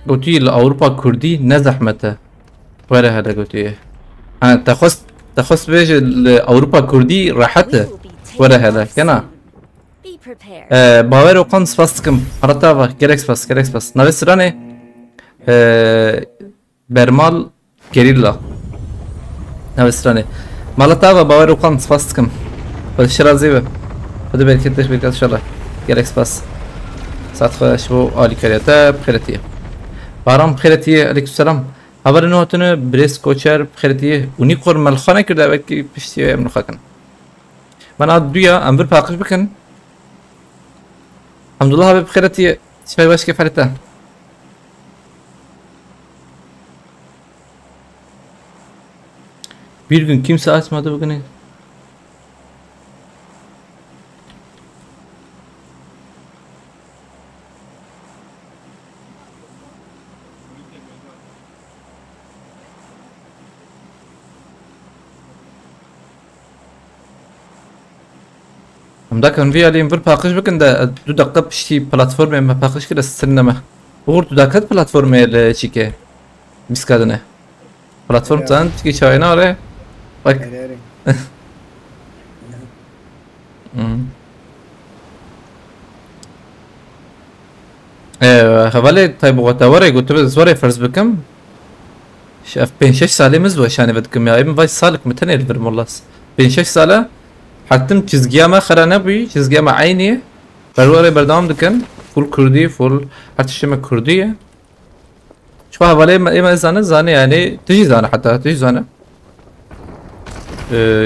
قلتي لأوروبا كردي نزحمته ولا هذا قلتي تخص بيج أوروبا كردي راحته ولا هذا كنا باور وقان سفاستكم حرتها كريكس باس نوستراني برمال كريلا نوستراني مالتها باور وقان سفاستكم بالشرازي به خذ بالك انت ان شاء الله كريكس باس ساعت خوش بو عالی کریته بخیرتیه بارام بخیرتیه علیکم السلام خبر نوتونه بریس کوچر بخیرتیه اونی قر ملخانه کرده وکی پشتیه امن خاکن من عاد دویا امبر پاکش بکن الحمدلله حبیب بخیرتیه شبای باش که فرته bir gün kimse açmadı bugünü. هم داكن في عليهم بالباقش بكن دا دو دقة بشتي بلاتفورم ما باقش كده سنما وغور دو دقة بلاتفورم لشيكه مسكادنه بلاتفورم تان تيجي شاينا عليه بك خبالي طيب وغتاوري قلت بس وري فرز بكم شاف بين 6 ساله مزوه شاني بدكم يا ابن فاي سالك متني الفرمولاس بين 6 ساله حتى çizgiyama خرانه بي çizgiyama عيني بروري بردام دكن فول كردي فول حتى شمه كردية شو هوالي ما زانه يعني تجي زانه حتى تجي زانه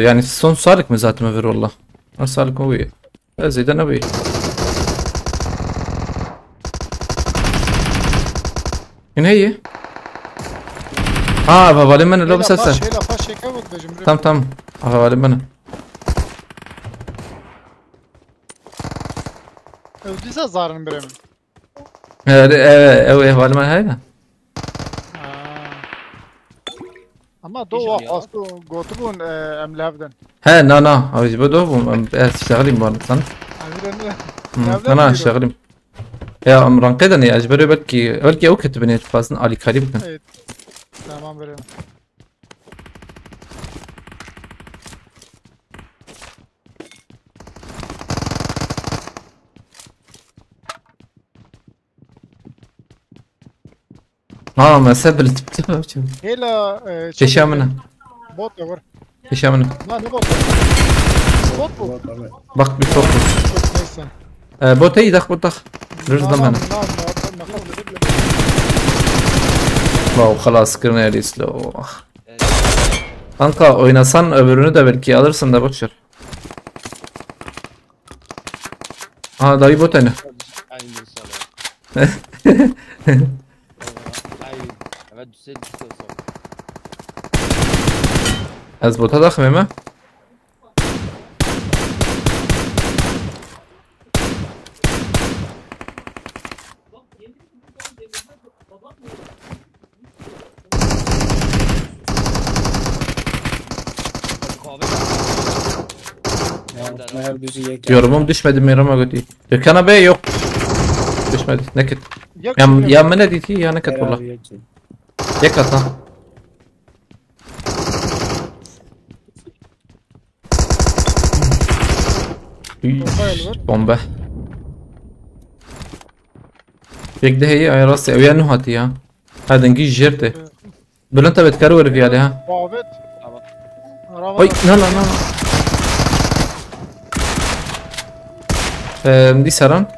يعني son سالك من ذات ما في والله ما سالك قوي زيد انا بي هنا هي هوالي من لو بس هسه تم هوالي من Öldüyse zarın bire mi? Evet, var mı hayda? Ama doğu aslı gotubun emlevden. He, na, abi bu doğum, şağılayım bu arada. أنا شغالين يا أمران كده إني أجبره بلكي أو كتب إني تفاصيل على كاري بكن. Tamam veriyorum. ما سبلت بتفهم شو. هلا إيش منها؟ بوت يا ور. إيش منها؟ ما بوت. بوت. بق بفوق. بوت أي دخ بوت دخ. رز دم هنا. Wow, خلاص kırmaya slow. Kanka oynasan öbürünü de belki alırsın da boşver. Aa dayı bot hani. Aynı sana. Aynı. Evet düzel düzel. Az bota daxmı mı? Her düzü yek. Yorumum düşmedi mi yoruma götü. Dükkan'a bey yok. Düşmedi. Naked. Yak Ya ne dedi ya naked valla. Yek at lan. Bomba. Bekle heyi ay rastı evyen nuhati ya. Hadi ngi jerte. Bülent evet karı var fiyale ha. Muhabbet. Araba. Oy la la la. Di saran.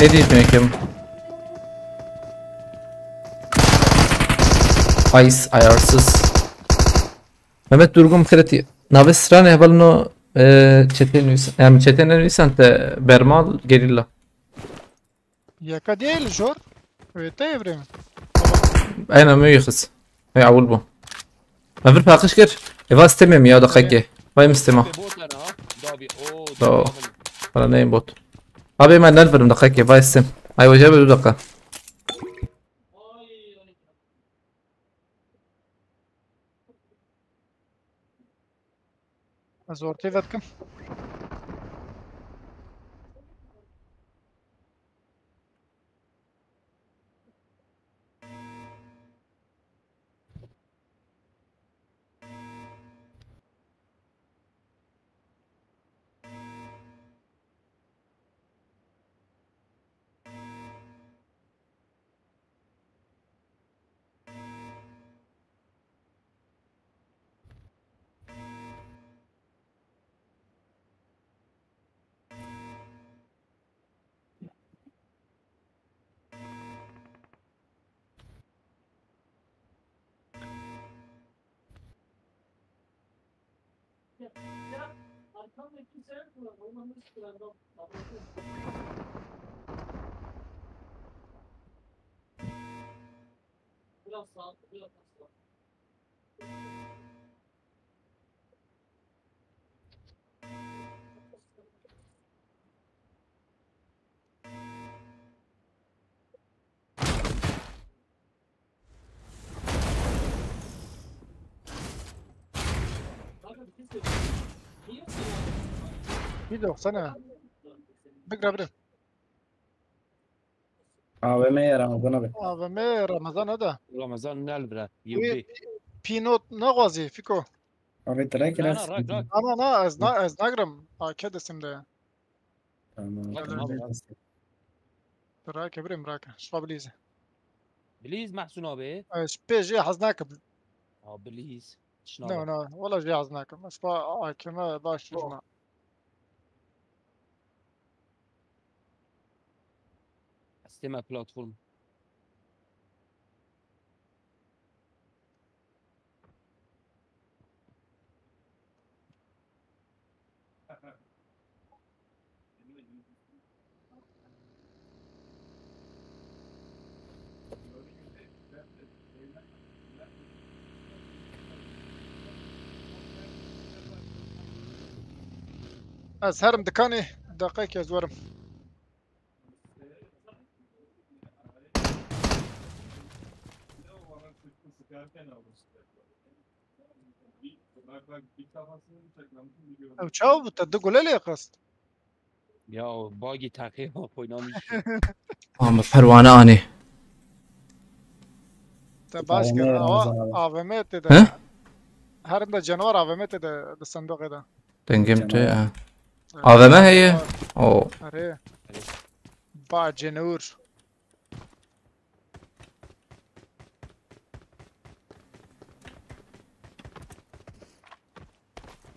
Edit mi kem? Ice ayarsız. Mehmet Durgun kredi. Nave strane hevalno çetin yani çetin nüsante bermal gerilla. Yaka değil jor. Evet evrim. Aynen mi yıkız. Hay avul bu. Mavir pakış gir. Eva istemem ya dakika. Vay istema. Do. Bana neyim bot. Abi ben nerede dakika vay istem. Ay vajab bir dakika. Az ortaya vatkım. Bir 90'a. Bırak. AVM ya Ramazan abi. AVM Ramazan da. Ramazan nelbra. Yubi. Pinot ne gazi Fiko. Abi trak Ana edersin. rak rak. Ana az nagram. Aked isimde. Tamam. Bırak evrim bırak. Şfabilize. بليز محسون abi. Speji haznakım. اه بليز. شنو؟ No ولا جي haznakım. Şfa akeme başlama. استمع بلاتفورم. Az herim dikani dakika yazvarım. Çav bu tadı güleli kast. يا باقي تاخير خوينا مش. Ama pervane ani. Ta başka AVM He? de. Herim de canavar AVM de sandık da. Dengem te ya. AVM heye. O. Are. Ba canavar.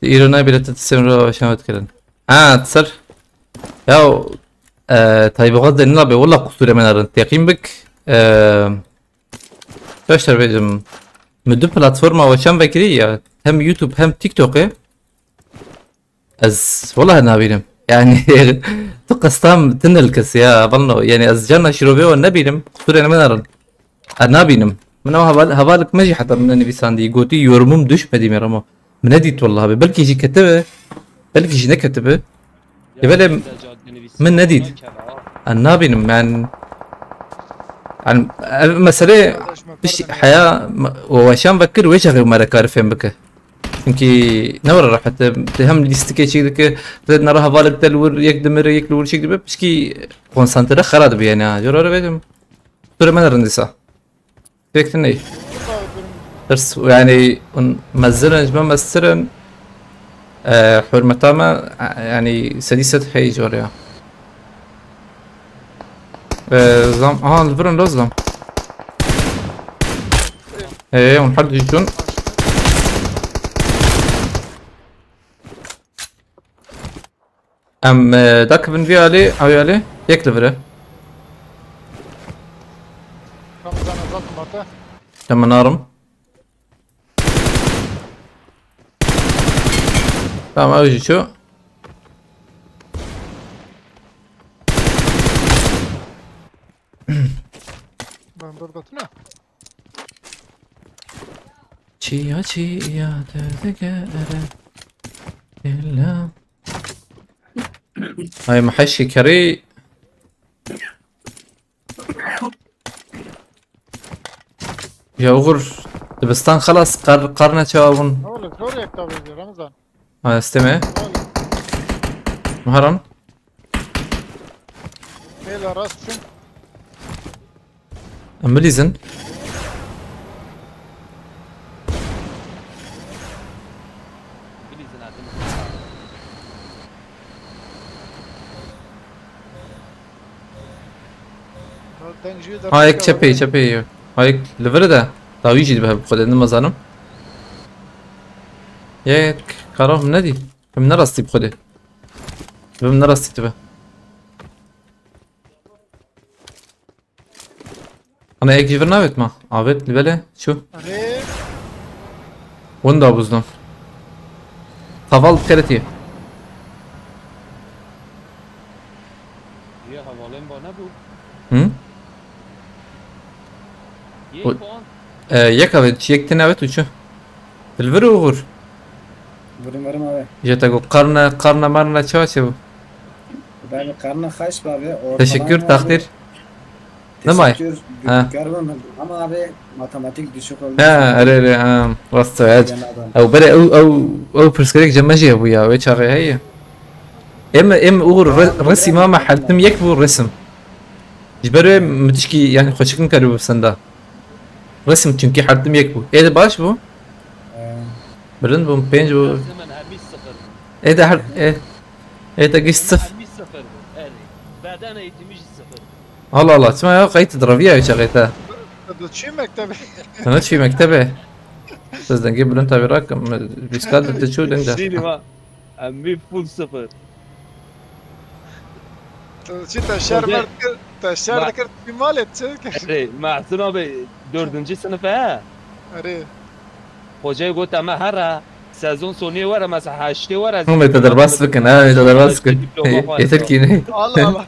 İran'a bile تستمر شمت كده. تصر. يا طيب غض النظر والله قصور من الرنت يقين بك Arkadaşlar benim müdür platforma وشان بكري ya hem YouTube hem TikTok'e az والله نابينم يعني تقصتام تنلكس يا ظنوا يعني از جانا شروبي والنبينم قصور يعني من ارن نابينم من هبالك مجي حتى من النبي ساندي قوتي يورموم دوش بدي مرمو من نديت والله بلكي شي كتبه بلكي شي نكتبه يبقى من نديت النابينم عن مسألة بش حياة وشان بكر ويش غير ما كارفين بك çünkü ne var rahat hem listike çektik de nara havalık telur yek lur çekti be ki konsantre xarad bir yani ha jora bedim türemen rindisa bektin ne ders yani مزرن جمع مسترن حرمتها ما يعني سديسة حي جوريا زم الفرن لازم ايه ونحط جون ام داك بن في علي او علي يكتب له Ramazan azat mata. لما نارم tamam اوجي شو Ben burada ne? çiya çiya تذكر الا هاي محشي كري يا غر دبستان خلاص قرنا شبابون Ne olur zor yakta böyle Ramazan. استمع Ne olur. مهران Beyler rastsın. امبليزن İngiliz'in adını. هايك شبي هايك لفردا طاويجي بها بخد عندما زانم ياك كارو من ندي من راسي بخده من راسي تبه انا ايك جيفرنا بيت ما عبيت البلا شو Arı. وين دا بوزدم طفال بخيرتي یه حوالم با نبود هم یک بود. puan ياك ابيت يك تنابت وشو الفرو غور Vurum abi. جاتكو قرنا مرنا شو Ben karnı kaç abi. Ortalama teşekkür abi. takdir Namay? Teşekkür. Ha. Görmem ama abi matematik düşük oldu. ها اري راسته عاد Yani adam. او بلا او برسكريك جماجي ابويا ويش هي اما اوغر رسي ماما حلتم يكبر رسم جبري متشكي يعني خوشكن كارو بسندا رسم çünkü حلتم يكبر ايه ده باش بو برن بو بينج بو hemen her bir sıfır. ايه ده حل ايه ده قيس صف Her bir sıfır bu. Evet. Beden eğitimi sıfır. الله الله اسمع يا قيت ضربيها ويش غيتها Dıçı mektebi. انا في مكتبه بس نجيب له انت برقم بيسكاد انت شو ده Şimdi bak. Hem bir full sıfır. Dıçı taşar Tabii. mert taşar da kert bir mal edecek. Evet. Mahsun abi 4. sınıf ha. Arı. Hocaya گفت ama her sezon sonu var ama 8 var از هم يتدربس فكن يتدربس فكن يتركيني Allah Allah.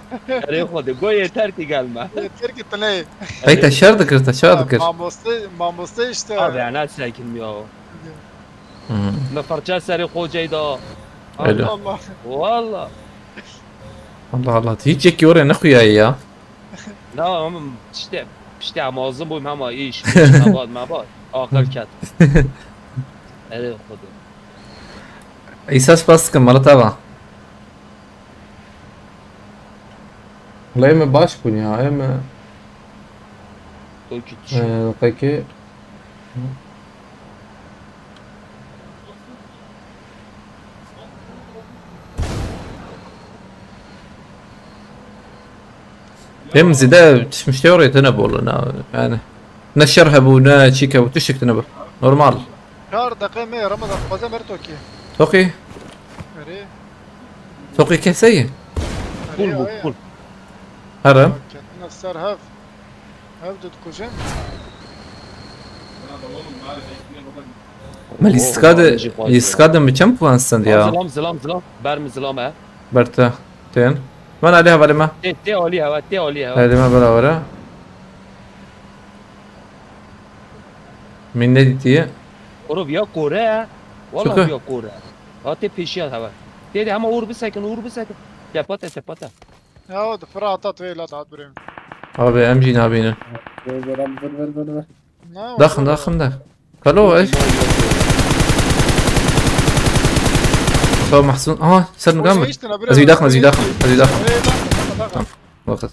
Araya خود گو yeter ki gelme. Yeter ki ne? هيتا الشهر ذكرت الشهر ذكر Mamosta işte. Abi yani sakin ya. Ne parça seri hocayı da. Öyle. Allah. Valla. الله الله hiç çek yoraya ne kuya ya Ne ama işte amazım buyum ama iş mabad akıl kat. Evet خود. احساس بس كم مرة تابع والله ما باش كون يا اما لقيكي هم زيدا مش توري تنبو لنا يعني نشرها بونا تشيكا وتشك تنبو نورمال Kar dakika me Ramazan fazla mert okey. توقي Arı. توقي كيسية Full bu full. هرم Kendine sar hav. Hav dut kujem. ما الاستقادة بكم بوان ستاند يا زلام برم زلام ها برتا تين من عليها ولا ما تي عليها هذه ما بلا ورا من نديتي برو بیا کوره والله شكرا. بیا کوره هاتی پیشیات هوا دیدی همه اور بسکن تپاته يا ود فرع عطات ويلا تعال بريم abi emci ne yapıyorsun? Ver. دخن كلو ايش؟ سو محسون سر مكمل ازي داخل وقت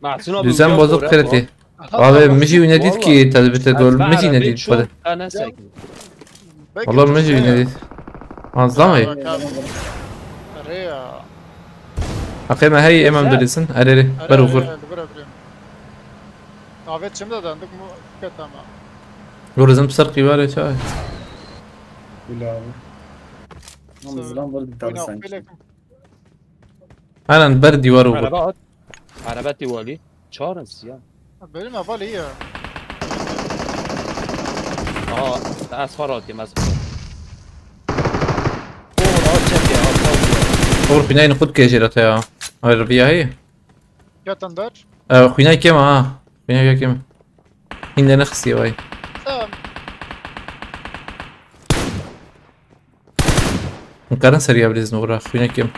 محسونا düzen bozuk kredi. Abi مجي ويناديت كي تثبت دول مجي ناديت فده انا ساكن والله مجي ويناديت منظمة ريا أقيمة هي إمام دوليسن أريري بروفر Davet şimdi de döndük mu kötü ama. ورزم تسرقي ولا شاي Gül abi. Namazdan var bir tane Oyna sanki. bilek. أنا بردي وروفر عربات والي چهارنس ya Benim evvel iyi ya. اسفاراتي مسفر چپی اور بناي نقود كيجيرت يا هاي الربيع هي Götün der. خويناي كيما خويناي كيما إننا نخسي واي Tamam. مقارن سريع بليزن ورا خويناي كيما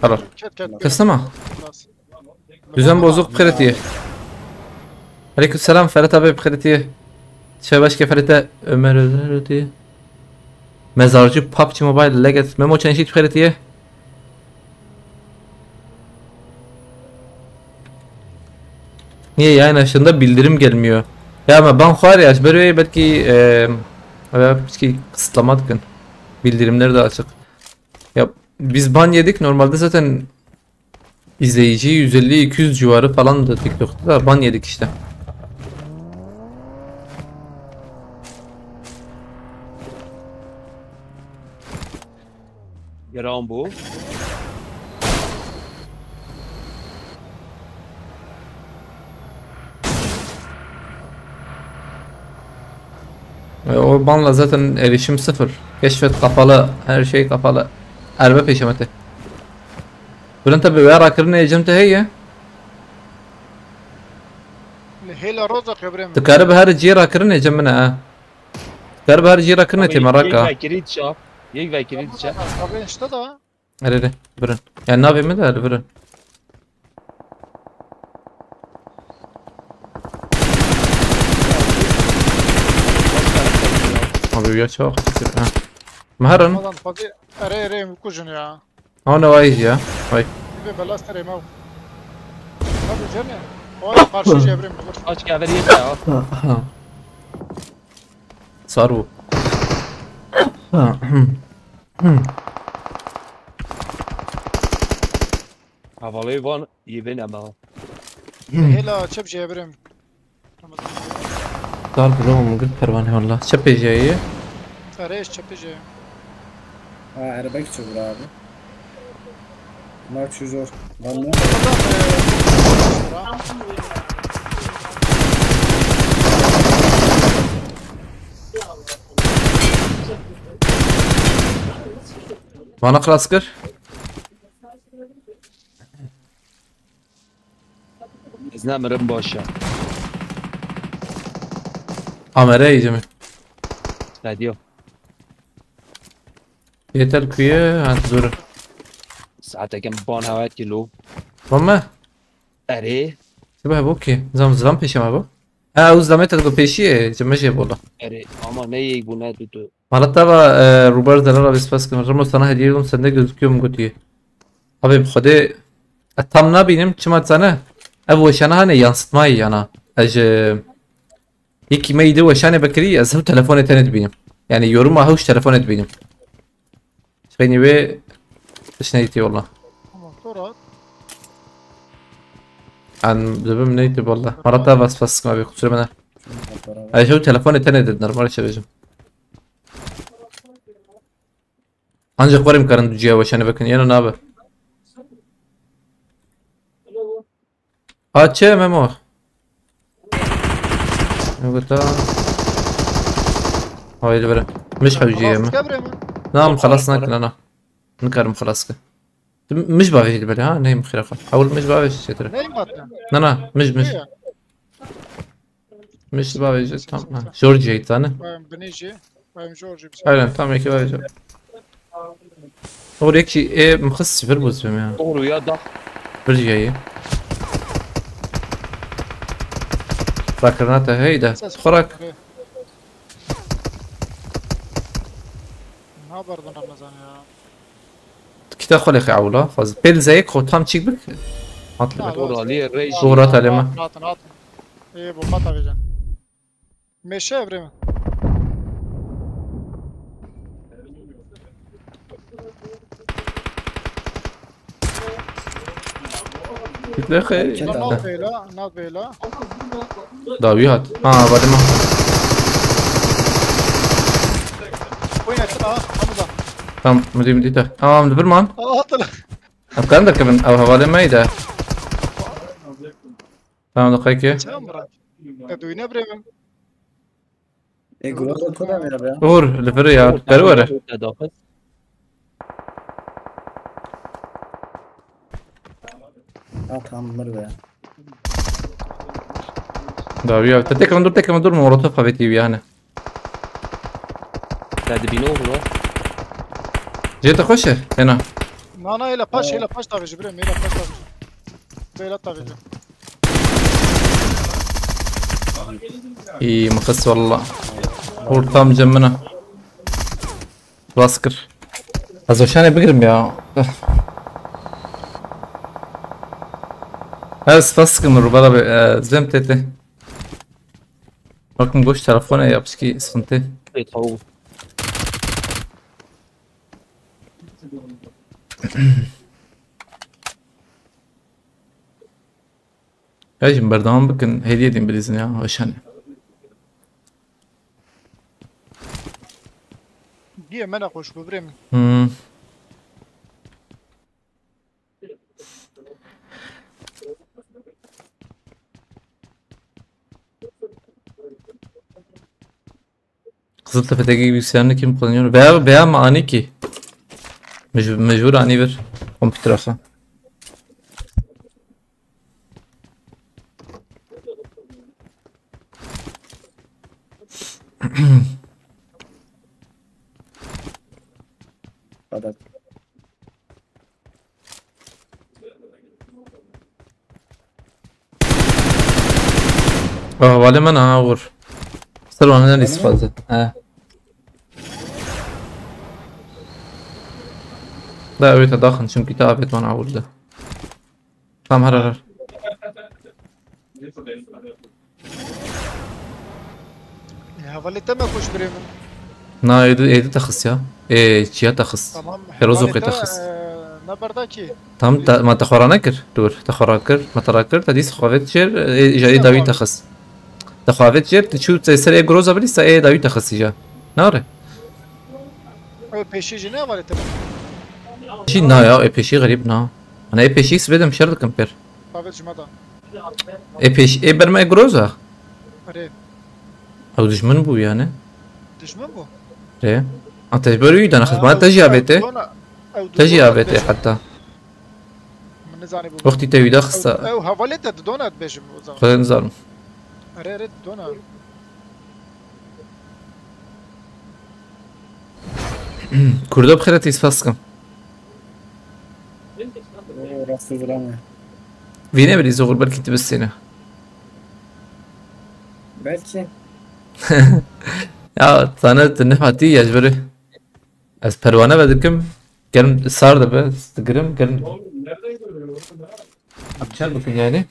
خلاص تسمع düzen bozuk kredi. Aleykümselam Ferhat abi kredi. Başka Ferhat'a Ömer Özdemir Mezarcı PUBG Mobile Legend Memo Çenşit kredi. Niye yayın açtığında bildirim gelmiyor? Ya ama ben var ya böyle belki kısıtlamadık. Bildirimleri de açık. Ya biz ban yedik normalde zaten izleyici 150-200 civarı falan da TikTok'ta da ban yedik işte. گران بو O banla zaten erişim sıfır. Keşfet kapalı, her şey kapalı. Erbe peşemeti. Bulan tabi ve rakırını ecemte heye. Hela rozak ya Brem. تقارب هر جي راكرن ecemene ha. تقارب هر جي راكرن تي maraka. یک وکیلی چه Abi işte da. Hadi bırın. Yani ne yapayım da hadi bırın. Abi ya çok. Ha. Maharan. Madan fazla ere kujun ya. Ona vay ya. Vay. Bir belas tere mav. Abi canım. Oy karşı ya Brem. aç gaveri ya Saru. havalı van iyi ben ama Hela çep ya Brem. Dar bulamam gül pervane valla. Çapeceği. Ere çepece. Ha araba geçiyor abi. Bunlar şu zor. Vallahi. Bana klaskır. izlemirim boşa Amere yiyeceğim. ne diyor Yeter kuye hadi dur. ساعتها كم بان هوايت كيلو Mama. اري Sebab bu ki. Zam peşim abi. Ha uzlamet tadı peşiye. Cemşe bola. اري اما نيك بنا تو Malatya Robert Dalara bispas ki Ramos sana hediye ediyorum sende gözüküyor mu diye. Abi xode tam ne benim çımatsana. Ev veşana hani yansıtmayı yana. İlk meydi veşane bekri azım telefon etenet benim. Yani yorum ahuş telefon et benim. Şeni ve ne diyor Allah. Tamam sonra. An zebim neydi والله. Malatya bispas ki abi kusura bana. Ay şu telefon etenet dediler var şebecim. Ancak varım karın dücüye veşane bakın yana ne abi. Açı Memo. قلت هاي اللي برا مش حوجيه خلاص كبريمن نعم خلاص ناكل انا نكرم خلاص مش بعرف اللي بالي ها نايم خير حاول مش بعرف شو ترى نيمتنا لا مش بعرف tamam جورجي تاني بنيجي جورجي aynen tam iki بعرف هو هيك شيء ايه مخصص فربوز فهم يعني طور ويا ضغط برجع هي فاكرناتها هيدا خرك ما برضه رمضان يا كتا خلي اخي عولا فاز بيل زيك خو تام تشيك بك اطلع طور عليه الريش صورات لما ناطن ايه بو خطا بيجن ماشي ابراهيم قلت له اخي ناط بيلا داويات بعد ما وين حمزه تمام مدي تحت من برمان طلع الكلام ده كمان او هوالي ما يدا تمام دقيقة تمرة تدوين ابراهيم Groza toda mera be. اور الفري يا كروره Tamam mera be. داويات تتك من دور مولوتوف خبيتي بيانا بعد بينو هو جيت اخش هنا انا الى باش تاخذ ابراهيم الى باش تاخذ بيلا تاخذ اي مخص والله هو تام جمنا باسكر ازوشاني بقرم يا بس باسكر من ربلا زمتته رقم قوش تلفونه يا بسكي سنتي يتحول ايش بردام بكن هدية دي بليزن يا وشاني دي من اخوش ببريم Kızıl Tepe'deki bilgisayarını kim kullanıyor? Veya mani ki. Mecbur ani bir kompütür asa. Fadat. Vale من أعور. صار وانا الاستفادة. لا أريد أدخن شو كتابة وانا أعور ده. تمام هرر. يا ولي تم اخوش بريم نا يدو تخص يا. چيا تخص. تمام روزوقي تخص. نبرداكي تمام ما تخورا نكر دور تخورا كر ما ترا كر تديس خوافت شير جاي داوي تخص. تخافت شير تشوف تسري جروزا بلي ساي داوي تخص جا. ناره. بيشي جنا ولا تم شي نا يا بيشي غريب نا. انا بيشي سبدم شرط كمبير. طابت جمدا بيشي برما جروزا. اري او دشمن بو يعني. دشمن بو ايه انت بريد انا خدمات تجي ابيته تجي ابيته حتى من نزاني بو وقتي تبي دخص او هفاليت دونات بيجم خلينا نزار اري دونا كرده بخير تيسفاسكم Rastı duramıyor. فينا بدي زغل بالك انت بالسنة Belki. يا صانت النفعتي يا جبري از پروانه بدكم كرم صار ده بس تقرم كرم ابشر بكم يعني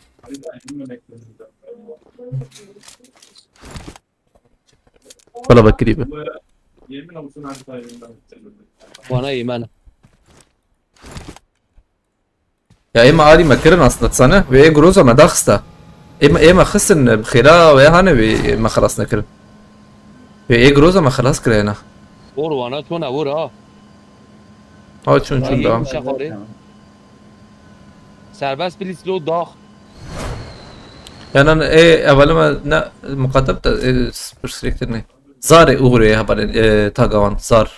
ولا بكريبه وانا ايمانه يا اما عادي مكرن اصلا سنه وهي جروزه ما دخسته اما خسن بخيرا ويا هاني ما خلاص نكرن ايه جروزه ما خلاص كرينا اور وانا تو نور شون ده سربست بلیس لو داغ يعني انا ايه اول ما مقاطبت برسلكتني زار اغري هبل تاغوان زار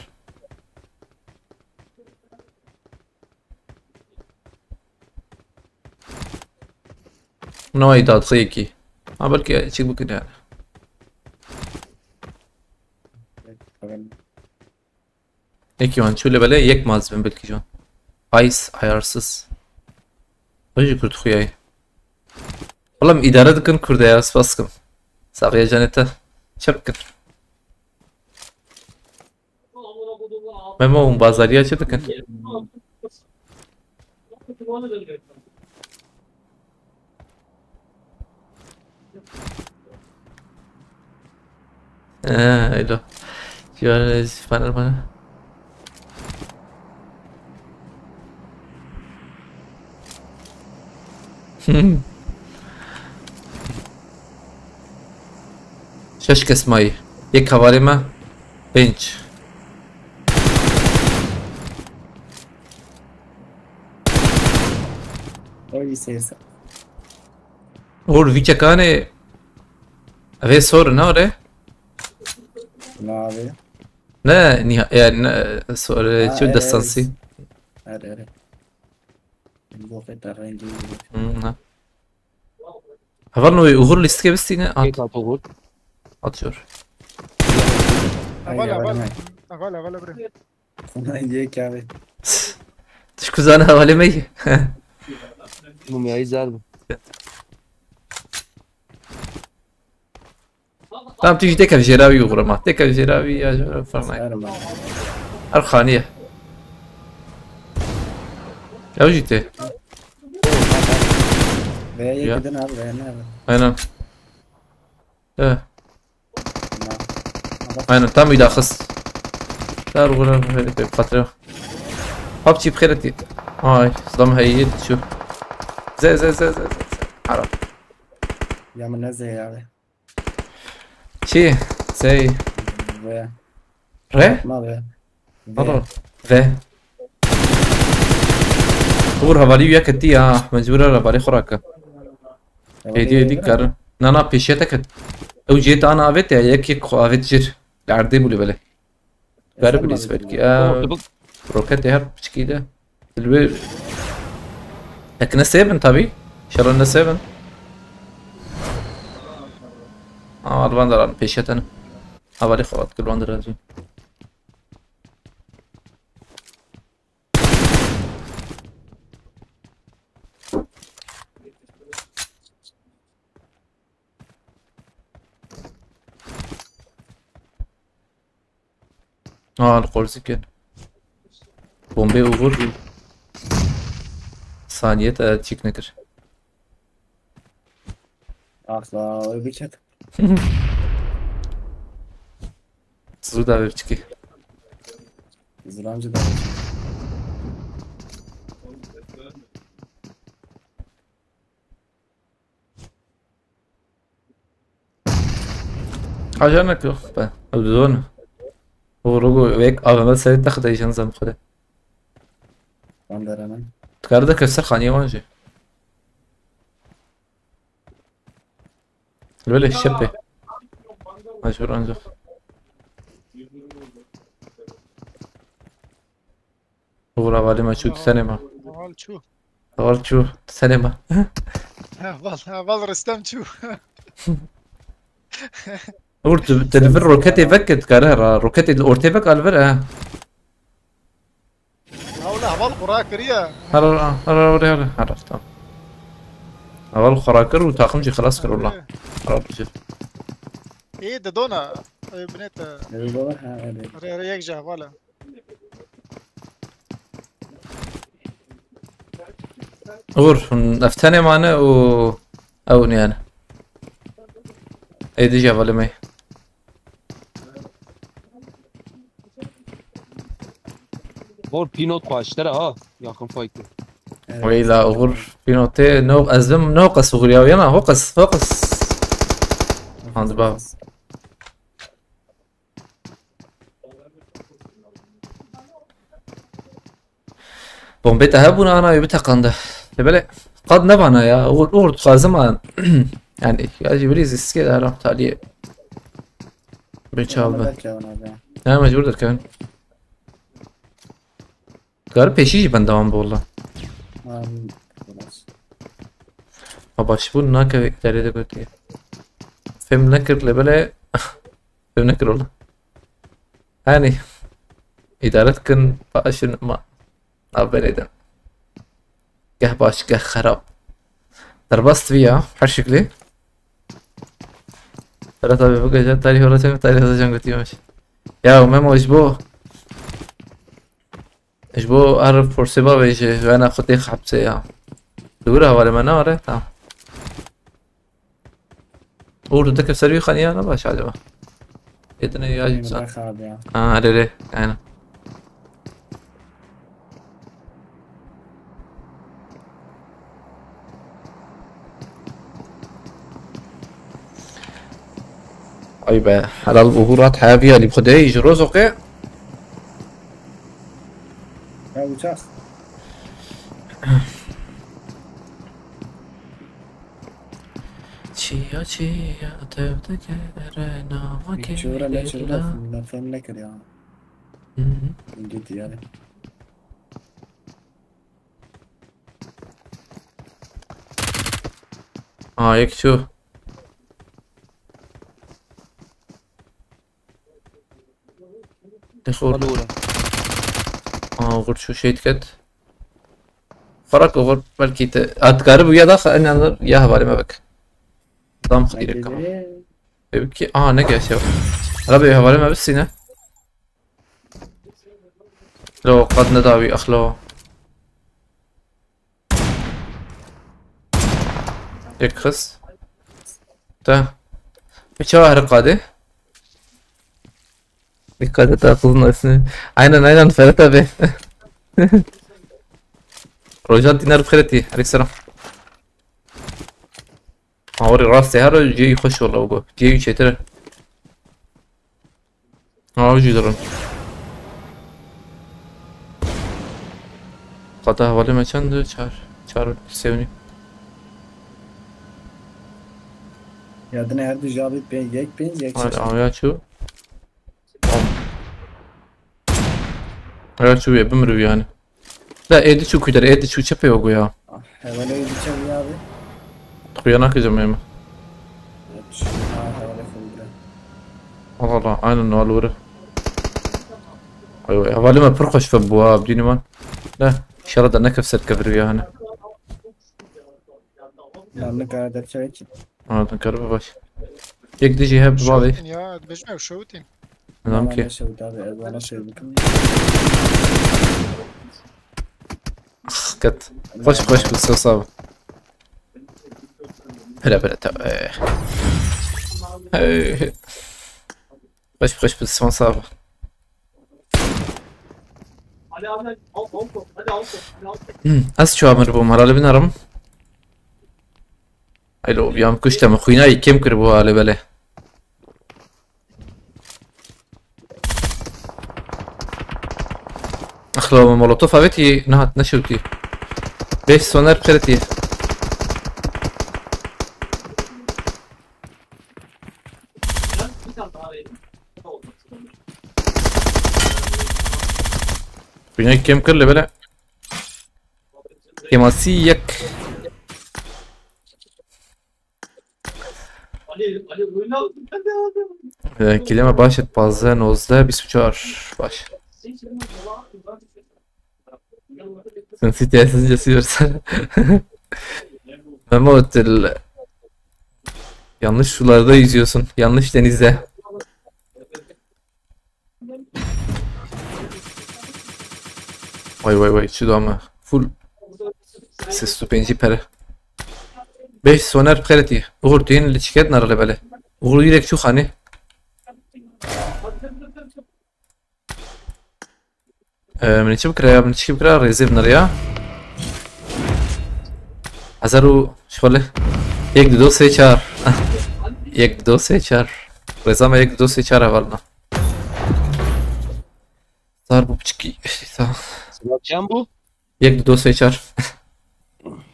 نوعي داد خيكي بلكي شيك بكن يعني Peki lan şöyle böyle yek malzeme belki şu an. Ayarsız. Öyle kurt huyay. Oğlum idare dıkın kurda ya baskın. Sağıya canete. Çapkın. Memo bazarıya açıdıkın. Öyle. Şöyle bana. شش اسمایی یک حوالی ما بنچ Oy ses. اور ویچه کانه اوه سور نه آره Ne abi? نه yani سور چو دستانسی Are. Bu kadar rengi. نه اول نوی اوغور لیست که بستینه Git at olur. atıyor اول بریم. Yek abi. Dış kuzağını havalemeyi Mumyayı zerdim. Tamam تيجي تكف جراوي وغرما تكف جراوي يا جراوي فرناي Erman. أرخانية يا وجيتي Ve yekeden abi ve ne abi? aynen Na. aynen tam يداخس دار غرام هذيك بفترة هبتي بخيرتي هاي صدام هيد شوف زي عرب Yaman ne zey abi? شي زي Ve. re Ma ve. مرة ve اور هوالي ويا كتي مجبورة لباري خوراكا هيدي كار نانا بيشيتك او جيت انا افيت يك خو افيت جير قاعدين بولي بله غير بالنسبة لك روكت هر بشكيده البير لكن 7 طبي شرنا 7 الباندر بيشيتنا هوالي خوات كل باندر هذي القرص كان بومبي وغور ثانية تشيك نكر Asla öyle bir çat. زودا بيبتشكي Zırancı da. عجانك يا اخ بدون ورجو ويك بس تاخد اي شنزه مخده Ben de hemen. تكرر كسر خانيه وانجي الولي الشبه مشهور انجح ورا بالي ما شو سينما اول شو اول شو سينما اول رستم شو اور تلفر روكتي فكت كارها روكتي الاورتيفك الفر اول اول قراك ريا هلا عرفت اول خراكر وتاخمجي خلاص كر والله عرفت ايه ده دونا بنيت Ne bu ha öyle. ريك جا ولا اور افتني معنا او انا اي دي جا ولا مي Bor pinot kaçtara ha. Yakın faydı. وإذا أغر في نوتي نو أزم نوقس أغريا ويانا هوقس عند باب بومبي تهبونا أنا يبتها قنده لبلا قد نبعنا يا أغر قازم يعني يجي بريز كده راح تعليق بيتشابه Belki ona be. ها مجبور كمان قال بيشيش بندوام والله Biraz. بابا شو هناك داري ده قلت فهم نكر لبلا فهم نكر والله يعني إدارتكن باشن ما أبدا كه باش كه خراب دربست فيها بهالشكل ترى طبيعي بقى جات تاريخ ولا شيء تاريخ هذا جنب تيمش يا وماما إجبو أعرف فرصة بيجي وأنا خدي خبزة يا دورها ولا منارة تمام أول تذكر سريع خانية أنا باش عجبه إذن يعجب صار Bırak abi ya. عليه أنا طيب على الظهورات حافية اللي بخدها يجي رزقه Ya uçak. Çiya tevde kere nama Bir çığıra ne çığıra. Lafım ne kır ya. Git yani. یک شو دخول الأولى غور شو شيت كد فرق غور بلكي اتقارب ويا داخل انا انظر يا هبالي ما بك ضام خطير كمان بيبكي نقع شو ربي هبالي ما بس هنا لو قد نداوي اخلو يكخس تا بشواهر قاده دقة تأخذنا اسمه عينا فرتا به رجال دينار بخيرتي عليك السلام اوري راسي هارو جي يخش والله وقو جي يشي ترى وجي درن قطع ولی ما چند چهار سیونی Yadına her düzabit ben yek ben yek. آیا چو آیا چو بمرو yani لا ايدي شو كده ايدي شو çöpe yok ya Hevale gideceğim ya abi. Kuyanak hocam yani Hevale kıldı. Allah Allah aynen o alır ايوه havale ما برخش في البواب ديني مان لا ان شاء الله ده نكف سر كبر يعني Lanlı karadar çay için. تنكرب باش يك ديجي هاب بعضي يا بجمع شوتين نعم Bana كي şevdi abi ezbana şevdi. كت خش بالصوصاب هلا بلا تو خش بالصوصاب از شو عمر بو مرحله بنارم الو بیام کشتم خوینای کم کرد بو حاله بله اخلو مولوتوف اویتی نهات نشوتی بیش سونر بخیرتی خوینای کم کرد بله کماسی یک Kelime başet bazen ozda bir suçar baş. Sen sitesiz cesiyorsan. Mehmet yanlış sularda yüzüyorsun. Yanlış denizde. Vay şu da ama full ses stupenci pere. 5 soner بخيرتي غورتين اللي تشكيت نار اللي بالي غوري لك شو خاني من تشي بكرا ريزيف نريا هزارو شغله یک دو سه چار یک دو سه چار رزا ما یک دو سه چار اولنا صار bu بچكي كم بو؟ یک دو سه چار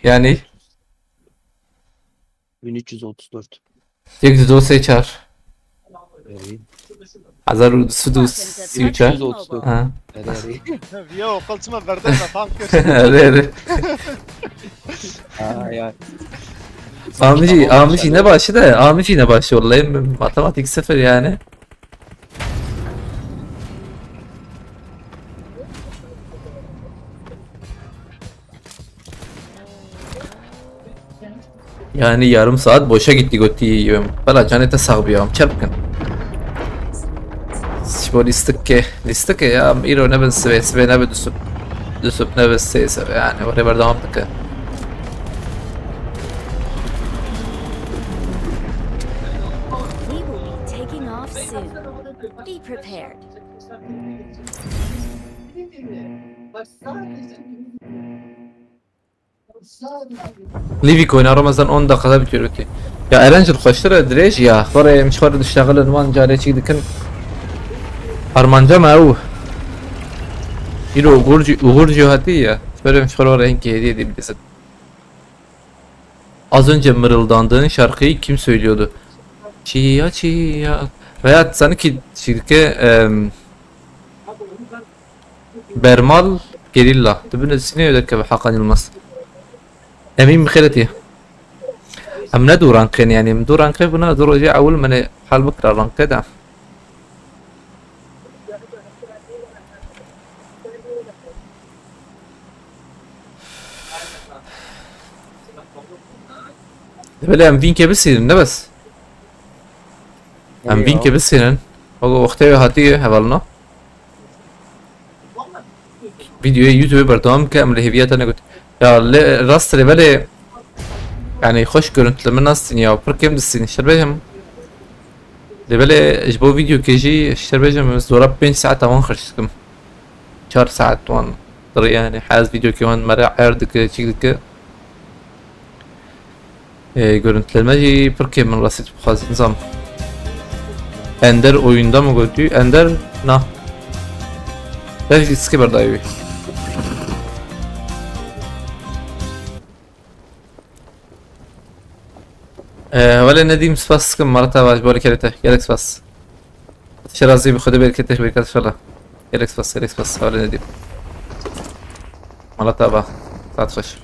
yani 1334. یک دو سه چهار Eri. 1234 1334. ها Eri. يو قلت ما بردنا فهمت كيف اره اره Ya. Amici ne başı da Amici ne başı vallahi matematik sıfır yani. Yani yarım saat boşa gitti götü yiyorum. Bala canete sağbıyorum çarpkın. Şbo listik ya iro ne ben sve ne ben düsüp ne ben seyse yani oraya devam tıkı. We will be taking off soon. Be prepared. Livik oynar Ramazan 10 dakikada bitiyor ötü. Ya Erencil koştura direş ya. Oraya مشوار تشتغل وان جاري شي دكن. Armanca mı o? Yine Uğurcu hadi ya. Böyle مشوار oraya hediye edebilirsin. Az önce mırıldandığın şarkıyı kim söylüyordu? Çiya çiya. Veya sanki şirke Bermal Gerilla. Dibine sine ödek be Hakan Yılmaz. Emin بخيرتي. هم ندو رانكين يعني مدو رانكين بنا دو رجع أول من حال بكرة رانكين ده. بلا هم فين كبسين بس. هم فين كبسين. هو وقتها هاتي هبلنا. فيديو يوتيوب برنامج كامل هيفيات أنا قلت يا راست بالي يعني خوش görüntüleme nasılsın ya? Pırkım dizsin şerbeyim. De böyle bu video keji şerbeyim zora 5 saat tamam خرجتكم 4 saat وان يعني حاز video كمان مرة عرضك çektik. Görüntülemeci pırkım من رصيد بخاز nizam. Ender oyunda mı gördü? Ender na. Belki skipper dayı. ولا نديم سباس كم مرة تابع جبالي كريته يالك سباس شرازي بخده بالكته بركات شلا يالك سباس ولا نديم مرة تابع ساعت خش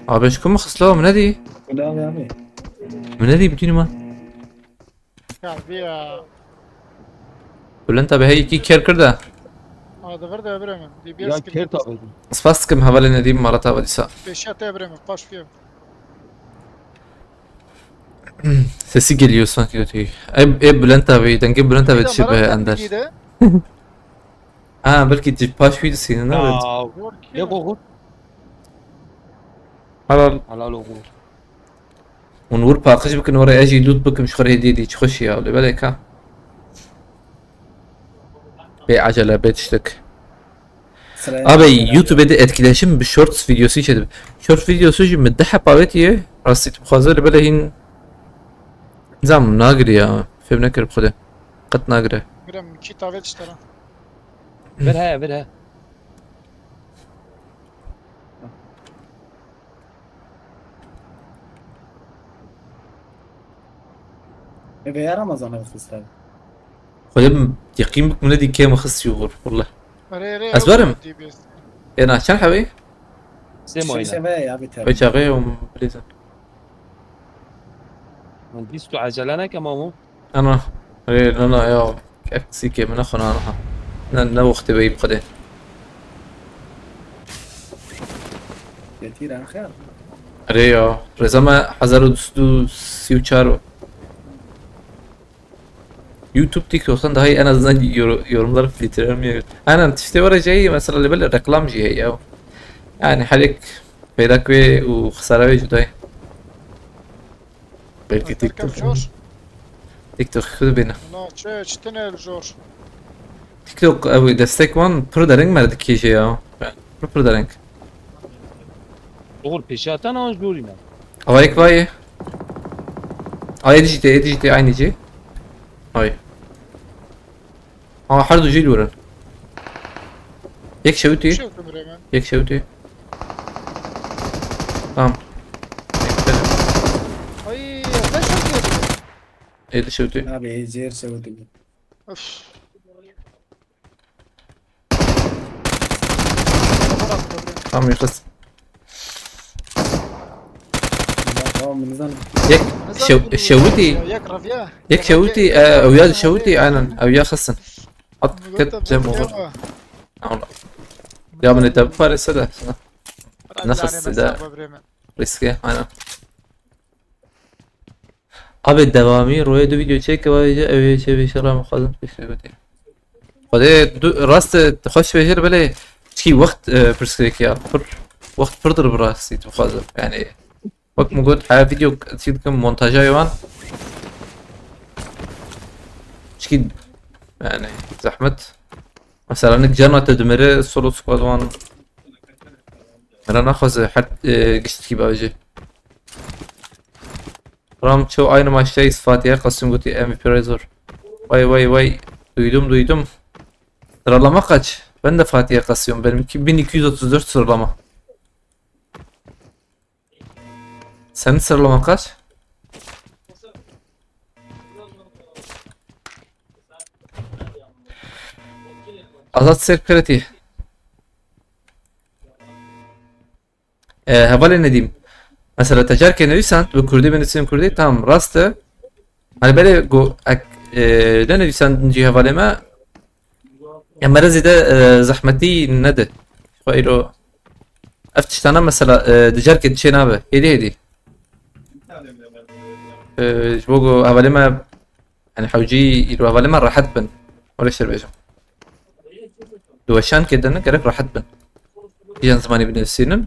أبيش كم خسلوا من هذه لا يا عمي من هذه بدوني ما كان فيها ولا أنت بهاي كي كير كرده هذا فرده بريمن دي Ya بيرسك ker tabii. سباس كم هبل نديم مرة تابع ديسا بيشات بريمن باش فيه sesi geliyor sanki ötüyor. Bülent abi, denge Bülent abi tişbe Ender. Ha belki tipaş videosu senin ne evet. Ya kokur. Halal. Halal okur. ونور باقش بكن ورا اجي لوت بك مش خري دي تخش يا ولا بالك ها. بعجلة بتشتك. Abi YouTube'da etkileşim bir shorts videosu içedim. Short videosu için مدحها باوتيه رصيت بخازر بلهين زعم ناقري يا فهم نكر بخده قط ناقري بريمن كي تافيت اشترى Verha. يا رمضان الخستان خدم يقيم بك من دي كام خص يغور والله ري أزبرم. دي بيس انا عشان حبي Sem oyna. شباب يا بيتر بشاغي وبليزن Distu acelene kama mu. انا انا يا اكسيكي من اخونا انا وقتي بي بخده يتير عن خير ريا رزما حزارو دستو سيو çaro YouTube TikTok'tan daha iyi en azından yorumları filtrelemiyor. Aynen işte var şey mesela اللي بل reklamcı ya. Yani حالك بيدك وخسارة جداي. belki تركب TikTok. جورج TikTok خذ بينا. لا تشتني الجورج TikTok abi destek var. Pro da renk verdik ki şey ya. Pro da renk. Okur peşatan ama jurina. Avayk vay. Ay edicite aynı şey. Ay. اه حرد جيل ورن يك شوتي شوف بريمن يك شوتي ايه شوتي ابي زير سويت Öf. عم يخص اه من زمان يك شوتي يكرف يا يك شوتي او يا شوتي انا او يا خصن حط كت زي ما هو يا من الدبار السدا نخص ده ريسكي انا abi devamı roya da video çek ve öyle şey bir şeyler mi kalın bir şey böyle. خدي راست تخش في جرب ليه شي وقت برسكريك يا فر وقت فردر براسي تخاذ يعني وقت موجود حياة فيديو تشيد كم مونتاجا يوان شي يعني زحمة مثلا انك جانا تدمره سولو سكواد وان انا ناخذ حتى قشت كي باجي رام شو aynı maçtayız Fatih'e Kasımguti MVP Razor. Vay duydum. Sıralama kaç? Ben de Fatih'e kasıyorum. Benimki 1234 sıralama. Senin sıralama kaç? Azat Serkreti. Havale ne diyeyim? Mesela tecerken neysen bu Kürdi benim Kürdi tamam rastı. Hani böyle go ne neysen diye havaleme ya مرزي ده زحمتي ندى خيرو افتش انا مثلا دجارك تشي نابه هدي جبوغو هفاليما يعني حوجي يرو هفاليما راحت بن ولا شربيجو دوشان كده انا قريب راحت بن يجان زماني بن السينن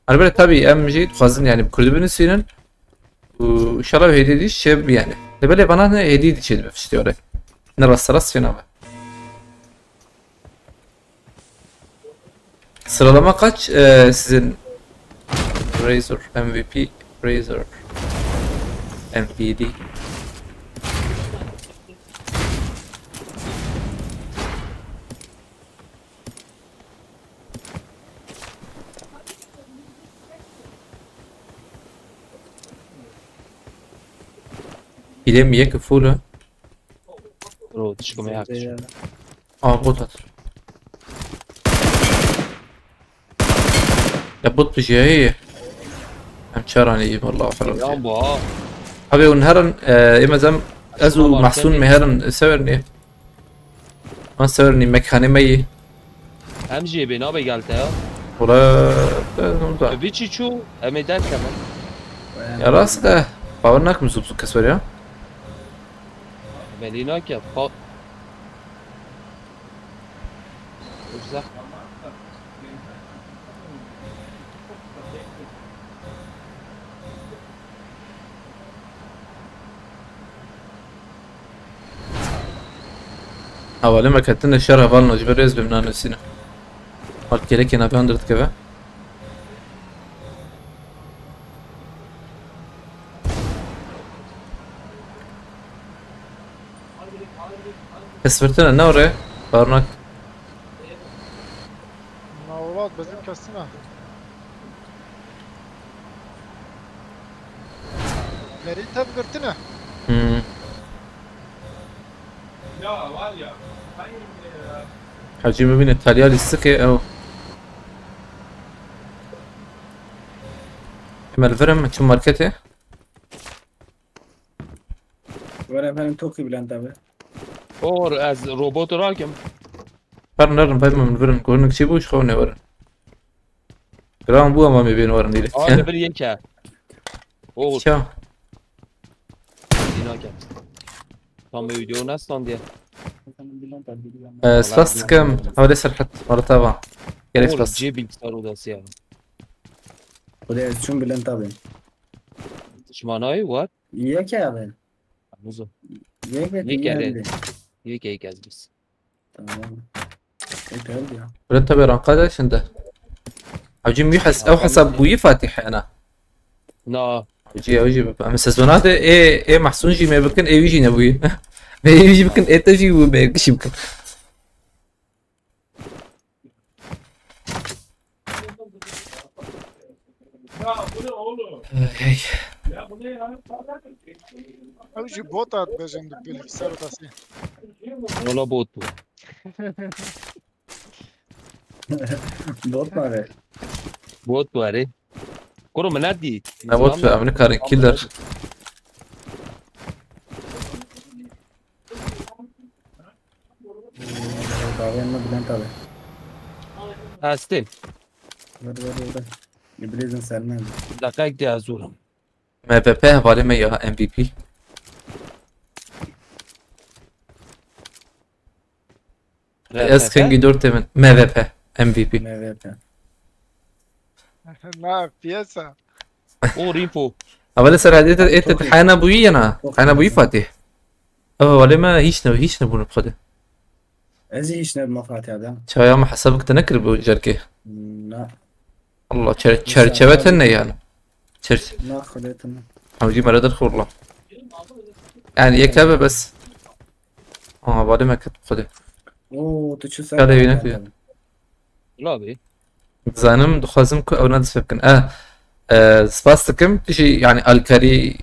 انا böyle tabii امجي تخزن يعني بكردي بن السينن وان شاء الله هدي دي شب يعني böyle bana ne hediye دي شيء بفشتي oraya نرس راس في نابه Sıralama kaç sizin Razor MVP Razor MPD İlem yek full رو تشكو معاك بوتات يا بوت بجاية هم شارعني والله يا فرق ابو أبي ونهرن إما زم أزو محسون مهرن سورني ما سورني مكاني مي هم جيبي نابي قالت يا ولا بيتشي شو اميدان كمان يا راس ده باورناك مزوبزو كسوريا مليناك يا فا وزح أول ما كتنا الشارع بالنا جبريز بمنا نسينا قلت كيلك أنا بيندرت كذا كسبتنا نورة باورناك Navrat bizim kestina. Nereye tabi gırtına? حجي ما بين التاليال السكي أو إما الفرم شو ماركته ولا فعلا توكي بلان تابع اور از روبوت راكم فرن نرن بايد من الفرم كورنك شيبوش خوني ورن كلام بوها ما مبين ورن ديلك انا بر يكا اور شو مليناك tam video nasıl diye سلاس كم حوالي سرحت مرة تابعة كيف اور سلاس جي bilgisayar odası ya وده شون بلان تابع شمانای what يا كابل muzo يا یک از biz تمام ايه قلبي ولا انت برانقادة شنده عجيم يحس او حسب بوي فاتح انا نا وجي بقى مسزونات ايه محسون جي ما يمكن ايه يجي نبوي ما يجي يمكن ايه تجي وما يمكنش يمكن او جي بوطات بجنب بالكسر تاسي Valla bot bu. Bot var ya. Bot bu ari. Kuru mu nerede? Ne bot في امريكا كيلر. Abi yanına Bülent abi. Hastin. Ver ver. İblisin Selman. Dakika diye azurum. MVP حوالی ما یا MVP. اسكن جدورت من MVP MVP. MVP. لا بياسة O Rimpo. اول سر هديت انت حنا ابوي انا حنا ابوي فاتح. ولی ما هیچ نبونه بخوده. از هیچ نب مفاتيح ده. شايا ما حسبك تنكر بجركي. لا. الله çerçevetine yani. لا خليتنا. حوجي مرة ادخل والله. يعني يكتب بس. بعدين ما كتب خده. اوه تو شو هذا هناك يعني. لا بي. زانم دخازمكم او نادس فيكن سباستكم تشي يعني الكاري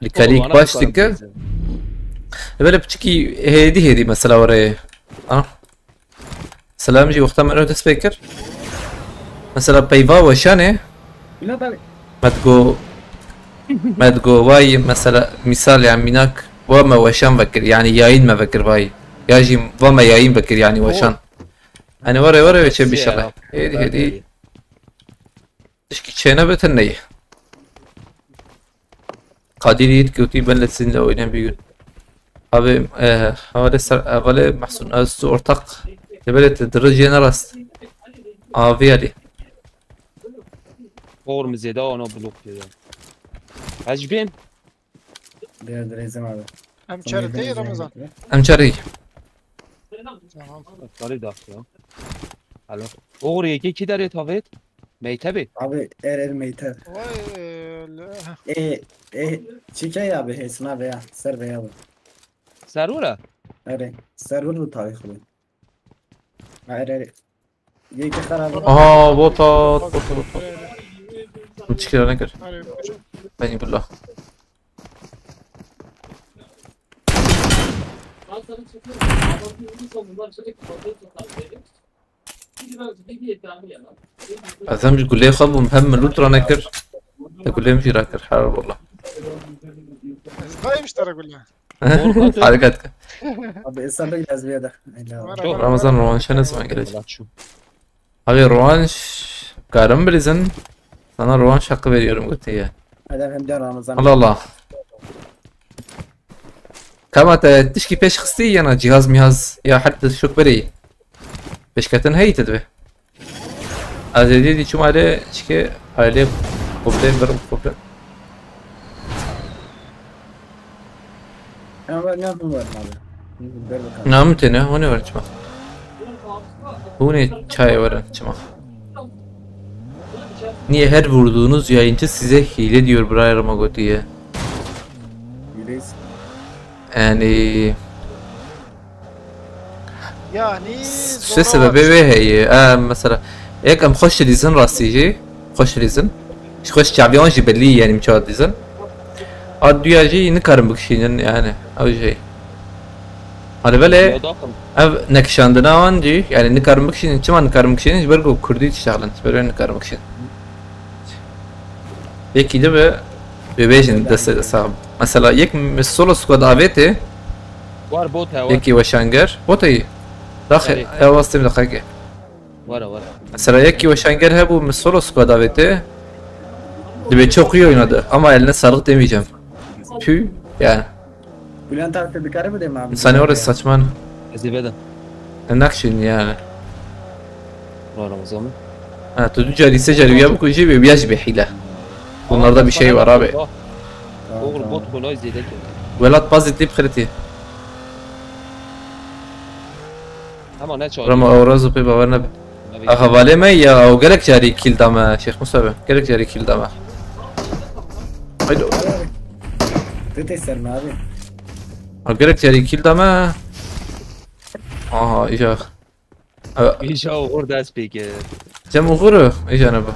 الكاريك باش تك böyle بتشكي هدي مثلا وري سلام جي وقتها من نوتس بيكر مثلا بيفا وشانه لا طبعا ما تقو واي مثلا مثال يعني مناك وما وشان بكر يعني ياين ما بكر واي ياجي وما ياين بكر يعني وشان انا وري وشي بشغله هدي تشكي تشينا بتنيه قادريت كوتي بلسن لو ينام بيقول abi havale mahsun az ortak debelet derece narast abi ali Form zeda ona blok dedi. Hacbin. Diğer direzim abi. هم شرطي رمضان amchari تمام Sarı da ya. Alo. Oraya ki dare tavet. Meytebi. Abi er meyter. واي Çikey abi hesna veya ser veya bu. Sarura. Er server bu tarih oluyor. Er yeki خراب. botat مشكلة نكر بني بالله أزم يقول لي خب ومهم لوترا نكر تقول لي مشي راكر حرب والله باي مشترك ولا حركاتك Abi ısrarla yazmaya da. رمضان روانش نسمع قلت abi روانش كارم بريزن sana روانش hakkı veriyorum قلت ya Adam hem de Ramazan. الله الله كما تشكي بيش خصي انا جهاز ميهاز يا حتى شوك بري بيش كاتن هي تدبه هذا دي شو ماله شكي عليه قبلين برم قبلين Ama ben ne yapayım var abi. Ver bakalım. نامتنا هوني ورجما هوني çay ورجما Niye her vurduğunuz yayıncı size hile diyor Brian Magoti'ye? Yüreğiz. Yani يعني شو السبب هي مثلا هيك ام خش ديزن راسي جي خش ديزن خش شعبيان جبلي يعني مشاد ديزن ادويا جي نكرم بكشين يعني او شيء هذا بلا اف نكشاندنا جي يعني نكرم بكشين كمان نكرم بكشين برجو كردي تشتغلن برين نكرم بكشين هيك ده ببيجن دست صعب مثلا يك مسولو سكواد افيتي Var bot ha var. يكي وشانجر بوتي داخل يا واسطي دقيقة Var. mesela yeki وشانجر هبو من solo squad daveti Dibe çok iyi oynadı ama eline sağlık demeyeceğim. Tüy yani. Bülent abi tebrikler mi diyeyim abi? Sen orası saçman. Zibeden. Nakşin yani. Var Ramazan. Ha tutucu lise cariye bu kuşu bir yaş bir hile. Bunlarda bir şey var abi. Oğul bot kolay zedek. Velat pozitif kriti. Ama ne çağır? Rama avrazu pe bavarna. Havale mi ya o gerek cari kill dama Şeyh Mustafa. Gerek cari kill dama. Haydi. Tete serme abi. O gerek cari kill dama. Aha icak. İnşallah orada speaker. Cem uğuru icana bu.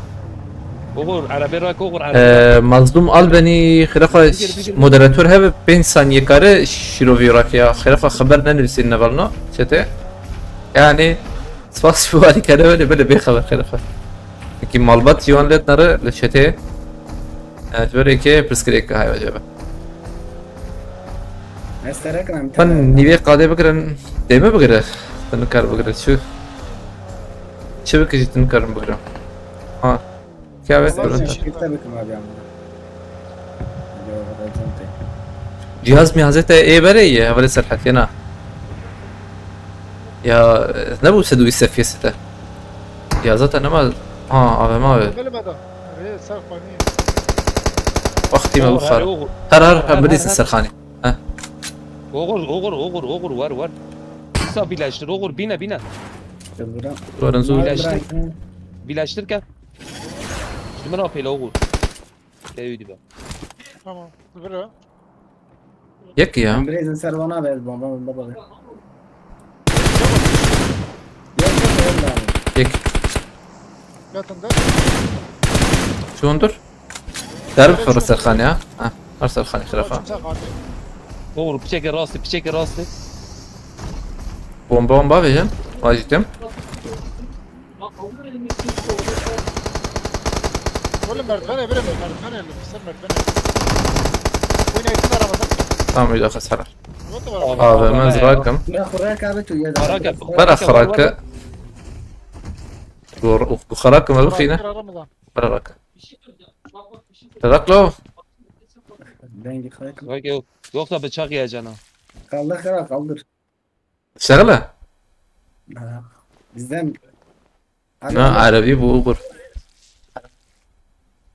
اوغور عربی را اوغور عربی مظلوم البني خلافه مودراتور هب 5 ثانيه كاره شروفي راكيا خلافه خبرنا نرسل نبلنا شتى يعني سباس فوالي كده بلا بيخبر خلافه لكن مالبات يوان لت نرى لشتى اجبري كي برسكريك هاي وجبه من نيبي قاده بكرن ديما بكره تنكر بكره شو بكجي تنكر بكره ها क्या है جهاز مهازته ايه بريه ولا سرحت هنا يا نبو سدو يسفي سته جهازات انا ما ما وقتي ما بخار هر بديس السرخاني ها اوغور ور حساب بيلاشتر اوغور بينا ورنزو بيلاشتر كه من رافي الاول تايدي بقى تمام برا يك يا امبريز سروانا بس بابا بابا يك لا تندر شو انظر تعرف فرس الخاني ها ارسل الخاني خلافه اوغور بشكل راسي بومبا فيجن واجدتم ولا مردفنه برا مردفنه اللي بيصير مردفنه وين يكون رمضان تمام اذا خس حرر هذا هذا منزل راكم يا خراك عبتو يا برا خراك وخراك ما بخينا رمضان برا راك تذكروا دنجي خراك راكي وقتها بتشاقي يا جنا الله خراك قدر شغله بالذنب عربي بوغر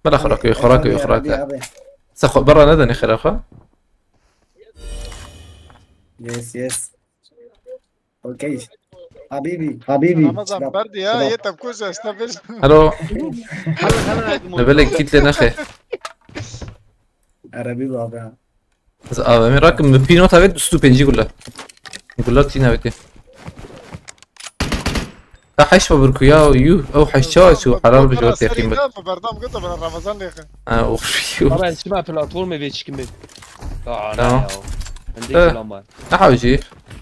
برا خراك سخو برا ندني خلافه يس اوكي حبيبي رمضان برد يا تبكوز استبل الو نبلك كيت لنا اخي عربي بابا من راكم بينو تابت دستو بنجي كلها نقول لك تينا بتي حش بركويا ويو او حشاش وحرام بجوات يا اخي بردام قطع من رمضان يا اخي اوف طبعا اسمع في البلاتفورم ما فيش كمل اه عندي كلام احاوجي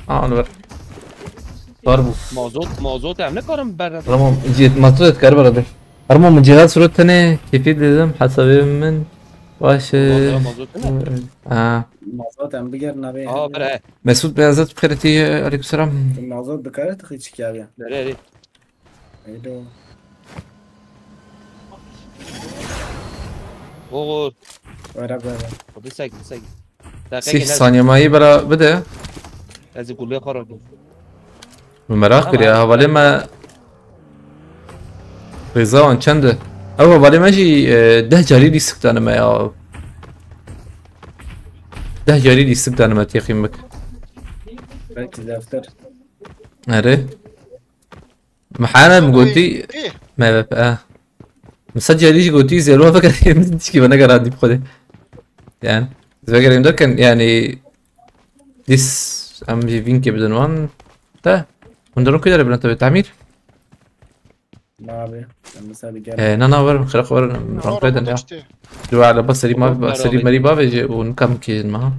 انا ضربوا موضوع تعمل كارم برا رمم جيت ما طلعت كربلا ده رمم من جهاز صورة تاني كيفية لازم حسب من واش موضوع موضوع عم بيجرنا بيه برا مسعود بيازات بخيرتي عليكم السلام الموضوع بكارت اخي تشكي لا ايدو اوغور ورا بسك 6 ثانية معي برا بدأ لازم كلية خرج مراقب يا هوالي ما رضا چنده او هوالي ماجي 10 جاري دي سكت انا ما يا 10 جاري دي سكت انا ما تيقيمك ركز دفتر اره محانا بقولتي ما بقى مسجل ليش قلتي زي الوها فكرة مش كيف انا قاعد بخده يعني فكرة ده كان يعني ديس ام جي فين بدون وان ده وندرون كده اللي بنتبه تعمير ما بي المثال جاي نانا ور خلق ور رمضان ده جو على بصري ما بصري مري بابا جي ونكم كي معها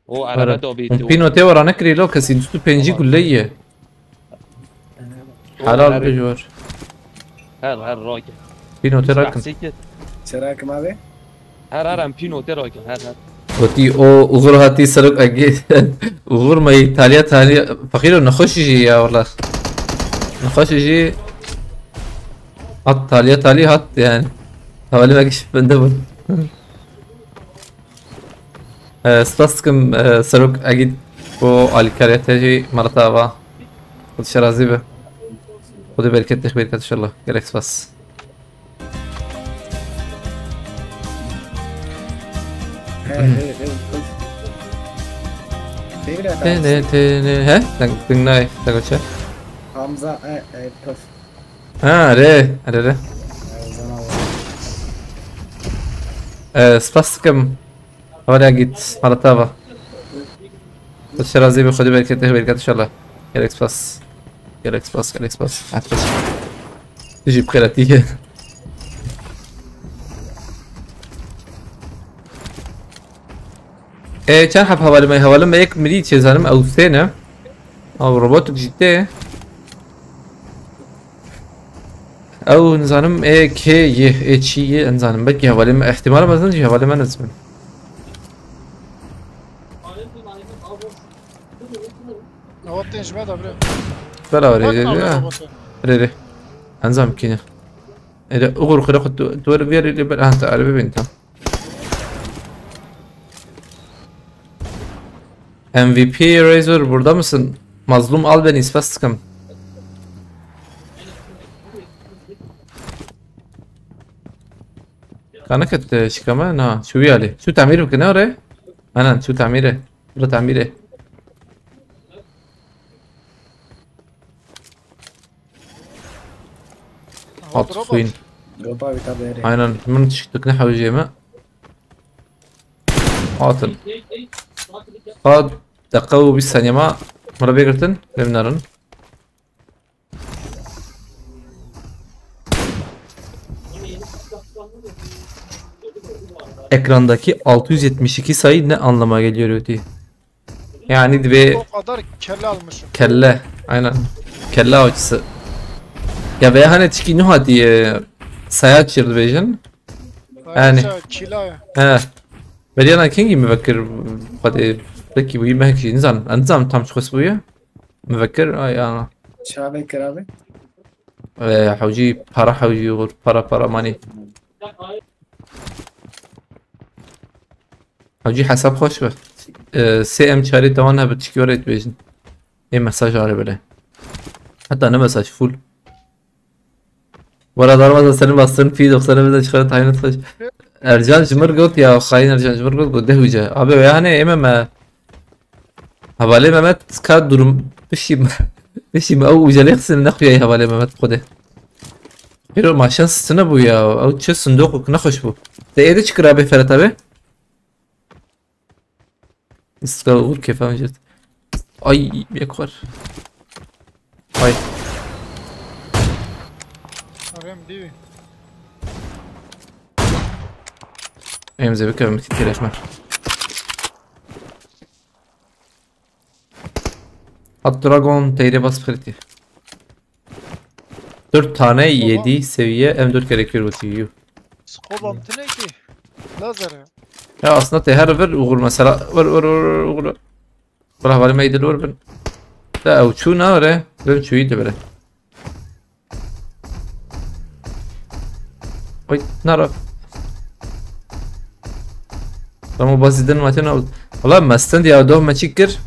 هو على بدو بيت بينو تي ورا نكري لو كسي دوستو بنجي كليه حلال بجوار هر راكب بينو تي راكم شراك ما بي هر بينو تي راكب هر وتي او اغور هاتي سلوك اجي اغور ما تاليا فقير نخش يا والله نخش يجي هات تالي هات يعني حوالي ما كيش بندبل ستاسكم سلوك اجيد بو الكاريات هجي مرتابة خد شرازيبه خدي بالك تخبيرك ان شاء الله جالكس بس ها تناي تقول شيء حمزة توف ري سباستكم هولا جيت مرتبة خد شرازيبي خدي بالك تخبيرك ان شاء الله جالكس بس تجي بخيرتي كان حب حوالی ما یک ملی چیزانم او سینه او روبوت جدی او نزانم که یه چیه انزانم بگی حوالی ما احتمال مثلا چی حوالی من اسمم نواتين جماعة بري بلا ريري انزام كينا اذا اغرق خلق تور بير اللي بل انت على بنت MVP Razor burada mısın? Mazlum al beni ispastıkım. كانك شكمان ها شو يالي شو تعميره بكنارة انا شو تعميره ولا تعميره عاطفين روبا بيتابعي aynen من تشتك نحو الجيمة عاطل قاد دقوا بالثانية ما مرة بيقرتن بمنارن Ekrandaki 672 sayı ne anlama geliyor öteye? Yani dibe O kadar kelle almışım. kelle aynen kelle avcısı. Ya veya hani çıkıyor hadi sayı açırdı bejin. Yani. Kila. He. Beli ana kingi müvekkir hadi peki bu yemek şey insan anzam tam şخص buya müvekkir ay ana. شعبي كرابي Ve havcı para havcı para mani. havcı hesap hoş be. CM çare davana bir çıkıyor et bejin. Mesaj var böyle. Hatta ne mesaj full. Bu arada arabada senin bastığın fi 90'a bize çıkarın tayin etmiş. Ercan Cımırgut ya hain Ercan Cımırgut de hoca. Abi yani emem havale Mehmet ka durum bişim او وجالي يغسل نخو يا havale Mehmet خده. Pero maşan sına bu ya. O çe sunduk nahoş bu. De ede çıkır abi Ferhat abi. İska uğur kefam jet. Ay bir var. Ay. Arayayım değil mi? Emze bir kavim كتير احمر. At Dragon TR bas kriti. 4 tane 7 seviye M4 gerekiyor bu TU. Skobam ne ki? Lazer. Ya aslında TR ver uğur mesela ver uğur. Bırak havale ما يدل ور ben. Da o şu ne var? Ben şu iyi de böyle. Oy nara. Tamam basitten maçın oldu. Valla maçtan ya doğum maçı kır.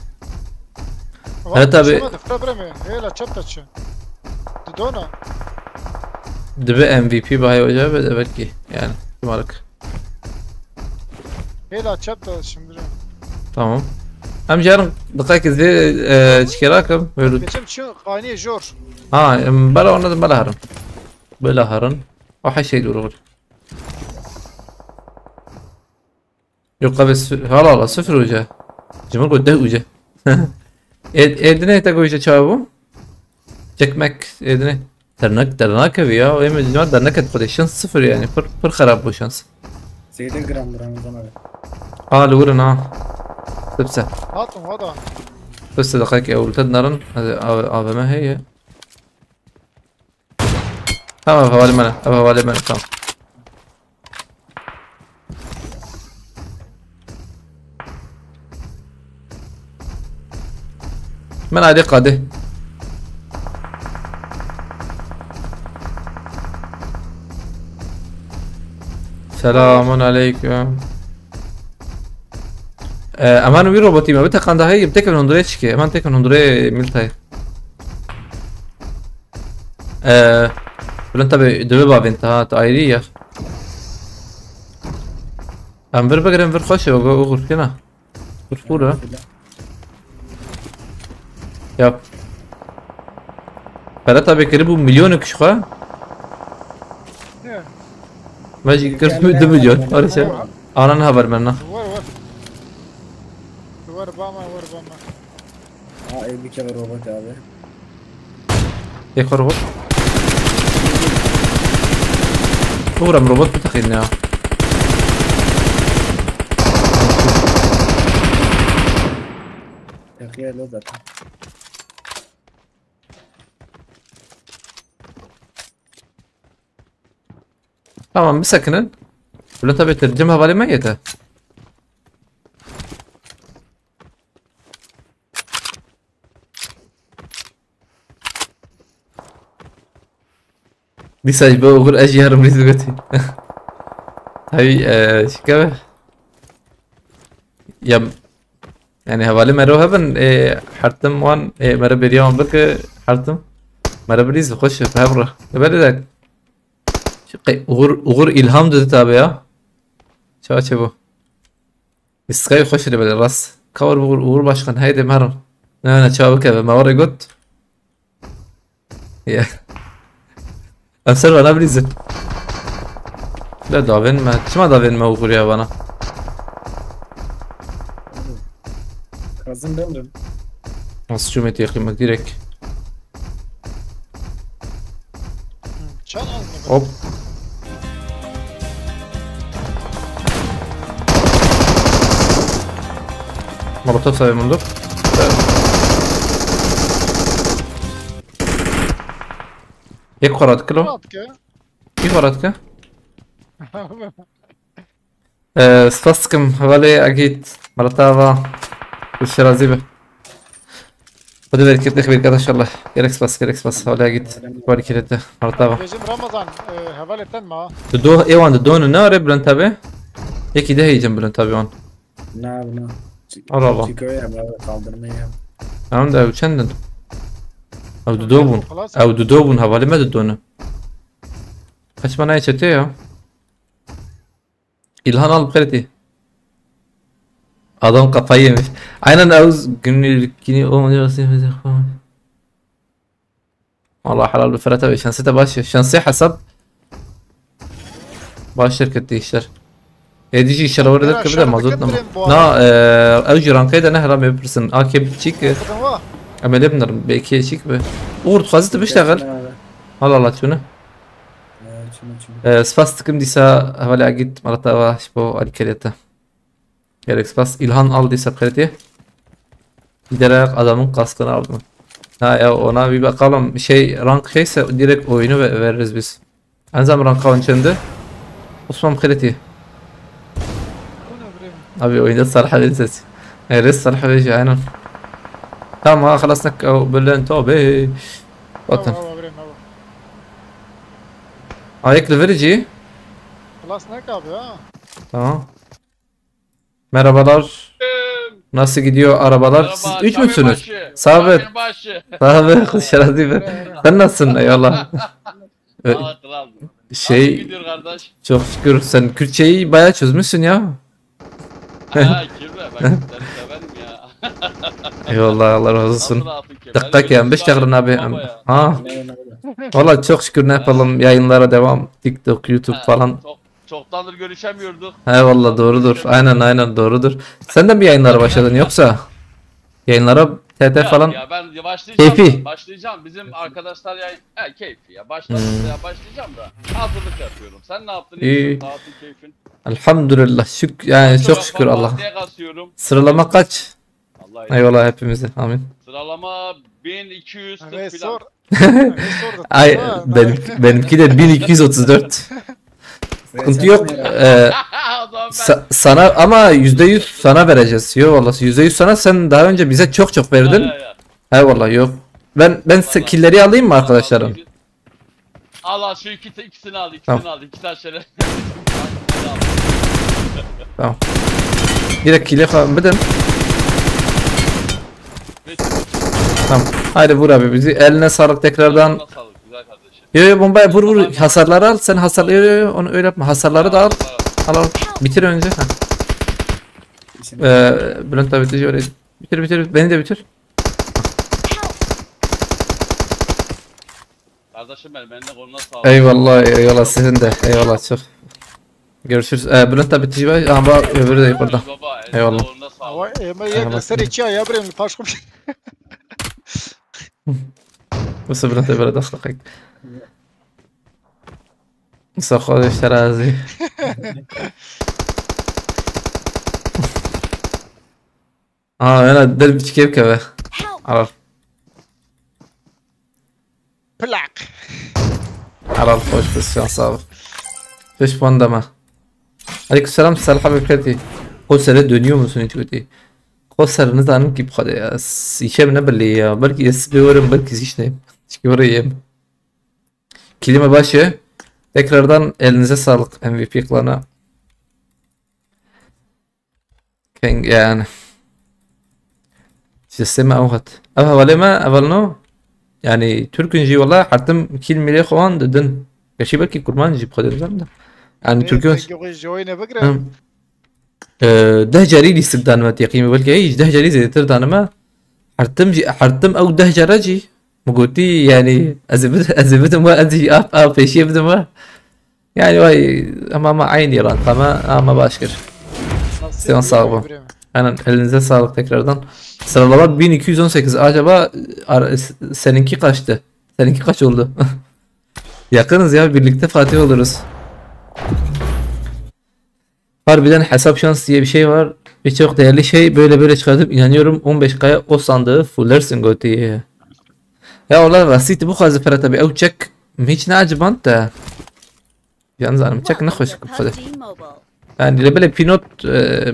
Evet abi. Hela çaptaçı. Dona. Dibe MVP bahay hoca ve belki yani umarık. Hela çapta şimdi. Tamam. Hem yarın dakika izle çıkarakım böyle. Geçen şu kani jor. Ha bala ona bala harın. Bala harın. O her şey durur. Yok abi hala sıfır hoca. Cumhur kodde hoca. Edine tek hoca çabu. Çekmek edine. Ternak evi ya. O yemin ediyorum ternak et kodde şans sıfır yani. Pır harap bu şans. 7 gram Ramazan abi. Aa lugurun ha. Tepse. Hatun hada. بس دقائق أول تدنرن هذا ما هي تمام حوالي منه تمام من عادي قاده سلام عليكم امان وی روبوتی ما بتقنده هی بتکن هندوره چیه امان تکن هندوره میلتای بلن تبع دوبه بابنت ها تایری یا ام بر بگرم بر خوشه و غور کنه غور یا برای تبع قریب میلیون کشخه ماجی قریب 2 میلیون آره چه آنان haber منه Var bama. Bir kere robot abi. ياخذ روبوت اغرم روبوت بتخيلني خير لو ذات Tamam bir sakının. Bülent abi tercüm havale meyete. Mesaj bu uğur aji yarım rizgati. Tabii şikayet. Ya yani havale mero haben حرتم وان مرة بريان بك حرتم مرة بريز خوش فهمره بلدك شقي uğur ilham dedi tabi ya. Çaça bu. İskay خوش اللي بالراس كور uğur başkan haydi merhaba. Ne çabuk eve ma var gut. Ya. Amser bana briz. La davin ma. Kime davin ma uğur ya bana. Kazım döndüm. Nasıl cümlet yakınmak direkt. Çan az mı? Hop. Molotov sobie mundur. Jak koratkę? Atke. I koratkę? Spastkiem wali agit martawa. والشرازي به خذ بالك تخبير كذا ان شاء الله كريكس باس ولا قد بالك كده مرتبه Bizim Ramazan havaletten ma. دو ايوان دون نار بلان تابع يكي ده يجنب بلان تابعون Ne. Allah. Chico'ya kaldırmaya. tamam da uçandın او دودوبون او دودوبون havale ما دودونه kaç bana çatıyor ya İlhan al kredi adam kafayı yemiş aynen avuz günlükini olmuyor Allah halal بفراتة ve şansıta başı şansı hasap baş şirkette işler edici işler orada kabul mazot na avcı rankayda ne haram yapırsın akib çik Kadın var. amel ابنر belki çik be uğur fazla بيشتغل Allah Allah şunu spastıkım disa havale agit marata şbo alikelete gerek spas İlhan aldıysa kredi giderek adamın kaskını aldım. Ha ya ona bir bakalım şey rank şeyse direkt oyunu veririz biz. En zaman rank alınca Osman kredi. Abi oyunda sarha veririz. Evet sarha veririz aynen. Tamam خلصنا بالله توبه. Bakın. Ayaklı verici. Klas ne abi ha? Tamam. Merhabalar. Nasıl gidiyor arabalar? Siz üç müsünüz? Sabit. Sabit. Şeradi be. Sen nasılsın? Eyvallah. Şey. Çok şükür. Sen Kürtçeyi bayağı çözmüşsün ya. Ha kirve ben seni severim ya. Eyvallah Allah razı olsun. Dakika ya 5 dakika abi. Ha. Valla çok şükür ne yapalım yayınlara devam. TikTok, YouTube falan. Çoktandır görüşemiyorduk. He valla doğrudur. Aynen doğrudur. Sen de mi yayınlara başladın yoksa? Yayınlara TT falan. Ya ben başlayacağım. Keyfi. Başlayacağım. Bizim arkadaşlar keyfi ya. Başlayacağım da. Hazırlık yapıyorum. Sen ne yaptın? İyi. Tatil keyfin. Elhamdülillah. Yani çok şükür Allah. Sıralama kaç? Allah Eyvallah hepimize. Amin. Sıralama 1240 Ne falan. sor? Ay benimki de 1234. Sıkıntı yok. Sana ama %100 sana vereceğiz. Yok vallahi %100 sana sen daha önce bize çok verdin. He vallahi yok. Ben killleri alayım mı arkadaşlarım? Al şu ikisini al. Tamam. Al. İki tane şöyle. Tamam. Direkt kille falan beden. Tamam. Haydi vur abi bizi. Eline sağlık tekrardan. Yo bombaya vur hasarları al sen hasarları onu öyle yapma hasarları da al bitir önce Bülent abi bitir öyle bitir beni de bitir Kardeşim benim de koluna sağlık. eyvallah sizin de eyvallah çok görüşürüz Bülent abi bitir ama öbürü de yukarıda eyvallah Ma je seri çay ya bre paşkum. بس Bülent abi böyle dakika سخوذ الشرازي انا دربك كيف كذا Help! عرف بلاك عرف خوش بس يا صاحب فيش بوندما عليك السلام سال حبيب خالتي قول سال دنيو مسوني تقولي قول سال نزانم كيف خده سيشم نبلي بلكي يسبيورم بلكي زيشنيم شكوريم kelime başı tekrardan elinize sağlık MVP klana yani sisteme avukat ولا ما أولنو يعني تركنجي والله حتى كلمة لي خوان ددن كشي بلكي كرمان جيب خدر زمدا يعني تركيا جوينا بقرا ده جري لي استخدام ما تقييم بلكي ايش ده جري زي تردان ما حرتم او ده جراجي مقولتي يعني ازبت ما ادي اب في شيء بدون ما يعني واي اما عيني ران ما باشكر سيون صعبه انا elinize sağlık tekrardan sıralama 1218 acaba seninki kaçtı seninki kaç oldu yakınız ya birlikte Fatih oluruz harbiden hesap şans diye bir şey var birçok değerli şey böyle çıkartıp inanıyorum 15K'ya o sandığı fullersin Goti'ye يا والله رصيت بخذ فرت ابي او تشيك مش نعجب انت يعني انا تشيك نخش بخذ يعني اللي بالك في نوت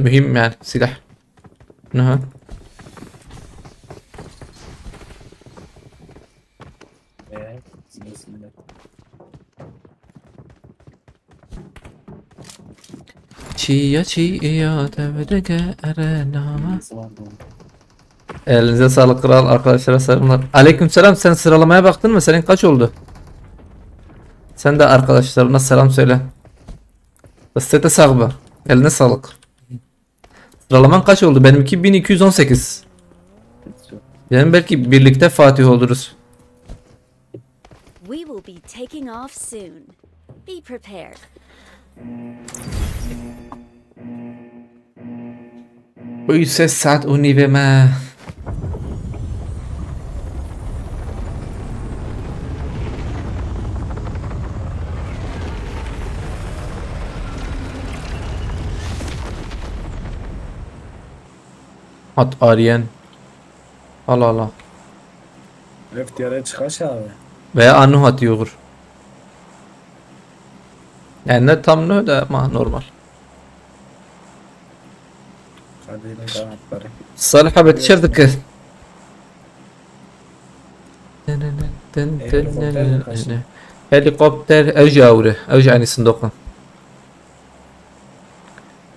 مهم يعني سلاح نها çiğ ya tebdeke arena elinize sağlık kral arkadaşlara selamlar. Aleykümselam sen sıralamaya baktın mı? Senin kaç oldu? Sen de arkadaşlarına selam söyle. Sete sağba. Eline sağlık. Sıralaman kaç oldu? Benimki 1218. Yani belki birlikte Fatih oluruz. We will be taking off soon. Be prepared. Bu ses saat 10 ما At Aryen. Allah Allah. الاختيارات çıkaş abi. Veya Anu atıyor. Yani ne tam ne de ama normal. Kadir'in kanatları. Salih abi tişörtük. Helikopter أوجي أوجي عن الصندوق.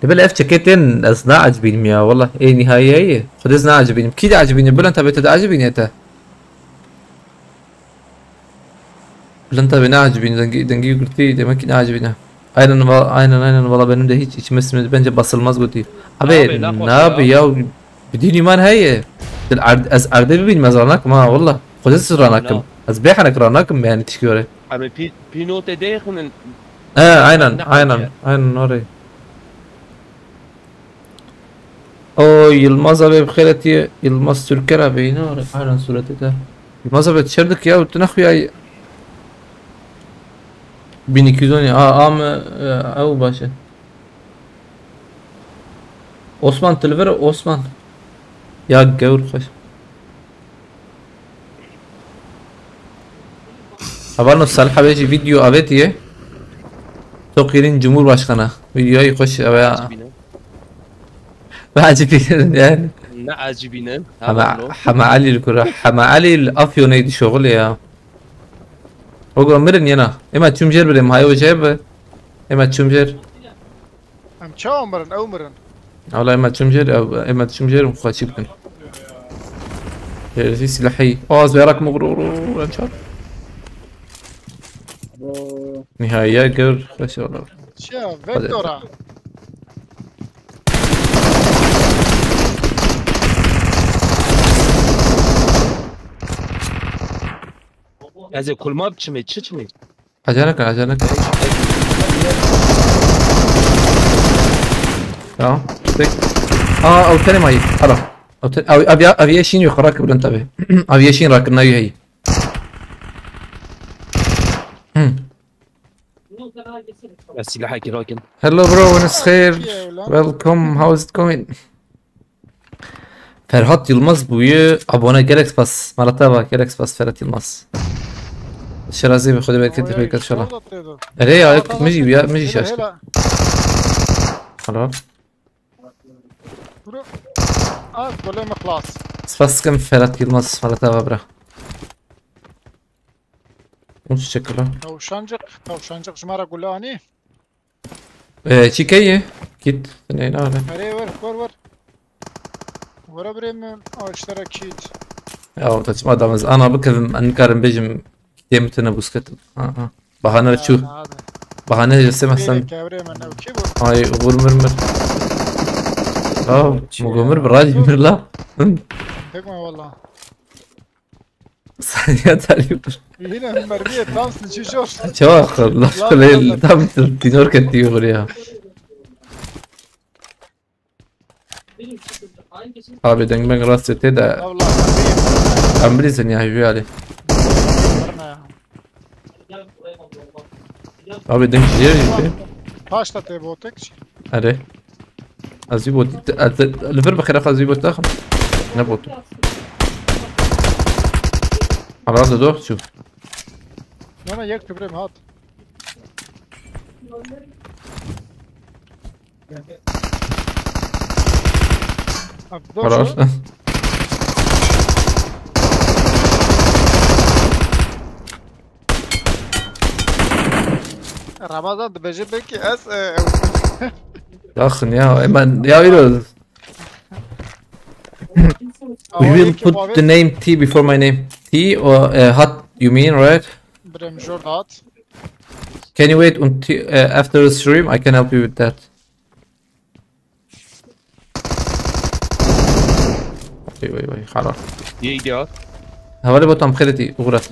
تبي اف جاكيتين اصناع عجبيني يا والله ايه نهاية هي خد اصناع عجبيني كده عجبيني بلا انت بيت عجبيني انت بلا انت بنا عجبيني دنجي قلتي ده ما كده عجبيني aynen valla benim de hiç içime sinmedi bence basılmaz قلتي abi ne abi ya بدين ايمان هي az ardebi bilmez ranakum ha والله خد اسر ranakum az beyhanak ranakum yani tişkiyorey abi pinot edeyhin aynen orayı. O Yılmaz abi bخيرت Yılmaz Türker abi ne var aynen sureti de Yılmaz abi tişirdik ya utnak ya 1210 ya mı او başı Osman Tilver Osman ya gavur hoş Habarno Salih abi video abi diye Türkiye'nin Cumhurbaşkanı videoyu hoş ya عجبين يعني لا عاجبين حما علي الكرة حما علي الافيون يدي شغل يا هو مرن ينا اما تشمجر بريم هاي وجاب اما تشمجر ام تشامرن او مرن والله اما تشمجر مخاطب كن يا سلاحي زيارك مغرور ان شاء الله نهاية قر خش والله شاف فيكتورا از کل ما بچمی چمی عجلك او تاني ماي خلاص او ابي يشين راكب انتبه ابي يشين راكب ناوي هي السلاح كي راكن هلو برو ونس خير ويلكم هاوز ات جوين Ferhat Yılmaz buyu abone Galax Pass. Malatya Galax Pass Ferhat Yılmaz. Şerazi ve Khuda bereket bereket inşallah. Ere ya miji ya miji şaşkın. Alo. قول لي خلاص Spas كم Ferhat Yılmaz Malatya bra. Teşekkürler. توشانجق جمارة قول له اني Çikeyi. Git. Neyin abi? هري ور ورا بريم او اشترى كيت Ya orada çıkma adamız. Ana bakıyorum ankarım bejim. Gidemtene busketim. Bahane şu. Bahane istemezsen. Ay vurmur. Aa, mugomur braj mir la. تكمل والله Saniye tarif. هنا المرمية تامس نشوف Çok akıllı. Tam dinor ketiyor buraya. Abi dengmen rastete de والله amrizin ya hüyali. Abi denk diyor işte. باش تبوتك Are. Azibot. Lever bakıra azibot dakhل. Ne botu? Arada dur şu. انا يكتب بريم هات Aras. رمضان بجيب لك اس Yakın ya hemen ya yürü. We will put the name T before my name. T or hot you mean right? بريم جورد هات Can you wait until after the stream? I can help you with that. Vay خلاص. İyi gidiyor. Havale botam خيرتي غرت.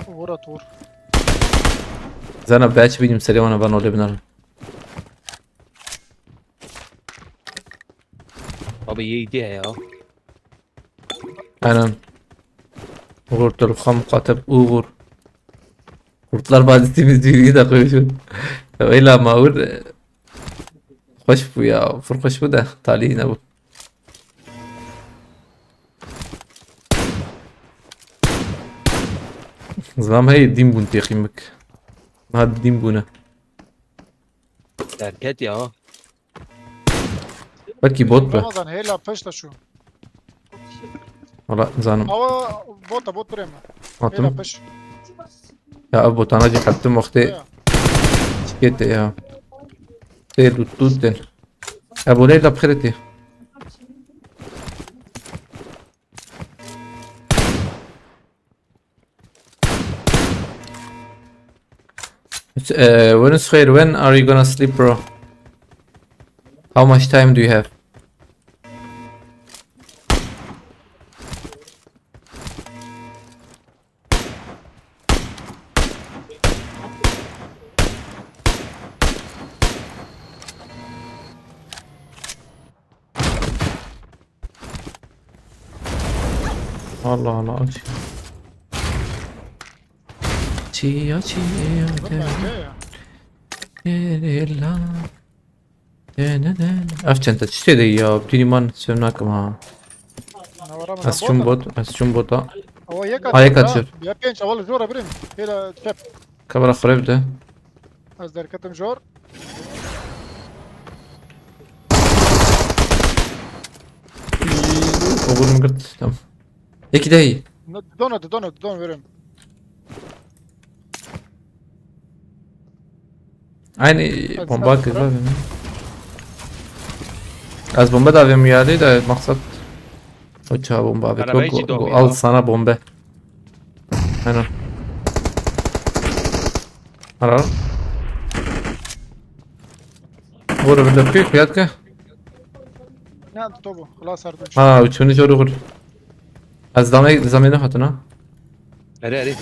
ورا طور زانا باش بيجي مسلي وانا بانو لبنان. Abi iyi gidiyor ya. Aynen. Uğur Tulkam Katip Uğur. Kurtlar Vadisi'miz bilgiyi de koyuyor. Öyle ama Uğur. Hoş bu ya. Fırkoş bu da. Talihine bu. Zaman hey din bun tekimek. Ma din buna. Terket ya. Belki bot be. رمضان هيلا بشتا شو Valla zanım. او بوت بريم هيلا Atım. بش Ya abi botanacı hattım vakti. Şikete ya. Değil tuttun. Ya bu Leyla bkhireti. When is khair? When are you gonna sleep, bro? How much time do you have? Allah Allah. Chia chia. Afçen ta çte de ya Piriman sönakım ha. انا ورا Asçum bota. هو يك Ayak atıyor. يا بينش اول جورا بريم هيلا تشاب Kabara khrep de. از در كتم جور Oğlum gırt. Tamam. İki de iyi. دون بريم Aynı bomba kız var benim. Az bomba da vermiyor yani de maksat. Uçağa bomba abi. Arabayı ciddi olmuyor Al ya. sana bomba. Aynen. Ara. Vur bir dakika kıyat نعم توبو خلاص صار Ha üçünü çoru kur. Az zamanı hatına. Hadi.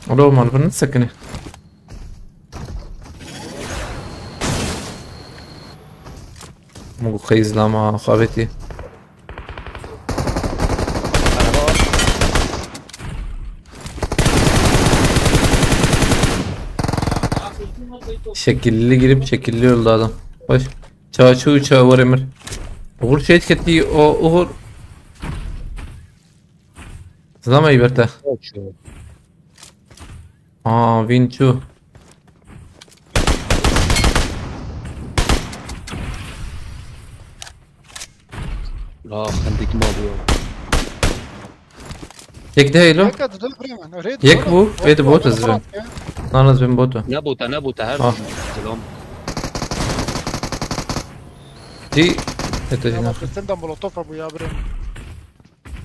Alo mal bunu sakını. Mu kıyız lama khaveti. Şekilli girip şekilli öldü adam. Hoş. Çağ var Emir. Uğur şey etiketli o Uğur. Zlama iyi berte. Vinçu. لا خليك ماضي Yek de heylo. هيك تدل بريمان ريد Yek bu. Ve de botu zven. Nanaz ben botu. نبوتا هر آه. سلام Di. Ete يلا jina. بتستخدم مولوتوف ابو يا بريمان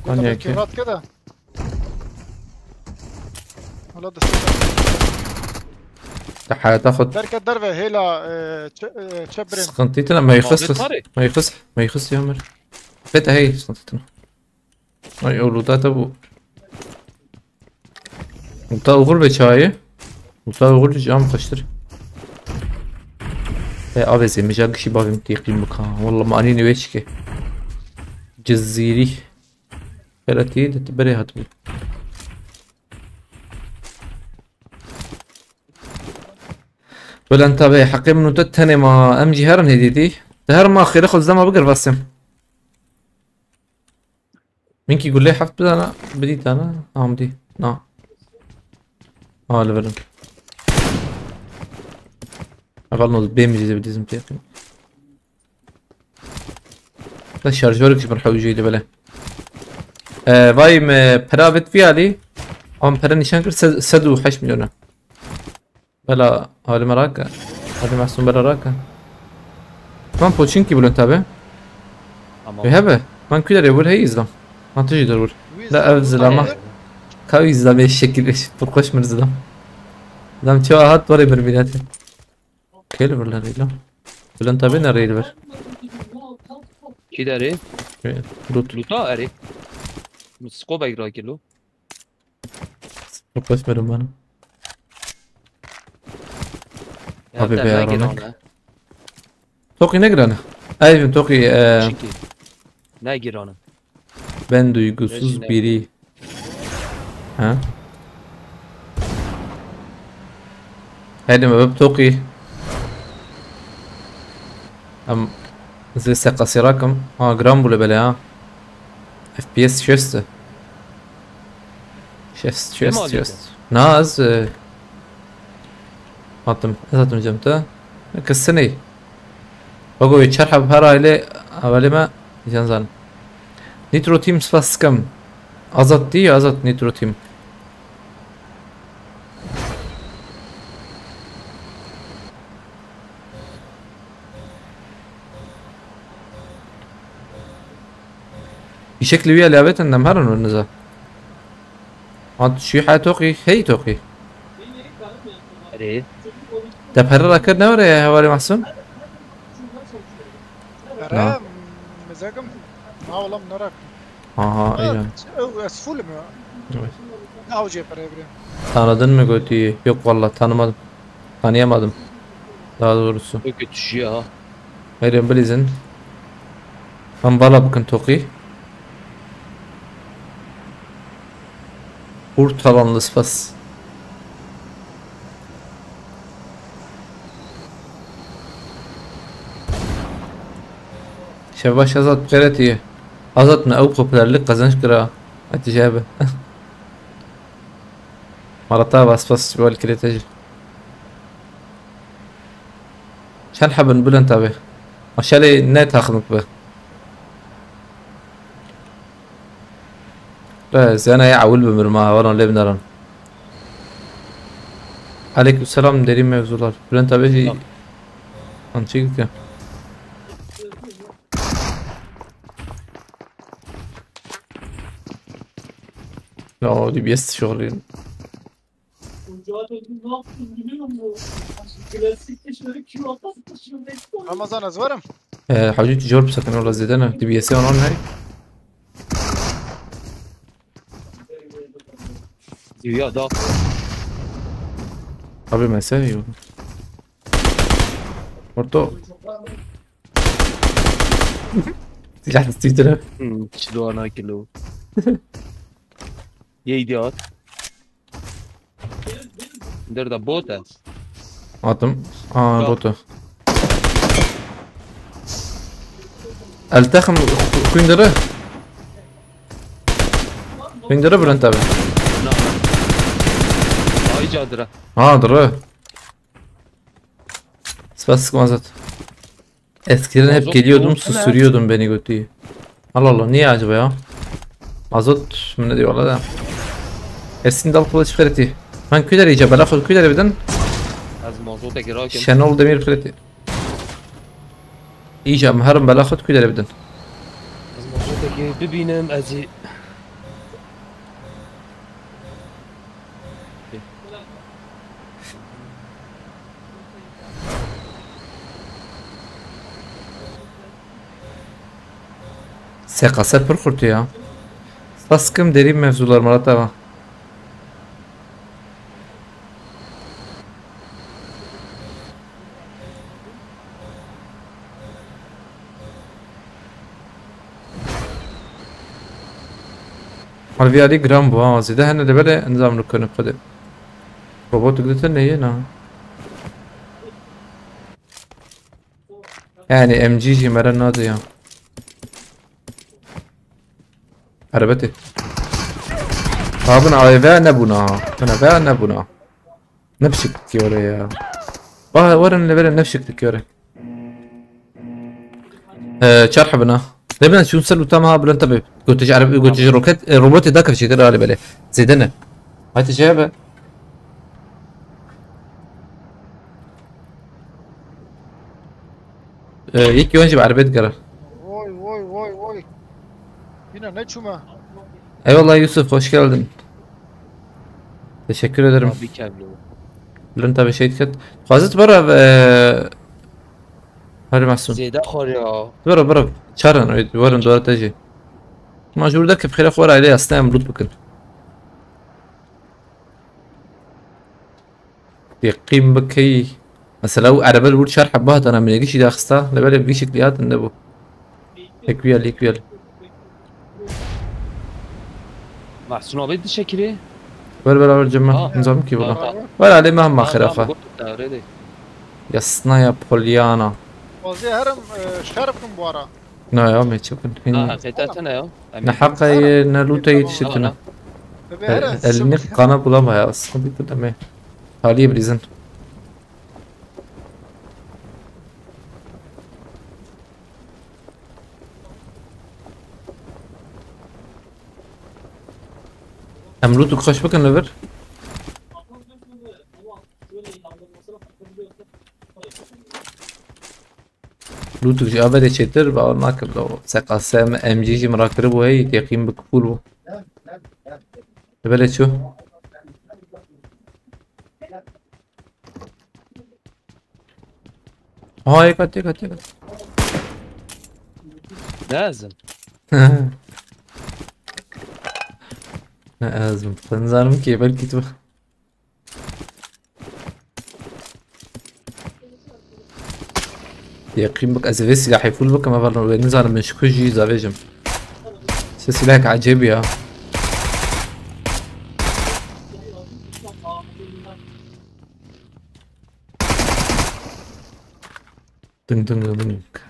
Hani قلت yeki. كيرات كده ولا دستخدم هتاخد دركة دربة هيلا تشبرين سقنطيتنا ما يخص طارق. ما يخص يا عمر فتا هي سقنطيتنا ما يقولوا ده تبو وطا غربة شاية وطا غربة جام خشتر ايه ابزي مجاق شي بابي متيقين مكان والله ما اني ويشكي جزيري فلاتي تبري هتبو ولا انت بي حقي منو تتني ما امجي هرن هديتي تهر ما خير اخذ زما بقر بسم مينك يقول لي حفظ انا بديت انا بدي نعم لبرن اقل بيمجي زي بدي زمتي لا شارجورك جبر حوجي لي بلا باي برابت فيها لي ام برا نشان كر سدو 8 مليون بلا هذا مراكا هذا محسوم بلا راكا من بوتشينكي بلون تابع بهبه من كده يقول هي يزلم ما تجي ضرور لا افزلما كاو يزلم الشكل ايش برقش من زلم دام شو هات وري بربيلاتي كيلو ولا ريلو بلون تابع ريل بر كده ري روت لوتا اري مسكوبا يقرا كيلو برقش بربانا Abi be yaranık. Toki ne grana? Ayvim Toki Ne giranı? ben duygusuz biri. Ha? Hadi mi Toki? Am زي سقسي رقم جرام ولا بلا FPS شست ناز Atım cemte. Kısını. Bago çarha para ile avalima yanzan. Nitro Team svaskam. Azat değil azat Nitro Team. بشكل ويا لعبة النمهرن والنزا. عاد شو حاتوقي هي توقي. اري تبهر كرنا ولا يا هواري محسن؟ رام مزاجم ما والله من وراك ايوه اسفول mu? Ne avcı yapar Ebru? Tanıdın mı Götü'yü? Yok vallahi tanımadım. Tanıyamadım. Daha doğrusu. O kötü şey ya. Hayır bilizin. Ben bala bakın toki. Urtalanlı spas. Şebaş Azat Kereti'ye. Azat mı? Av popülerlik kazanç kıra. Aticabe. مرتها بس فيستيفال كريتاج شان حاب نقول انتبه عشان النت هاخدك به لا زين يا عول بمرماها ورا اللي بنرن عليكم السلام دارين ميزولار بلان تبعي انشيك لا دي بيست شغلين Ramazan az varım. حاولت تجرب سكن ولا زيدانة دي بي اس اي اون هاي Ya da قبل ما يساوي برضو تيجي تستيجر kilo ana kilo. Ye idiot. Nerede bota? Attım. Botu. التخم كوين درة كوين درة برنت abi. Ay cadra. درة Spastik mazot. Eskiden hep Mazot geliyordum yoğursa ne? susuruyordum beni götüyü. Allah Allah niye acaba ya? Mazot mu ne diyorlar da. Esin dal kılıç kırıtı. Ben küler iyice bela kıl küler birden. Az mazot ekirakim. Şenol demir kırıtı. İyice mharım bela kıl küler birden. Az mazot ekir bibinem azi. Sekaset pır kurtu ya. Saskım derin mevzular Murat abi. Harbi Ali gram bu ha zide hani de böyle nizam rükünü kıdı. Robot gıdıtı neye na? Yani MG'ci meren adı ya. Arabeti. Abına ayve ne buna? Buna ne buna? Ne bişiklik yore ya? Vah varın levere ne bişiklik yore? شرح بنا دايما شو نسلو تمام بلا انتبه قلت تجي عربي قلت تجي روكت روبوت ذاك في شكل غالي بالي زيدنا هاي تجيبه يك يونجي بعربية قرر Oy. Yine ne çuma? Eyvallah Yusuf hoş geldin. Teşekkür ederim. Abi kevlu. بلا انت بشيء كت خازت برا هاري محسون Zeyde khor ya. برا شارن ورن دورة تجي مجبور ذاك بخير اخوار عليه اصلا مبلوط بكن يقيم بكي مثلا لو عربة الورد شرح بهت انا من يجيش داخستا لبالي بيجي شكليات النبو اكويال Mahsun abi de şekeri. بلا جمع نظام كي والله ولا عليه مهما خرافة يصنع يا بوليانا Bazı herem şerifim bu ara. نا يا مي تشوفن Ha هين hakikaten ya. نحقا نلوتا يتشتنا Ve herem. elini kana bulamaya aslında bir deme. Haliye brizin. Emrutu kaç bakın över. لوتو جي ابدا تشتر بقى ناكل لو سقاسم ام جي جي مراكر بو هي يقيم بكفول بو بلد شو هاي كات Lazım. لازم تنظرم كي بلكي تو يقيم بك ازفي سلاح يفول بك ما بالنا نظر من شكوجي زافيجم سلاحك عجيب يا دنك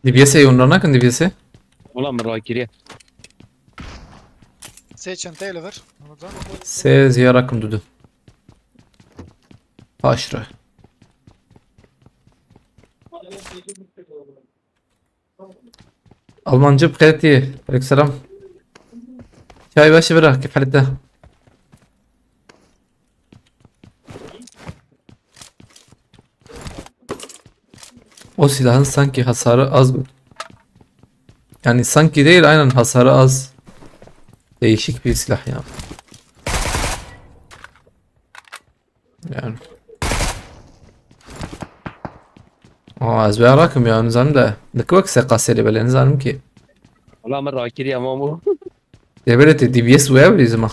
DBS yollarına kan DBS Ulan merakiriye. Seçen teyle ver. Orada. S ziya rakım dudu Aşırı Almanca بخيرتي عليك السلام شاي باشا برا كيف حالته O silahın sanki hasarı az yani sanki değil aynen hasarı az değişik bir silah ya yani az bir rakım ya nizam da لكوك سقاسي بلا نظام كي Ulan merakiriye ama bu. يا بلد DBS ويا بلي زما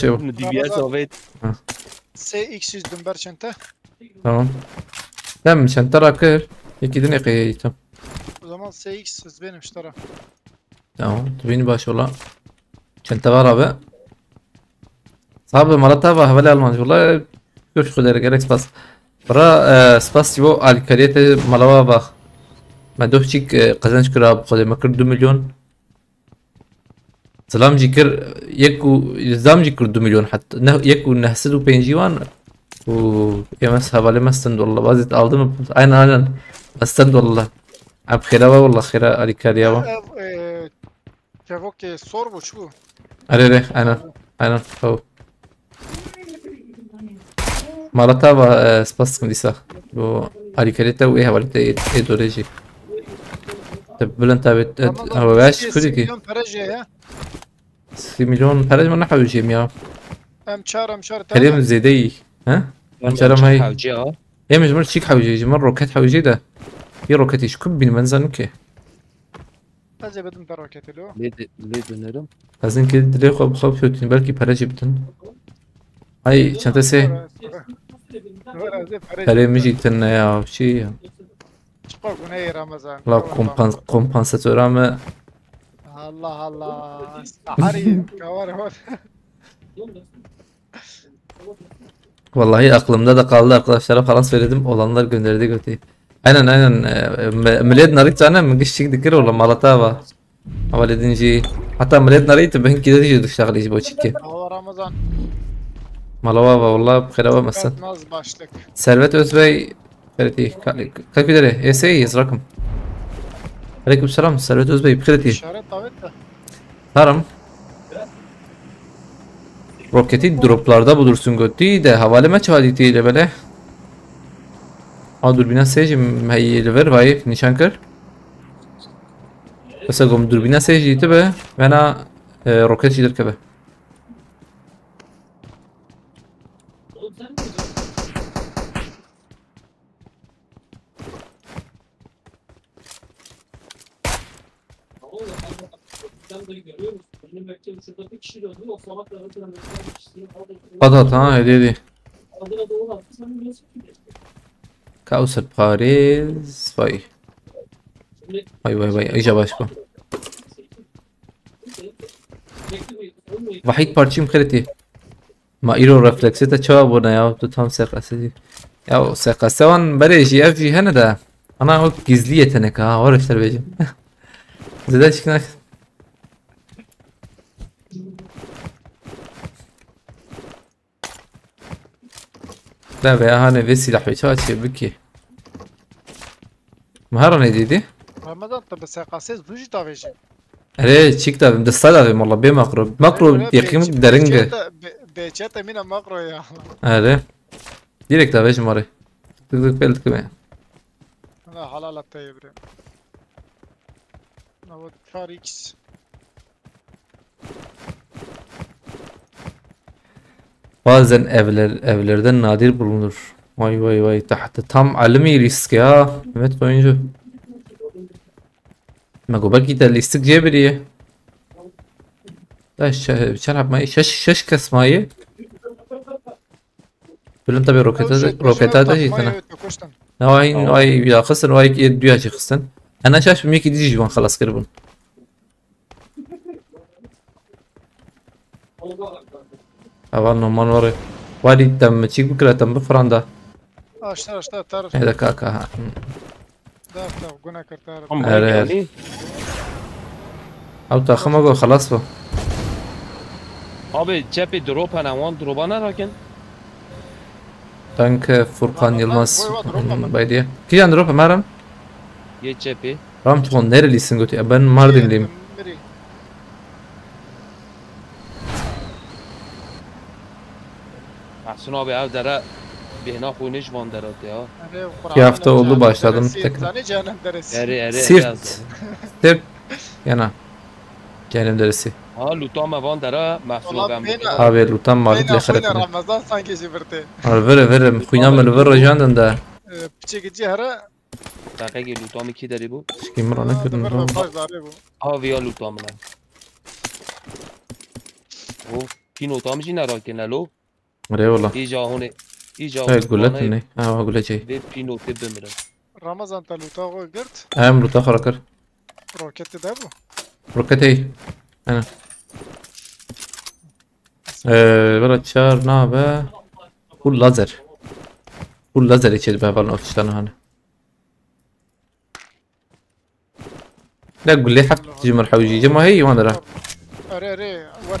شو DBS evet. SX100 dümber çente. Tamam. Ben çanta rakır. İki dine kıyayım. O zaman SX100 benim şu taraf. Tamam. Beni baş ola. Çanta var abi. Sahibi malata ve havale almanız. Vallahi görüş kadar gerek spas. Bura spas gibi alkaliyete malava bak. ما دوشيك قزنش كرا بخده ما كر 2 مليون سلام جيكر يكو زام جيكر 2 مليون حتى يكو نحسدو بينجيوان و يمس حوالي مستند والله بازيت aldım aynen مستند والله اب خيرا والله خيرا علي كاريا Cevok sor bu şu. اري aynen هو مرتا و سباس كنديسا بو علي كاريتا و ايه حوالي ايه دوريجي بلن تابت هو باش كل milyon paraje ya. 6 مليون فرج ما نحو جيم يا Emçar كريم زيدي ها شرم هاي حوجي اه هي مجموعة شيك حوجي مرة روكات حوجي ده في روكات يشكب بين منزل نكي Sadece bedim de roketi lo. ليه دونرم لازم كده دلي خوب شوتين بالكي فرج بتن هاي شنطة سه كريم جيتن يا شي Çıpa güney Ramazan. لا كومبانساتور ama Allah Allah. Sahari kavar var. Vallahi aklımda da kaldı arkadaşlara falan söyledim olanlar gönderdi götü. Aynen millet narit sana mı geçtik dikir ola Malatava. Aval edince hatta millet narit ben kide diye dışarı bu çiki. Allah Ramazan. Malava vallahi bkhira mesela. Naz başlık. Servet Özbey Ferdi kalk gidere. Eseyiz rakım. Aleykümselam Servet Özbey bkhireti. İşaret davet de. Haram. Roketi droplarda bulursun götü de havaleme çaditiyle böyle. Durbina sejim heyi ver vay nişan kır. Mesela gom durbina sejiti be bana roket çidir kebe. Patat ha hediye. Kausar Paris vay. Vay iyice başka. Vahid parçayım kredi. Ma iro refleksi de çoğu buna ya tutam sekası. Ya sekası van bereji evci hene de. Ana o gizli yetenek ha var işte bejim. Zede çıkına. لا بقى هاني فيسي لحويتها شي بكي مهارة نديدي Ramazan tabi SKS zuji taveci. أري تشيك تاب مدستال أبي والله بي ماكرو يقيم درنجة Behçet emine makro ya. أري ديريكت أبيش ماري تقدر بيلت كمان La halal hatta yebre. Navat kar X. Bazen evlerden nadir bulunur. Vay tahta tam alemi risk ya Mehmet oyuncu. ما قبل كده اللي استك بريه ده شرب ماي شش كاس ماي بلن تبي روكيتات جيتنا نواي يا خسر واي يدويا شي خسن انا شاش بميك دي جوان خلاص كربون اول نومان وري وادي تم تشيك بكره تم بفراندا اشتا تعرف. هذا كاكا ده قنا كرتار. يعني او تاخمه خلاص بو abi cepi drop ana one drop'a ne raken? تانك فرقان يلماس بايديا كي عند روح مارم Ye cepi. رام تكون nerelisin götü ben Mardinliyim Mahsun abi ev dere bina khuniş van derat ya. İki hafta oldu başladım tekrar. Eri Sirt yana Cehennem deresi Ha lutama van dere Mahsun abi abi lutan mağlup leharetine Ramazan sanki jibirte. Ver خوينام ver rajandan da Piçekici hara. Taqiqi lutama ki deri bu? Kim rana kırdın lan Ha via lutama lan. O pino tam jina raken alo. أري والله إيجا هون إيجا هاي قولتني أقول لك شيء في بينو تبمر رمضان تلوتا وقرت أهم رو تأخر كر روكت دابو ركتي أنا بلد شار نابه كل لازر كل لازر يشد بها بالنا أفتشتنا هنا لا قول لي حفت جمر حوجي جمع هي وانا راح اري وات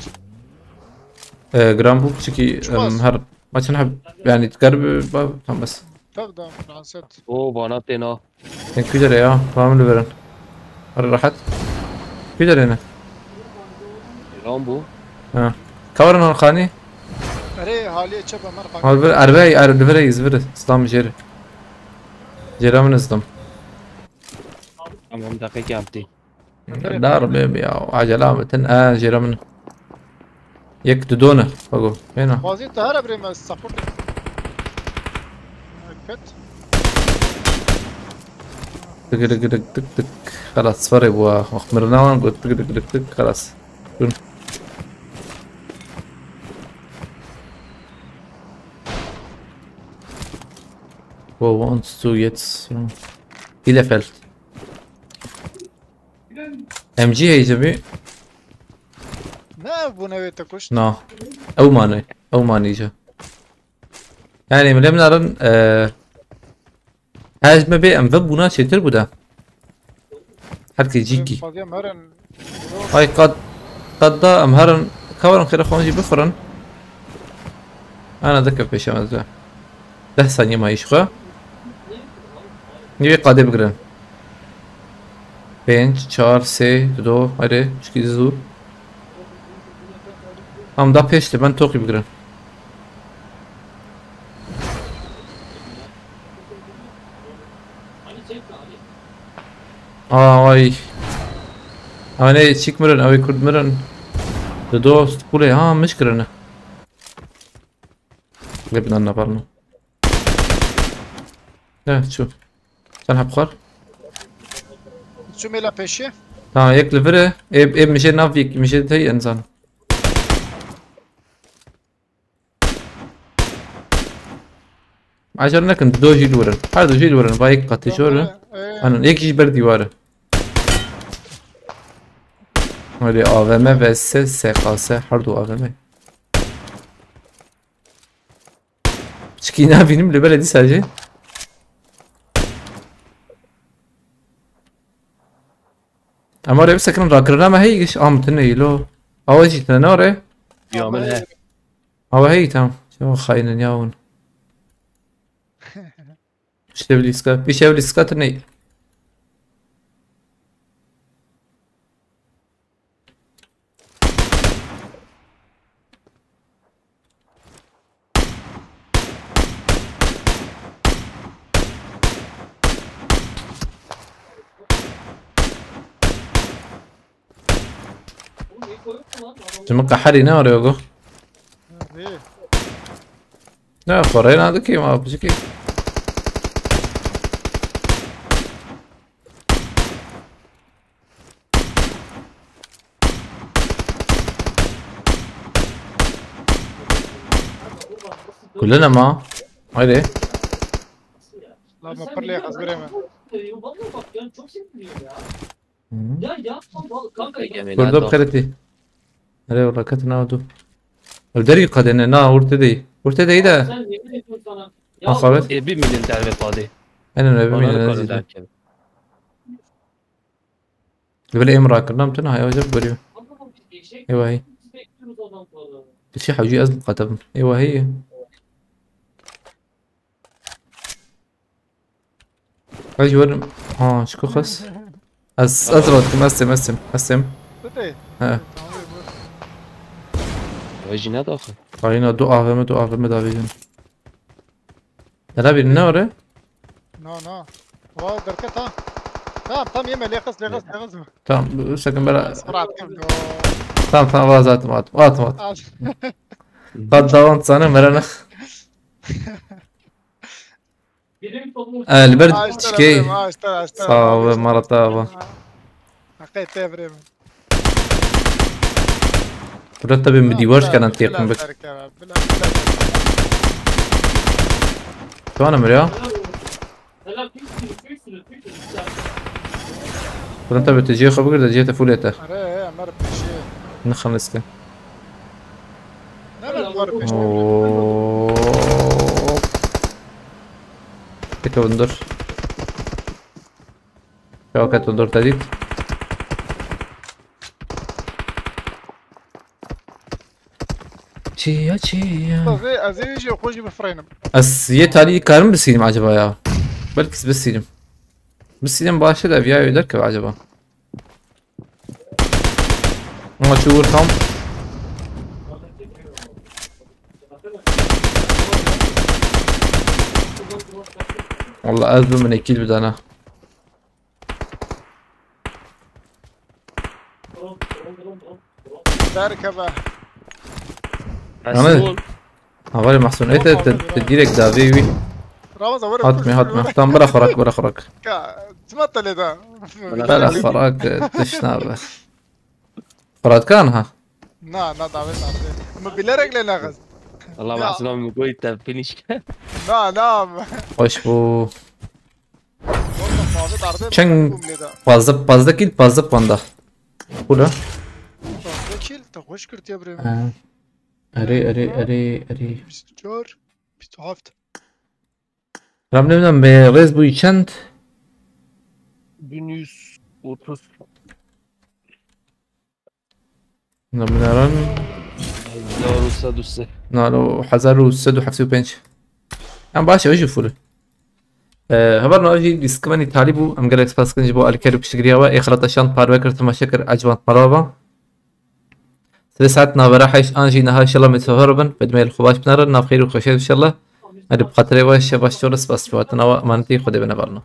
جرام بوك شكي هر ما تنحب يعني تقرب فهم بس تقدم فرانسيت أو باناتنا كان كيدر يا فاهم لبرن هر راحت كيدر هنا رامبو كورن الخاني اري حالي تشبه من هذا أربعي أربعي يزبر إسلام جير جيرا من إسلام أمام دقيقة أمتي دار بيبي أو عجلة متن جيرا من يك دودونه بقول هنا بازی تهر بریم سپورت فت تك تك تك تك تك خلاص فرق وخمرنا ونقول تك تك تك تك خلاص Who wants to get Bielefeld MG هيجمي نه بو نوی تکشت نا او ماني جا يعني من نرن هاجمه بي ام بونا چطور بوده هركي جيكي بازی مرن هاي قد دا ام هرن كورن خير خونجي بفرن انا ذكر بيش امزا 10 ثانية ما يشخه نيوي قاده بگرن 5 4 3 2 هره چکی زور هم دا peşte ben توقي بگرن vay hani çıkmırın abi kurdmırın dost kule ha مش كرنا جبنا لنا برنو لا شو تنحب خر چو میلا پیشه tamam یک لفره اب میشه نافیک میشه تای انسان عشان لكن دو جيل ورن هذا دو جيل ورن بايك قتي شورن انا یک جيل بردي واره هذه AVM ve SKS her دو AVM Çıkıyına benim lebeledi sadece ama oraya bir sakın rakırına mı heyiş amtını yilo avacı tane oraya يعملها hava hey tamam şu خاينن yavun işte bir şey riska ne Cuma kahari ne arıyor bu? Ne parayı ne adı ki ma yapıcı ki? كلنا ما هاي لا ما برلي خلاص بريم Kurdu بخيرتي أري والله كتنا ودو الدري قدنا نا ورتدي ده ما خابت bir milyon terve قاضي أنا نبي من الناس قبل إمرأة كلام تنا هاي وجب بريو أيوة هي شي حوجي أزم قتب أيوة هي أجي ورم شكو خس أزرد أسم ها وجينا داخل قاينا دو AVM دافيجن لا بينا ولا نا واو دركت ها تمام يما ليقص تمام سكن بلا سرعة تمام وازات مات قد داونت سنة مرنا البرد شكي صعب مرة طابة حقيت تبرم مرتب مديورش كانت تيقن بك شو انا مريا مرتب تجي خبر ده جيت فوليته اره امر بشه نخلص كده نه مر بشه كده وندر شو كده وندر تديك چیا از اینجا خوشی بفرینم از یه تالی کارم بسیدیم عجبا یا بلکه بسیدیم باشه ده ویایو در که عجبا ما شور خام والله أذبه من أكيد بدانا بركبه مسئول هوالي محسون ايه تديلك دافيوي رامز اورا هاتمي تم برا خراك تمثل ده بلا خراك تشنابه فراد كانها نا دعوت ما بلا رجل نغز والله محسن عم يقول انت فينيش نا خوش بو والله عرضه چنگ fazla kill fazla panda Kula kill تخوش كرت يا بريم اري 24 27 رام نمیدونم به رز بوی چند 1130 نمیدارن 1103 نالو 1175 ام باشه وجه فوله هبرنا اجي ديسكماني طالبو ام جالكس باس كنجي بو الكيرو بشتغريوا اي خلطه شان باربكر تمشكر عجبان مرابا 3 ساعات نابراحش انجي نهار ان شاء الله متهربن بدمي الخباش بنار ناف خير وخشيت ان شاء الله هذه بقطري واش باش تورس بس وقتنا مانتي خدي بنبرنا